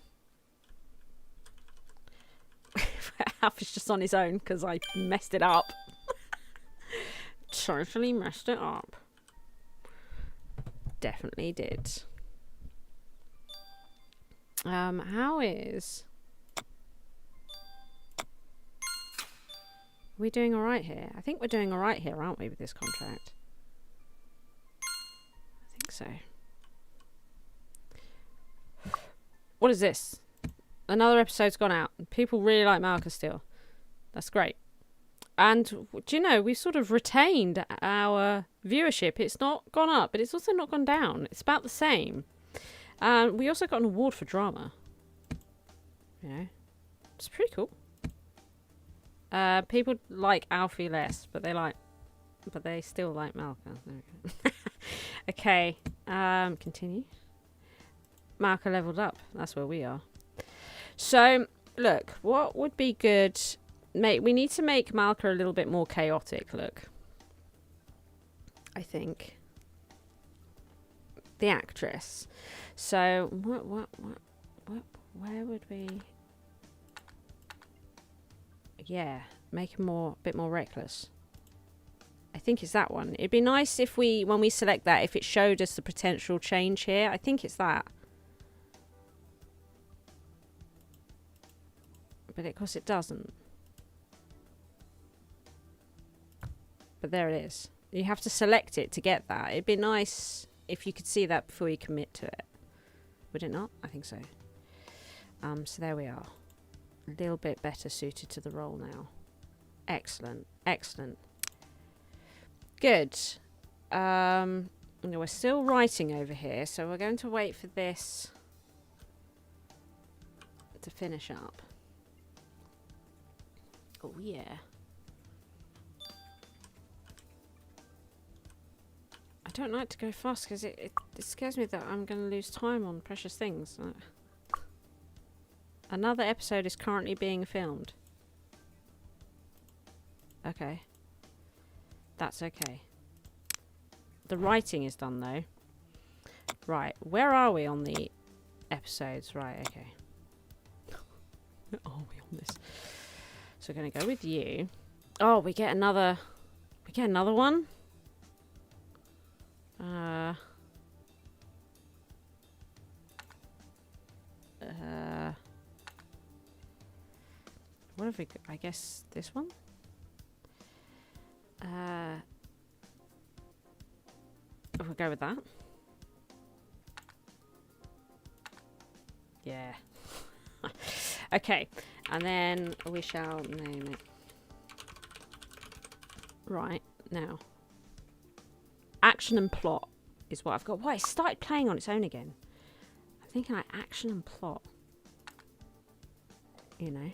Alf is just on his own because I messed it up. Totally messed it up. Definitely did. How is... Are we doing alright here? I think we're doing alright here, aren't we, with this contract? I think so. What is this? Another episode's gone out. People really like Malka still. That's great. And, do you know, we've sort of retained our viewership. It's not gone up, but it's also not gone down. It's about the same. We also got an award for drama. You know, it's pretty cool. People like Alfie less, but they still like Malka. There we go. Okay, continue. Malka leveled up. That's where we are. So, look, what would be good? We need to make Malka a little bit more chaotic. Look, I think the actress. So, where would we? Yeah, make him a bit more reckless. I think it's that one. It'd be nice if when we select that, if it showed us the potential change here. I think it's that. But of course it doesn't. But there it is. You have to select it to get that. It'd be nice if you could see that before you commit to it. Would it not? I think so. So there we are. A little bit better suited to the role now. Excellent. Excellent. Good. We're still writing over here, so we're going to wait for this to finish up. Oh, yeah. I don't like to go fast because it scares me that I'm going to lose time on precious things. Another episode is currently being filmed. Okay. That's okay. The writing is done though. Right, where are we on the episodes? Right, okay. Where are we on this? So we're going to go with you. Oh, we get another one? What have we got? I guess this one? We'll go with that. Yeah. Okay, and then we shall name it. Right, now. Action and plot is what I've got. Why, it started playing on its own again. I'm thinking like action and plot. You know.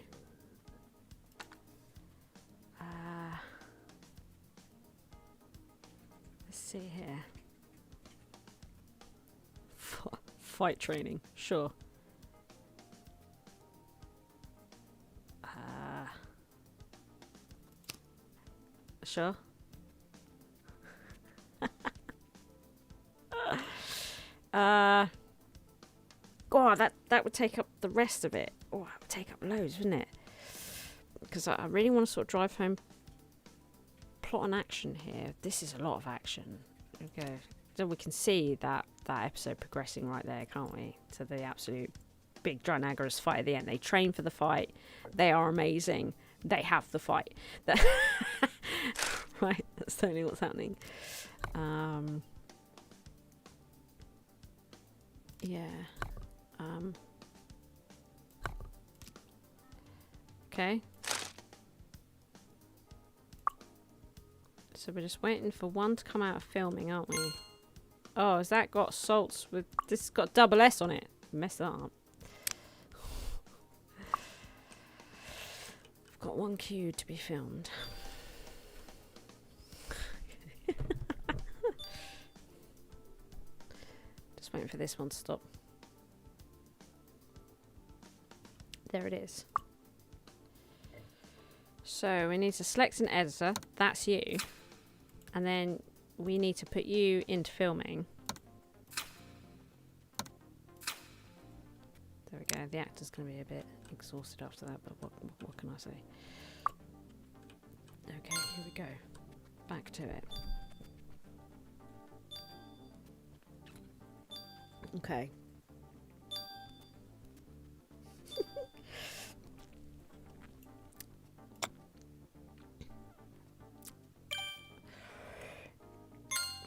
Let's see here. Fight training, sure. Sure. God, that would take up the rest of it. Oh, that would take up loads, wouldn't it? Because I really want to sort of drive home plot and action here. This is a lot of action. Okay, so we can see that episode progressing right there, can't we? To the absolute big Dranagarous fight at the end. They train for the fight. They are amazing. They have the fight. Right, that's totally what's happening. Yeah. Okay. So we're just waiting for one to come out of filming, aren't we? Oh, has that got salts with... This has got double S on it. Mess that up. I've got one queued to be filmed. Just waiting for this one to stop. There it is. So we need to select an editor. That's you. And then we need to put you into filming. There we go. The actor's going to be a bit exhausted after that, but what can I say? Okay, here we go. Back to it. Okay.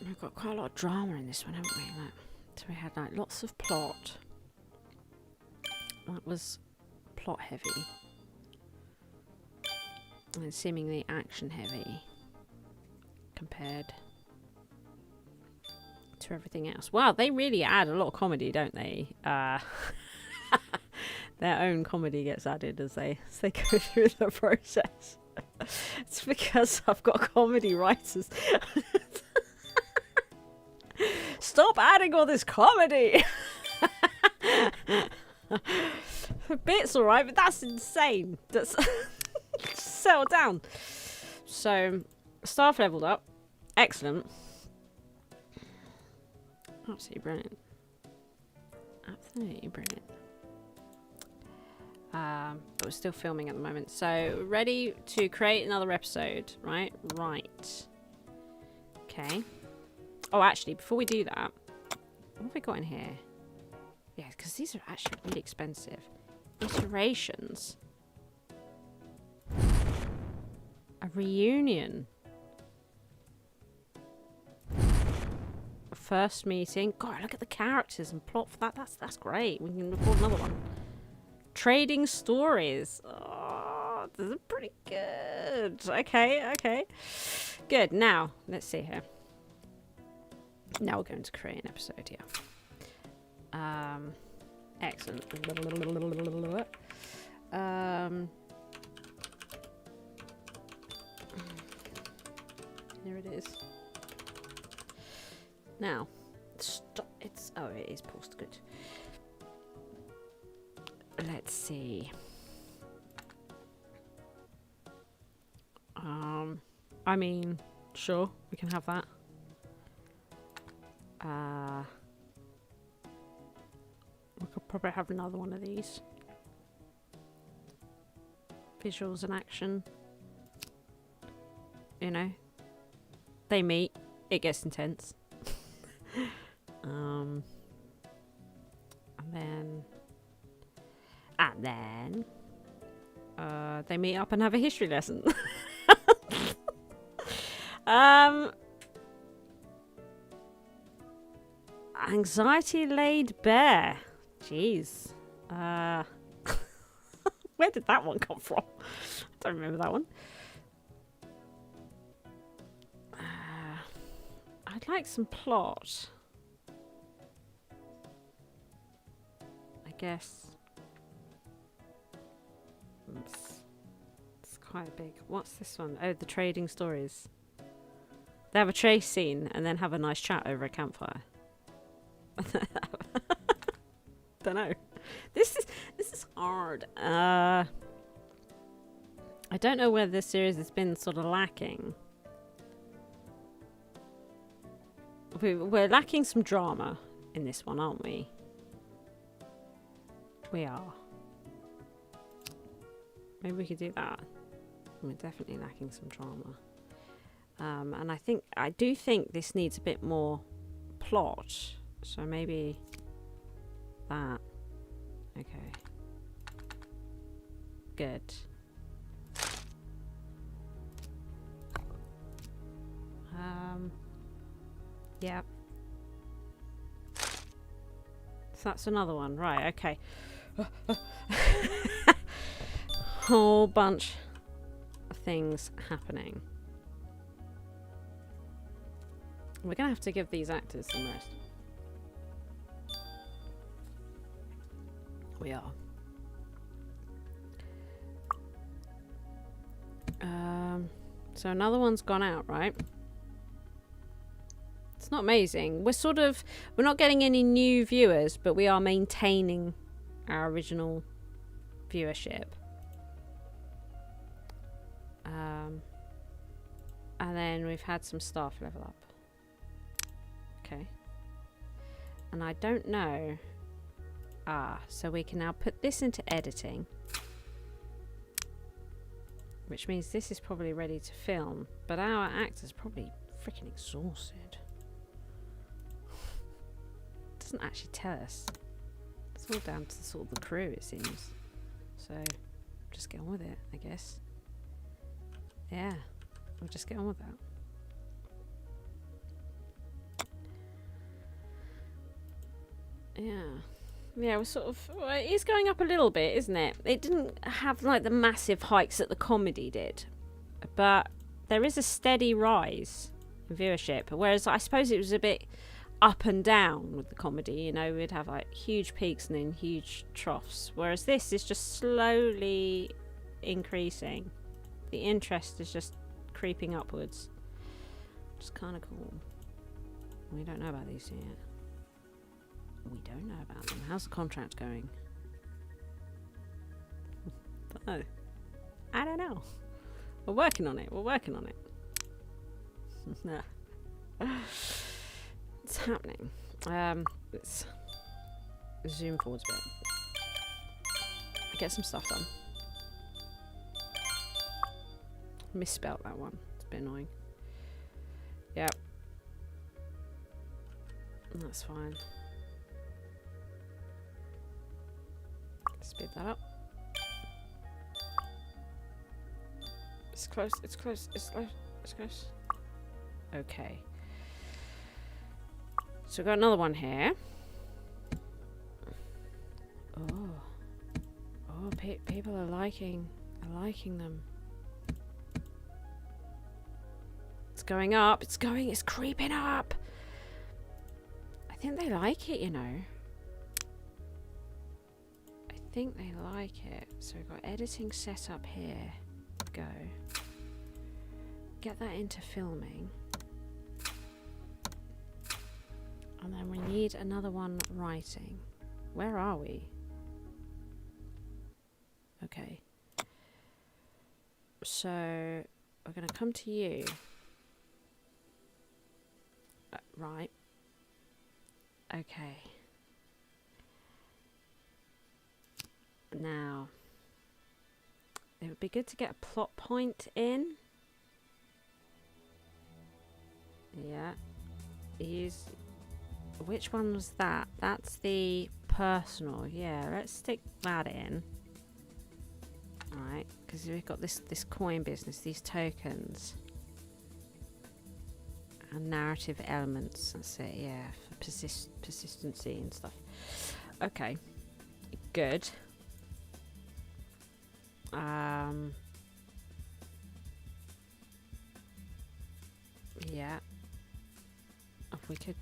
We've got quite a lot of drama in this one, haven't we? Like, so we had like lots of plot. That was plot heavy. And seemingly action heavy compared to everything else. Wow, they really add a lot of comedy, don't they? Their own comedy gets added as they go through the process. It's because I've got comedy writers. Stop adding all this comedy! The bit's alright, but that's insane. That's settle down. So, staff leveled up. Excellent. Absolutely brilliant. Absolutely brilliant. But we're still filming at the moment. So, ready to create another episode, right? Right. Okay. Oh, actually, before we do that, what have we got in here? Yeah, because these are actually really expensive. Iterations. A reunion. A first meeting. God, look at the characters and plot for that. That's great. We can record another one. Trading stories. Oh, this is pretty good. Okay, okay. Good. Now, let's see here. Now we're going to create an episode here. Excellent. Here it is. Now, stop. It's it is paused. Good. Let's see. I mean, sure, we can have that. We could probably have another one of these. Visuals and action. You know, they meet, it gets intense. And then they meet up and have a history lesson. Anxiety laid bare. Jeez. Where did that one come from? I don't remember that one. I'd like some plot. I guess. It's quite big. What's this one? Oh, the trading stories. They have a chase scene and then have a nice chat over a campfire. Don't know. This is hard. I don't know whether this series has been sort of lacking. We're lacking some drama in this one, aren't we? We are. Maybe we could do that. We're definitely lacking some drama. And I do think this needs a bit more plot. So maybe that. Okay. Good. Yeah. So that's another one. Right, okay. Whole bunch of things happening. We're going to have to give these actors some rest. We are. So another one's gone out, right? It's not amazing. We're not getting any new viewers, but we are maintaining our original viewership. And then we've had some staff level up. Okay. And I don't know So we can now put this into editing, which means this is probably ready to film, but our actor's probably freaking exhausted. Doesn't actually tell us. It's all down to sort of the crew, it seems. So just get on with it, I guess. Yeah, we'll just get on with that. Yeah, we're sort of, well, it is going up a little bit, isn't it? It didn't have like the massive hikes that the comedy did, but there is a steady rise in viewership, whereas I suppose it was a bit up and down with the comedy. You know, we'd have like huge peaks and then huge troughs, whereas this is just slowly increasing. The interest is just creeping upwards, which is kind of cool. We don't know about these yet. We don't know about them. How's the contract going? Don't know. I don't know. We're working on it. We're working on it. It's happening. Let's zoom forwards a bit. Get some stuff done. Misspelt that one. It's a bit annoying. Yep. That's fine. Speed that up. It's close, it's close, it's close, it's close. Okay. So we've got another one here. Oh, people are liking them. It's going up, it's creeping up. I think they like it, you know. I think they like it. So we've got editing set up here. Go. Get that into filming. And then we need another one writing. Where are we? Okay. So we're going to come to you. Right. Okay. Now, it would be good to get a plot point in. Yeah. Which one was that? That's the personal. Yeah, let's stick that in. Alright, because we've got this coin business, these tokens. And narrative elements. That's it, yeah. For persistency and stuff. Okay. Good. Yeah. Oh, we could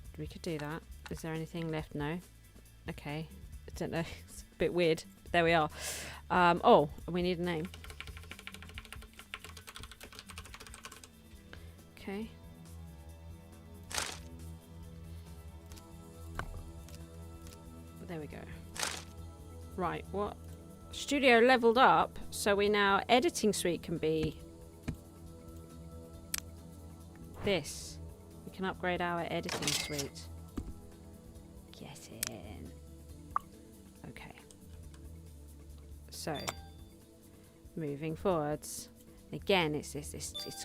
do that. Is there anything left? No. Okay. I don't know. It's a bit weird. There we are. Oh, we need a name. Okay. There we go. Right, what? Studio leveled up, so we now editing suite can be this. We can upgrade our editing suite. Get in. Okay. So, moving forwards. Again, it's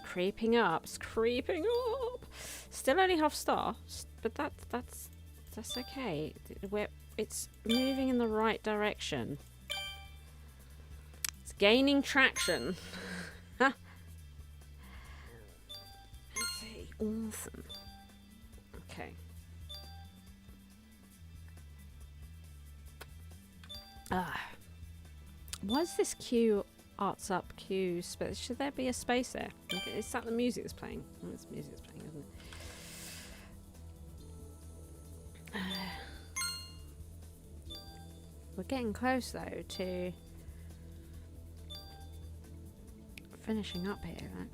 creeping up. It's creeping up. Still only half star, but that's okay. It's moving in the right direction. It's gaining traction. That's awesome. Okay. Why is this Q arts up Q space? Should there be a space there? Okay, is that the music that's playing? Oh, it's music that's playing, isn't it? We're getting close though to finishing up here, like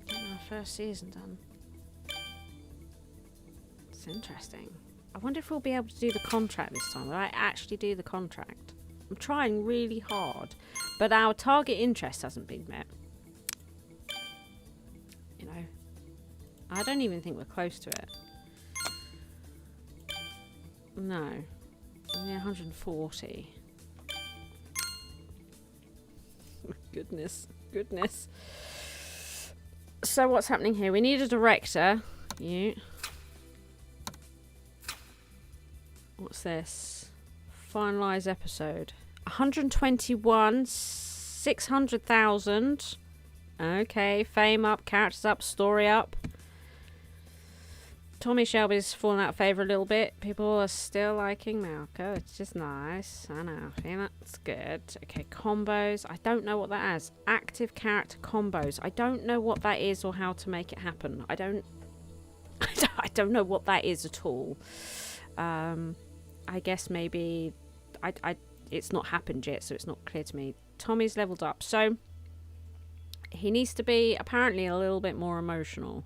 getting our first season done. It's interesting. I wonder if we'll be able to do the contract this time. Will I actually do the contract? I'm trying really hard, but our target interest hasn't been met. You know, I don't even think we're close to it. No. Only 140. Goodness. So what's happening here? We need a director. You. What's this? Finalize episode. 121. 600,000. Okay. Fame up. Characters up. Story up. Tommy Shelby's fallen out of favour a little bit. People are still liking Malco. It's just nice. I know. I think that's good. Okay, combos. I don't know what that is. Active character combos. I don't know what that is or how to make it happen. I don't know what that is at all. I guess maybe it's not happened yet, so it's not clear to me. Tommy's leveled up, so he needs to be apparently a little bit more emotional.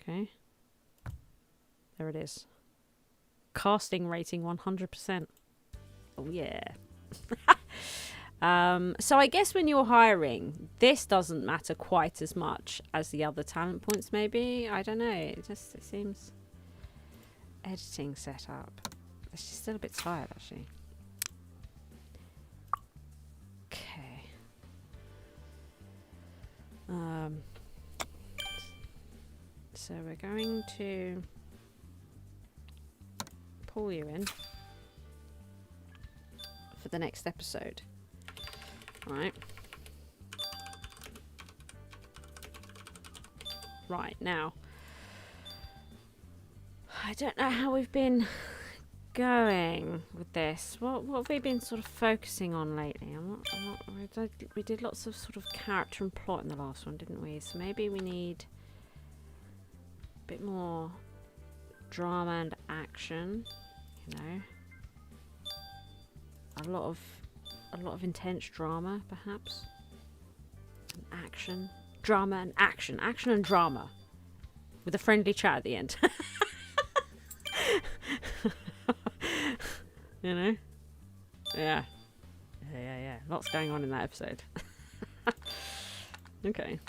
Okay. There it is. Casting rating 100%. Oh yeah. So I guess when you're hiring, this doesn't matter quite as much as the other talent points maybe. I don't know. It seems... Editing setup. She's still a bit tired actually. Okay. So we're going to pull you in for the next episode. Right. Right, now. I don't know how we've been going with this. What have we been sort of focusing on lately? We did lots of sort of character and plot in the last one, didn't we? So maybe we need a bit more drama and action, you know. A lot of intense drama, perhaps. And action. Drama and action. Action and drama. With a friendly chat at the end. You know? Yeah. Yeah. Lots going on in that episode. Okay.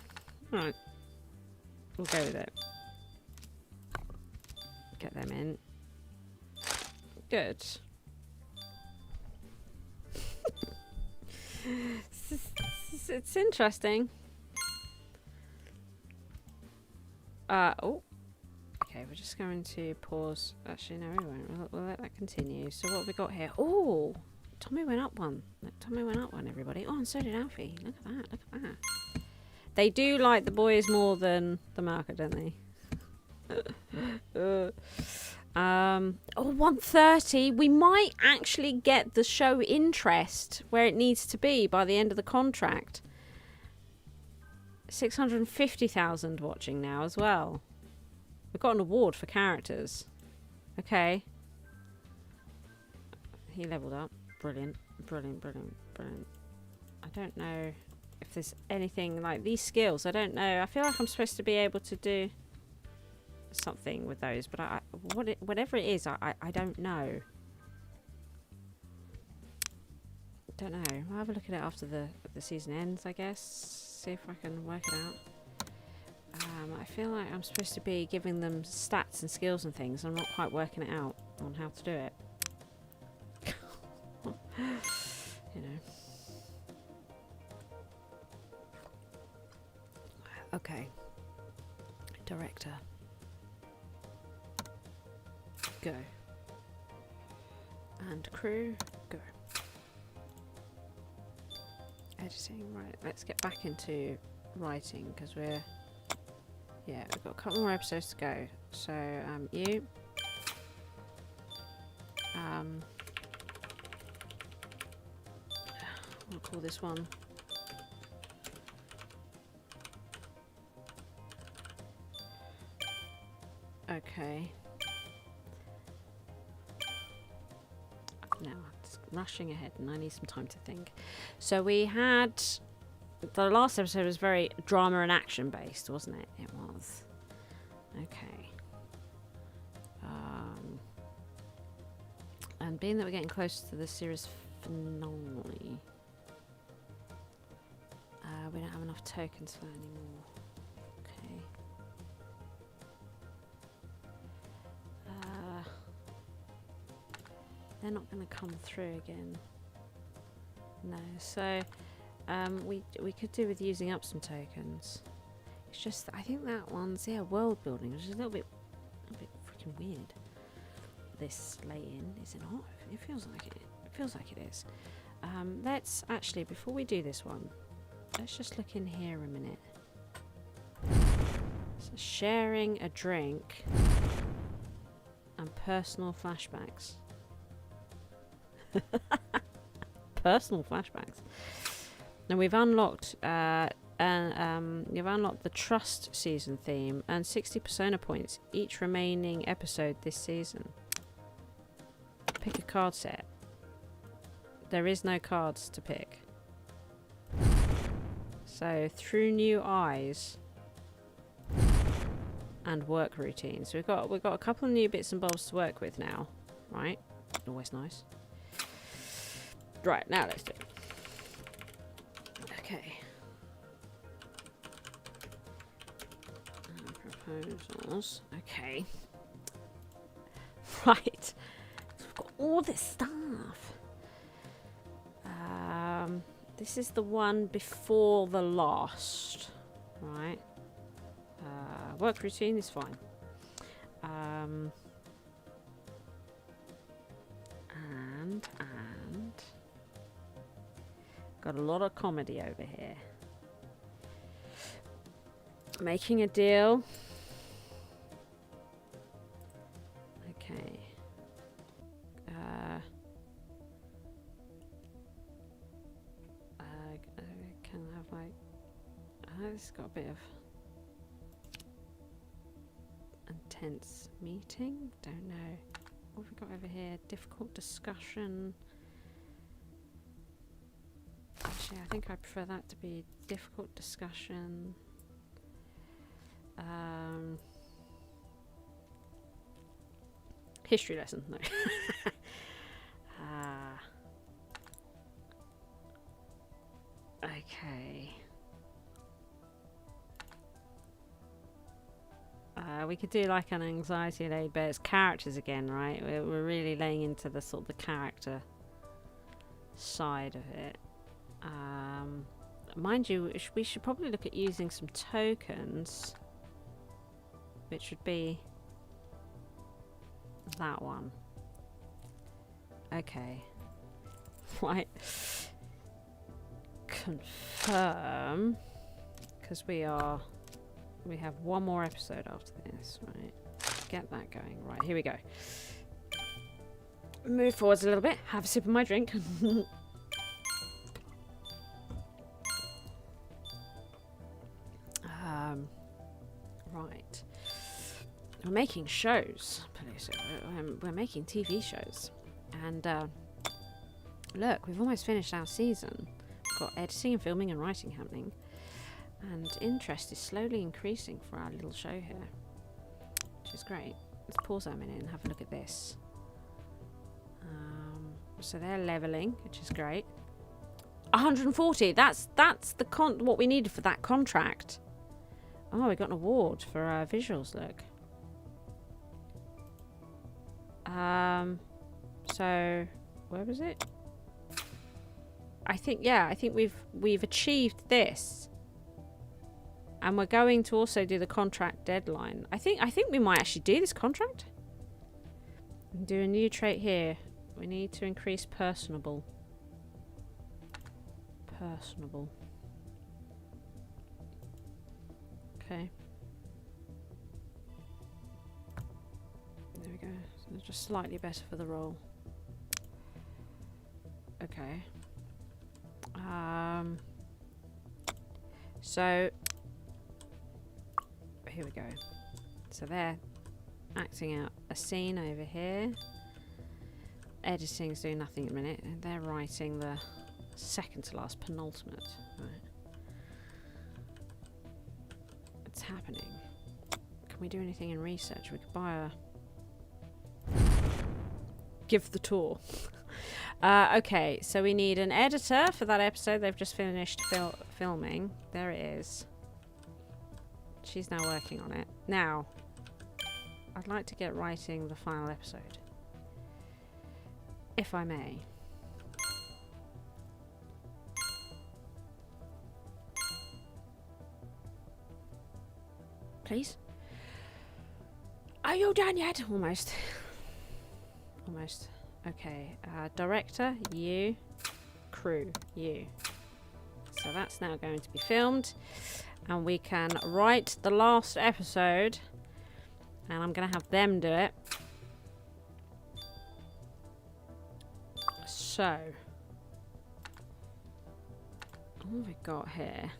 Alright. We'll go with it. Get them in. Good. It's interesting. Oh. Okay, we're just going to pause. Actually, no, we won't. We'll let that continue. So what have we got here? Oh, Tommy went up one. Tommy went up one, everybody. Oh, and so did Alfie. Look at that. Look at that. They do like the boys more than the marker, don't they? Oh, 130. We might actually get the show interest where it needs to be by the end of the contract. 650,000 watching now as well. We've got an award for characters. Okay. He leveled up. Brilliant. Brilliant. I don't know if there's anything like these skills. I don't know. I feel like I'm supposed to be able to do something with those, but whatever it is, I don't know. Don't know. I'll have a look at it after the season ends, I guess. See if I can work it out. I feel like I'm supposed to be giving them stats and skills and things. I'm not quite working it out on how to do it. You know. Okay. Director. Go. And crew. Go. Editing. Right. Let's get back into writing because we're... Yeah, we've got a couple more episodes to go. So, you. We'll call this one. Okay. Now, I'm just rushing ahead and I need some time to think. So we had... The last episode was very drama and action based, wasn't it? It was. Okay. And being that we're getting close to the series finale, we don't have enough tokens for that anymore. they're not going to come through again. No, so we could do with using up some tokens. It's just I think that one's world building, which is a little bit freaking weird. This lay in, is it not? It feels like it. It feels like it is. Let's actually, before we do this one, let's just look in here a minute. So sharing a drink and personal flashbacks. Personal flashbacks. Now we've unlocked you've unlocked the Trust season theme and 60 persona points each remaining episode this season. Pick a card set. There is no cards to pick. So through new eyes and work routines. So we've got a couple of new bits and bobs to work with now, right? Always nice. Right, now let's do it. Okay. Proposals. Okay. Right. So we've got all this stuff. This is the one before the last, right? Work routine is fine. And got a lot of comedy over here. Making a deal. Okay. Can have like. This has got a bit of intense meeting. Don't know. What have we got over here? Difficult discussion. Actually, I think I prefer that to be difficult discussion. History lesson. No. Okay. We could do like an anxiety laid bare. It's characters again, right? We're really laying into the sort of the character side of it. Mind you, we should probably look at using some tokens, which would be that one. Okay. Right. Confirm, because we have one more episode after this, right? Get that going. Right, here we go. Move forwards a little bit, have a sip of my drink. Right. We're making shows, we're making TV shows. And look, we've almost finished our season. We've got editing and filming and writing happening. And interest is slowly increasing for our little show here, which is great. Let's pause that a minute and have a look at this. So they're leveling, which is great. 140. That's the what we needed for that contract. Oh, we got an award for our visuals. Look. So where was it? I think we've achieved this. And we're going to also do the contract deadline. I think we might actually do this contract. Do a new trait here. We need to increase personable. Personable. Okay. There we go. So it's just slightly better for the role. Okay. So here we go. So they're acting out a scene over here. Editing's doing nothing at the minute. And they're writing the second to last penultimate. Right. It's happening. Can we do anything in research? We could buy a... Give the tour. Okay, so we need an editor for that episode. They've just finished filming. There it is. She's now working on it. Now, I'd like to get writing the final episode. if I may. Please? Are you done yet? Almost. Almost. Okay. Director, you. Crew, you. So that's now going to be filmed. And we can write the last episode. And I'm going to have them do it. So. What have we got here?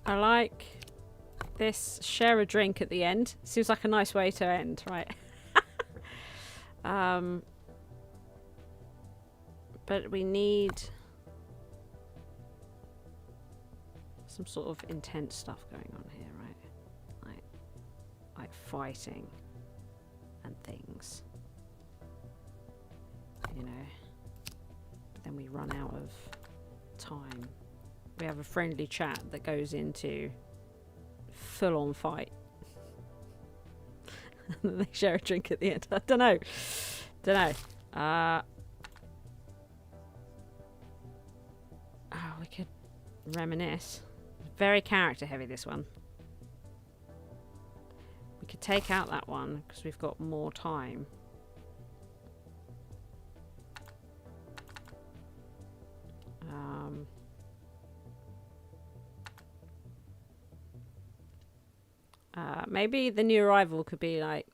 I like this share a drink at the end. Seems like a nice way to end, right? But we need some sort of intense stuff going on here, right? Like fighting and things. You know. But then we run out of time. We have a friendly chat that goes into full-on fight. And then they share a drink at the end. I don't know. Oh, we could reminisce. Very character heavy, this one. We could take out that one because we've got more time. Maybe the new arrival could be like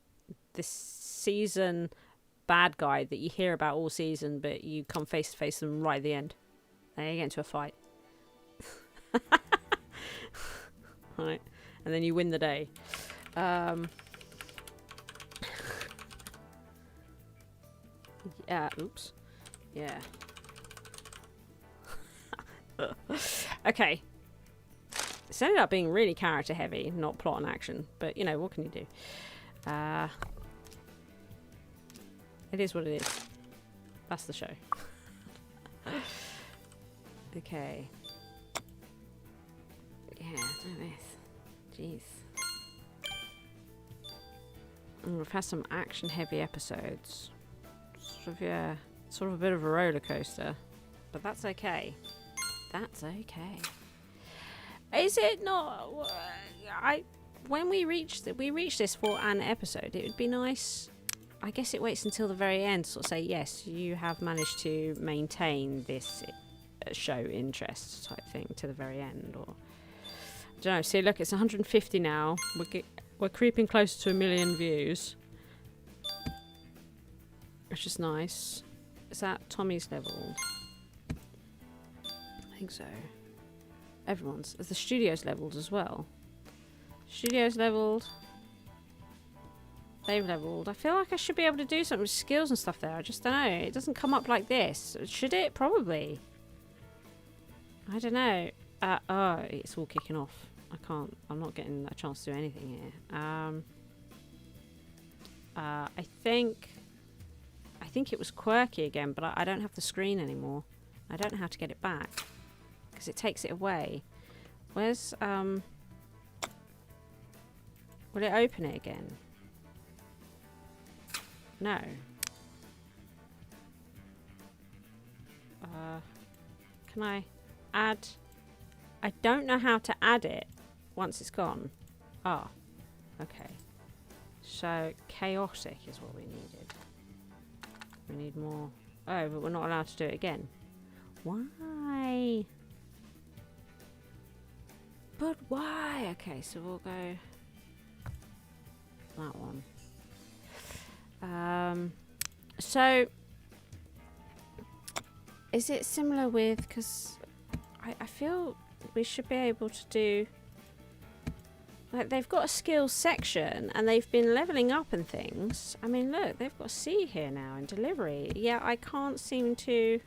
this season bad guy that you hear about all season, but you come face to face with them right at the end. And you get into a fight. Right. And then you win the day. Yeah, oops. Yeah. Okay. It's ended up being really character heavy, not plot and action. But, you know, what can you do? It is what it is. That's the show. Okay. Yeah, do this. Jeez. And we've had some action heavy episodes. Sort of a bit of a roller coaster. But that's okay. That's okay. Is it not? When we reach this for an episode, it would be nice. I guess it waits until the very end to sort of say, yes, you have managed to maintain this show interest type thing to the very end, or I don't know. See, look, it's 150 now. We're creeping closer to 1 million views, which is nice. Is that Tommy's level? I think so. Everyone's. The studio's leveled as well. Studio's leveled. They've leveled. I feel like I should be able to do something with skills and stuff there. I just don't know. It doesn't come up like this. Should it? Probably. I don't know. Oh, it's all kicking off. I'm not getting a chance to do anything here. I think it was quirky again, but I don't have the screen anymore. I don't know how to get it back. Because it takes it away. Where's, will it open it again? No. Can I add? I don't know how to add it once it's gone. Ah, okay. So, chaotic is what we needed. We need more. Oh, but we're not allowed to do it again. Why? But why? Okay, so we'll go that one. So is it similar with, because I feel we should be able to do, like, they've got a skills section and they've been leveling up and things. I mean, look, they've got C here now in delivery. Yeah, I can't seem to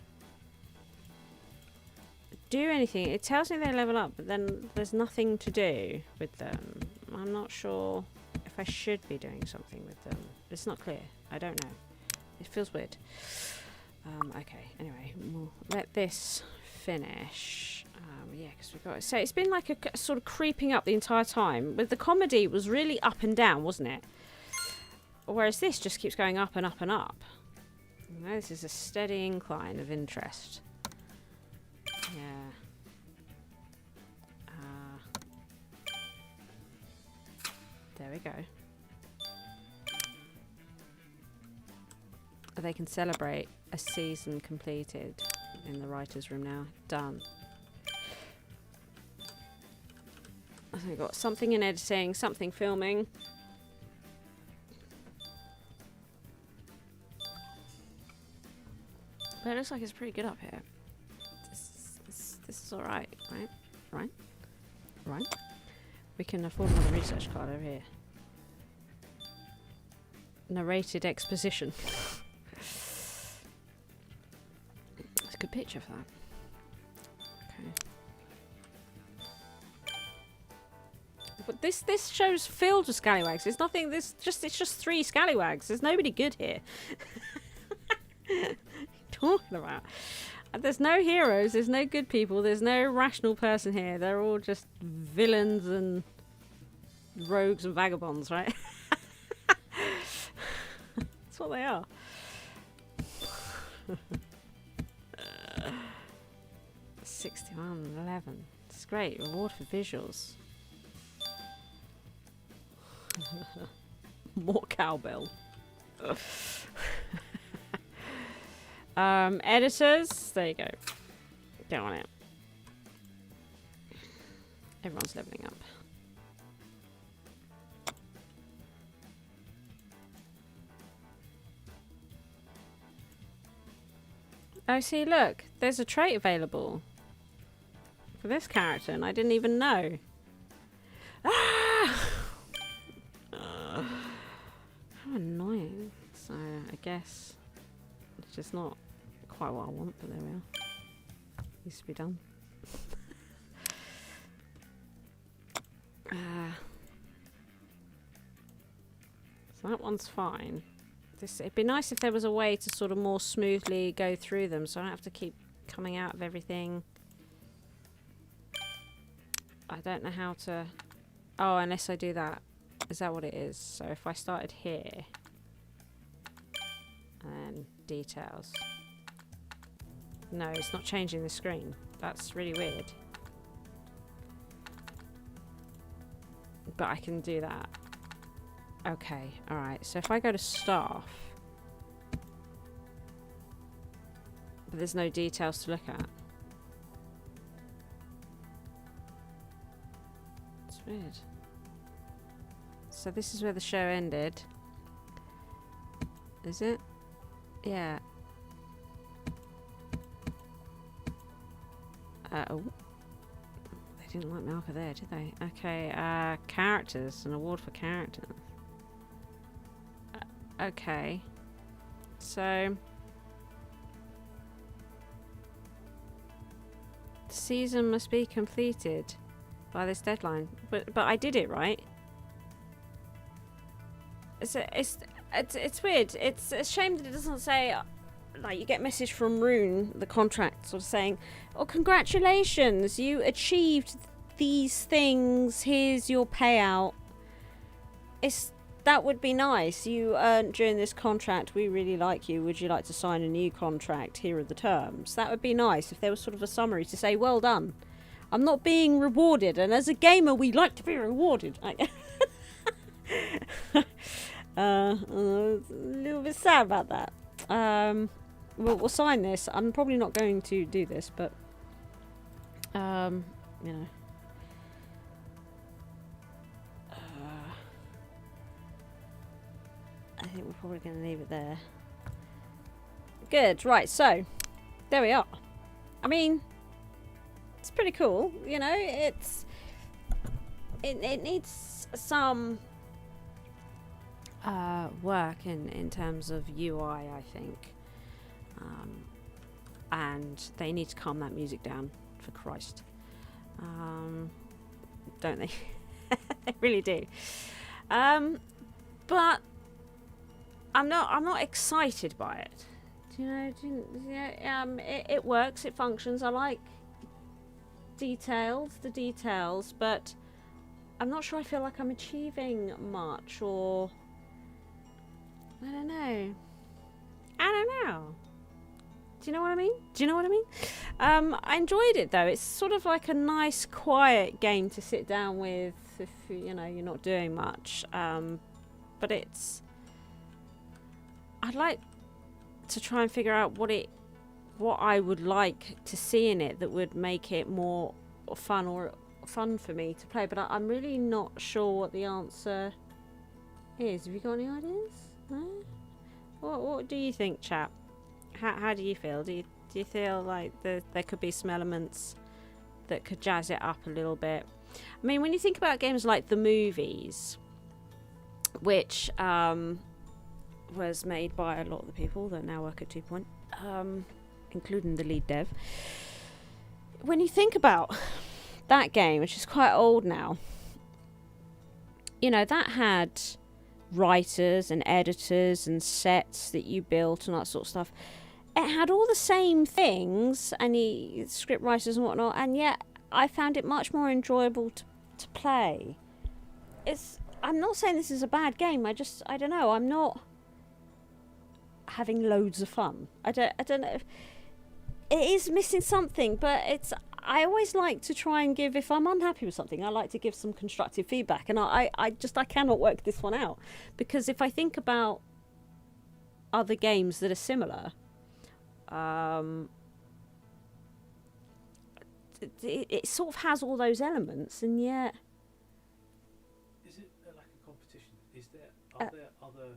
do anything. It tells me they level up, but then there's nothing to do with them. I'm not sure if I should be doing something with them. It's not clear. I don't know. It feels weird. Okay, anyway, we'll let this finish. Yeah, because we've got... So it's been like a sort of creeping up the entire time. But the comedy was really up and down, wasn't it? Whereas this just keeps going up and up and up. You know, this is a steady incline of interest. Yeah. There we go. They can celebrate a season completed in the writer's room now. Done. I think I've got something in editing, something filming. But it looks like it's pretty good up here. This is alright, right? Right? We can afford another research card over here. Narrated exposition. That's a good picture for that. Okay. But this show's filled with scallywags. There's nothing. It's just 3 scallywags. There's nobody good here. What are you talking about? There's no heroes. There's no good people. There's no rational person here. They're all just villains and rogues and vagabonds, right? That's what they are. 61:11. It's great. Reward for visuals. More cowbell. Editors. There you go. Get on it. Everyone's leveling up. Oh, see, look. There's a trait available for this character, and I didn't even know. Ah! How annoying. So, I guess it's just not quite what I want, but there we are. Needs to be done. So that one's fine. It'd be nice if there was a way to sort of more smoothly go through them, so I don't have to keep coming out of everything. I don't know how to... Oh, unless I do that. Is that what it is? So if I started here... and then details. No, it's not changing the screen. That's really weird. But I can do that. Okay, alright. So if I go to staff... but there's no details to look at. It's weird. So this is where the show ended. Is it? Yeah. Oh. They didn't like Malka there, did they? Okay, characters. An award for characters. Okay. So... the season must be completed by this deadline. But I did it, right? It's weird. It's a shame that it doesn't say... like, you get a message from Rune, the contract, sort of saying, oh, congratulations, you achieved these things, here's your payout. That would be nice. You earned during this contract, we really like you, would you like to sign a new contract, here are the terms. That would be nice if there was sort of a summary to say, well done, I'm not being rewarded, and as a gamer we like to be rewarded. A little bit sad about that. We'll sign this. I'm probably not going to do this, but you know. I think we're probably going to leave it there. Good, right, so there we are. I mean, it's pretty cool, you know. It needs some work in terms of UI, I think. And they need to calm that music down, for Christ. Don't they? They really do. But I'm not excited by it. Do you know? It works. It functions. I like the details, but I'm not sure I feel like I'm achieving much, or I don't know. Do you know what I mean? I enjoyed it though. It's sort of like a nice, quiet game to sit down with if you're not doing much. But I'd like to try and figure out what I would like to see in it that would make it more fun for me to play. But I'm really not sure what the answer is. Have you got any ideas? No? What do you think, chap? How do you feel? Do you feel like there could be some elements that could jazz it up a little bit? I mean, when you think about games like The Movies, which was made by a lot of the people that now work at 2 Point, including the lead dev. When you think about that game, which is quite old now, that had writers and editors and sets that you built and that sort of stuff. It had all the same things, and script writers and whatnot, and yet I found it much more enjoyable to play. I'm not saying this is a bad game. I don't know. I'm not having loads of fun. I don't know. It is missing something, but I always like to try and give, if I'm unhappy with something, I like to give some constructive feedback, and I cannot work this one out, because if I think about other games that are similar, it sort of has all those elements, and yet is it a lack of competition? Are there other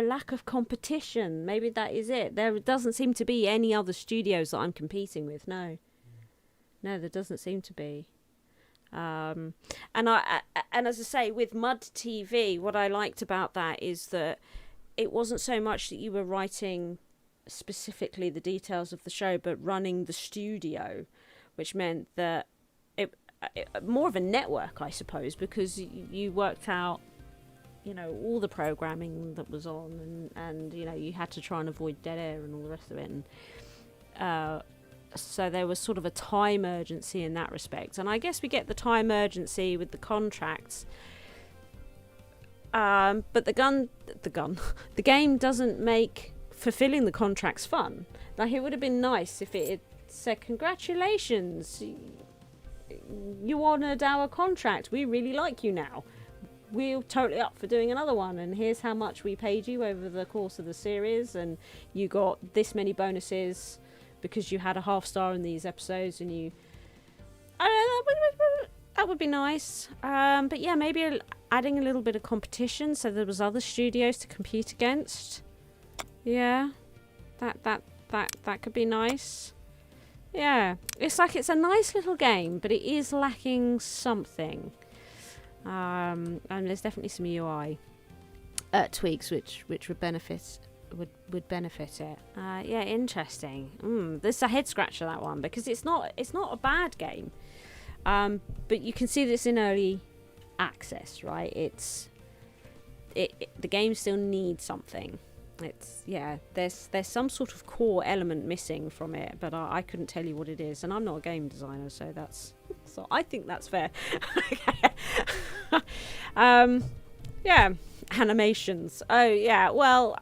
lack of competition? Maybe that is it. There doesn't seem to be any other studios that I'm competing with. No, there doesn't seem to be. And as I say, with Mud TV, what I liked about that is that it wasn't so much that you were writing specifically the details of the show, but running the studio, which meant that it more of a network, I suppose, because you worked out, all the programming that was on, and you had to try and avoid dead air and all the rest of it, and so there was sort of a time urgency in that respect. And I guess we get the time urgency with the contracts, but the game doesn't make fulfilling the contracts fun. Like, it would have been nice if it had said, congratulations, you honoured our contract, we really like you now, we're totally up for doing another one, and here's how much we paid you over the course of the series, and you got this many bonuses because you had a half star in these episodes, and I don't know, that would be nice. But yeah, maybe adding a little bit of competition so there was other studios to compete against. Yeah, that could be nice. Yeah, it's like it's a nice little game, but it is lacking something. And there's definitely some UI tweaks which would benefit it. Yeah, interesting. There's a head scratcher, that one, because it's not a bad game, but you can see this in early access, right? The game still needs something. There's some sort of core element missing from it, but I couldn't tell you what it is, and I'm not a game designer, so I think that's fair. Yeah, animations. Oh yeah, well,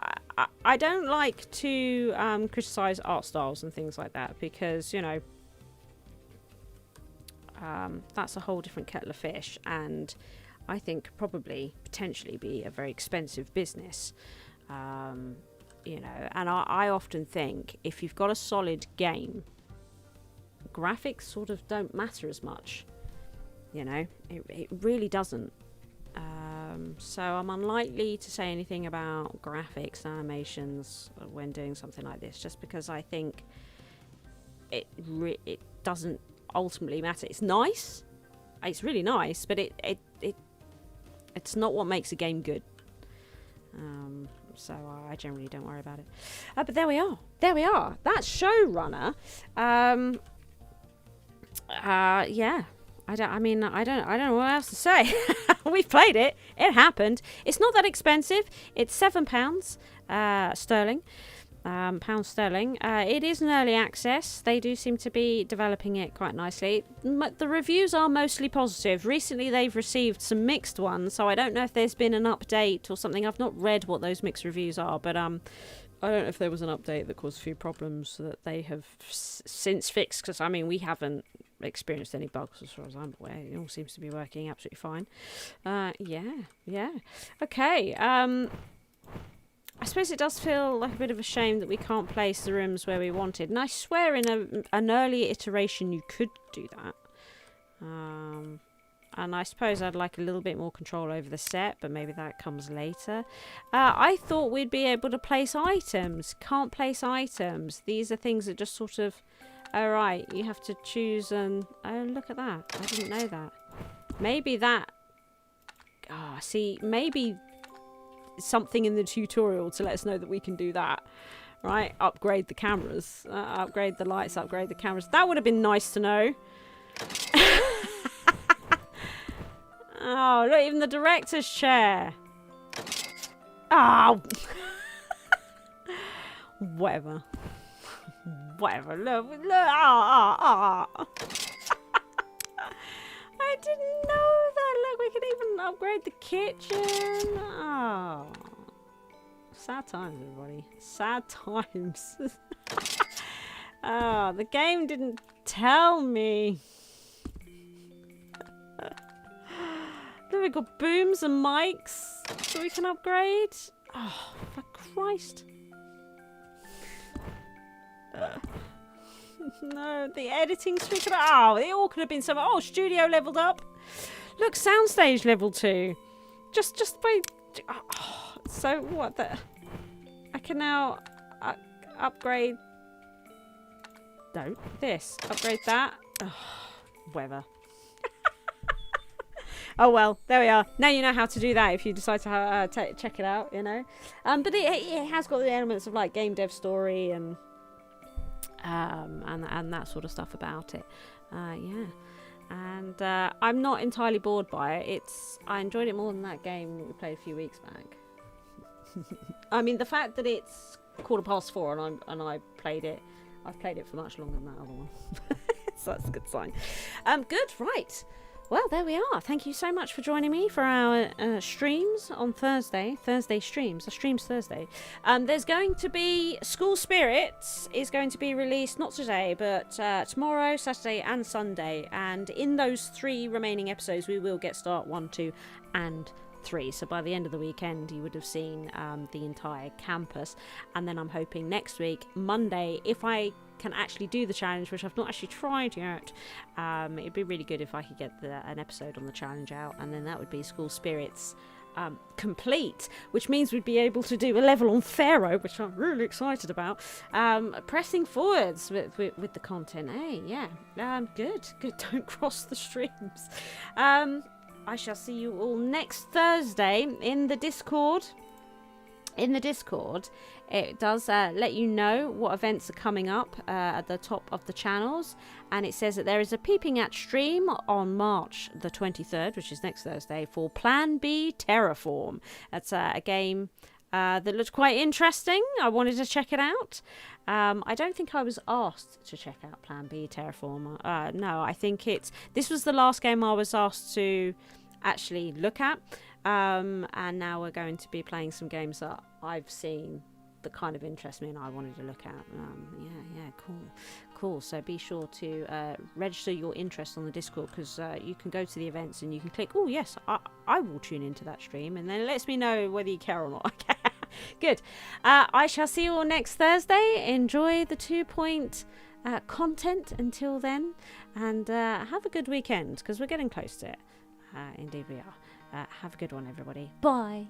I don't like to criticize art styles and things like that, because that's a whole different kettle of fish, and I think probably potentially be a very expensive business. And I often think if you've got a solid game, graphics sort of don't matter as much. It really doesn't. So I'm unlikely to say anything about graphics and animations when doing something like this, just because I think it doesn't ultimately matter. It's nice, it's really nice, but it's not what makes a game good. So I generally don't worry about it. But there we are. That's Showrunner. Yeah. I don't know what else to say. We've played it. It happened. It's not that expensive. It's £7 sterling. pounds sterling. It is an early access. They do seem to be developing it quite nicely. The reviews are mostly positive. Recently they've received some mixed ones, so I don't know if there's been an update or something. I've not read what those mixed reviews are, but I don't know if there was an update that caused a few problems that they have since fixed, because I mean we haven't experienced any bugs as far as I'm aware. It all seems to be working absolutely fine. Yeah. Okay. I suppose it does feel like a bit of a shame that we can't place the rooms where we wanted. And I swear in an earlier iteration you could do that. And I suppose I'd like a little bit more control over the set, but maybe that comes later. I thought we'd be able to place items. Can't place items. These are things that just sort of... Alright, you have to choose and... Oh, look at that. I didn't know that. Maybe that... see, maybe... something in the tutorial to let us know that we can do that, right? Upgrade the cameras, upgrade the lights, upgrade the cameras. That would have been nice to know. Oh, look, even the director's chair. Oh. Whatever. Look. I didn't know that. Look, we can even upgrade the kitchen. Oh. Sad times, everybody. Sad times. Oh, the game didn't tell me. Then we've got booms and mics so we can upgrade. Oh, for Christ. No, the editing suite. Oh, it all could have been so. Oh, studio leveled up. Look, soundstage level 2. Just by. Oh, so what? I can now upgrade. No, this. Upgrade that. Oh, whatever. Oh well, there we are. Now you know how to do that if you decide to check it out. You know, but it has got the elements of like game dev story and that sort of stuff about it. Yeah. And I'm not entirely bored by it. I enjoyed it more than that game that we played a few weeks back. I mean, the fact that it's 4:15 and I played it, I've played it for much longer than that other one. So that's a good sign. Good, right. Well, there we are. Thank you so much for joining me for our streams on Thursday. Thursday streams. The stream's Thursday. There's going to be School Spirits is going to be released, not today, but tomorrow, Saturday and Sunday. And in those 3 remaining episodes, we will get start 1, 2 and 3. So by the end of the weekend, you would have seen the entire campus. And then I'm hoping next week, Monday, if I can actually do the challenge, which I've not actually tried yet, it'd be really good if I could get an episode on the challenge out, and then that would be School Spirits complete, which means we'd be able to do a level on Pharaoh, which I'm really excited about, pressing forwards with the content. Hey, yeah, good, don't cross the streams. I shall see you all next Thursday in the Discord. In the Discord, it does let you know what events are coming up at the top of the channels, and it says that there is a Peeping At stream on March the 23rd, which is next Thursday, for Plan B Terraform. That's a game that looked quite interesting. I wanted to check it out. I don't think I was asked to check out Plan B Terraform. No, I think this was the last game I was asked to actually look at. And now we're going to be playing some games that I've seen that kind of interest me and I wanted to look at. Yeah, cool. So be sure to register your interest on the Discord, because you can go to the events and you can click, oh yes, I will tune into that stream, and then it lets me know whether you care or not. Good. I shall see you all next Thursday. Enjoy the 2-point content until then, and have a good weekend, because we're getting close to it. Indeed we are. Have a good one, everybody. Bye.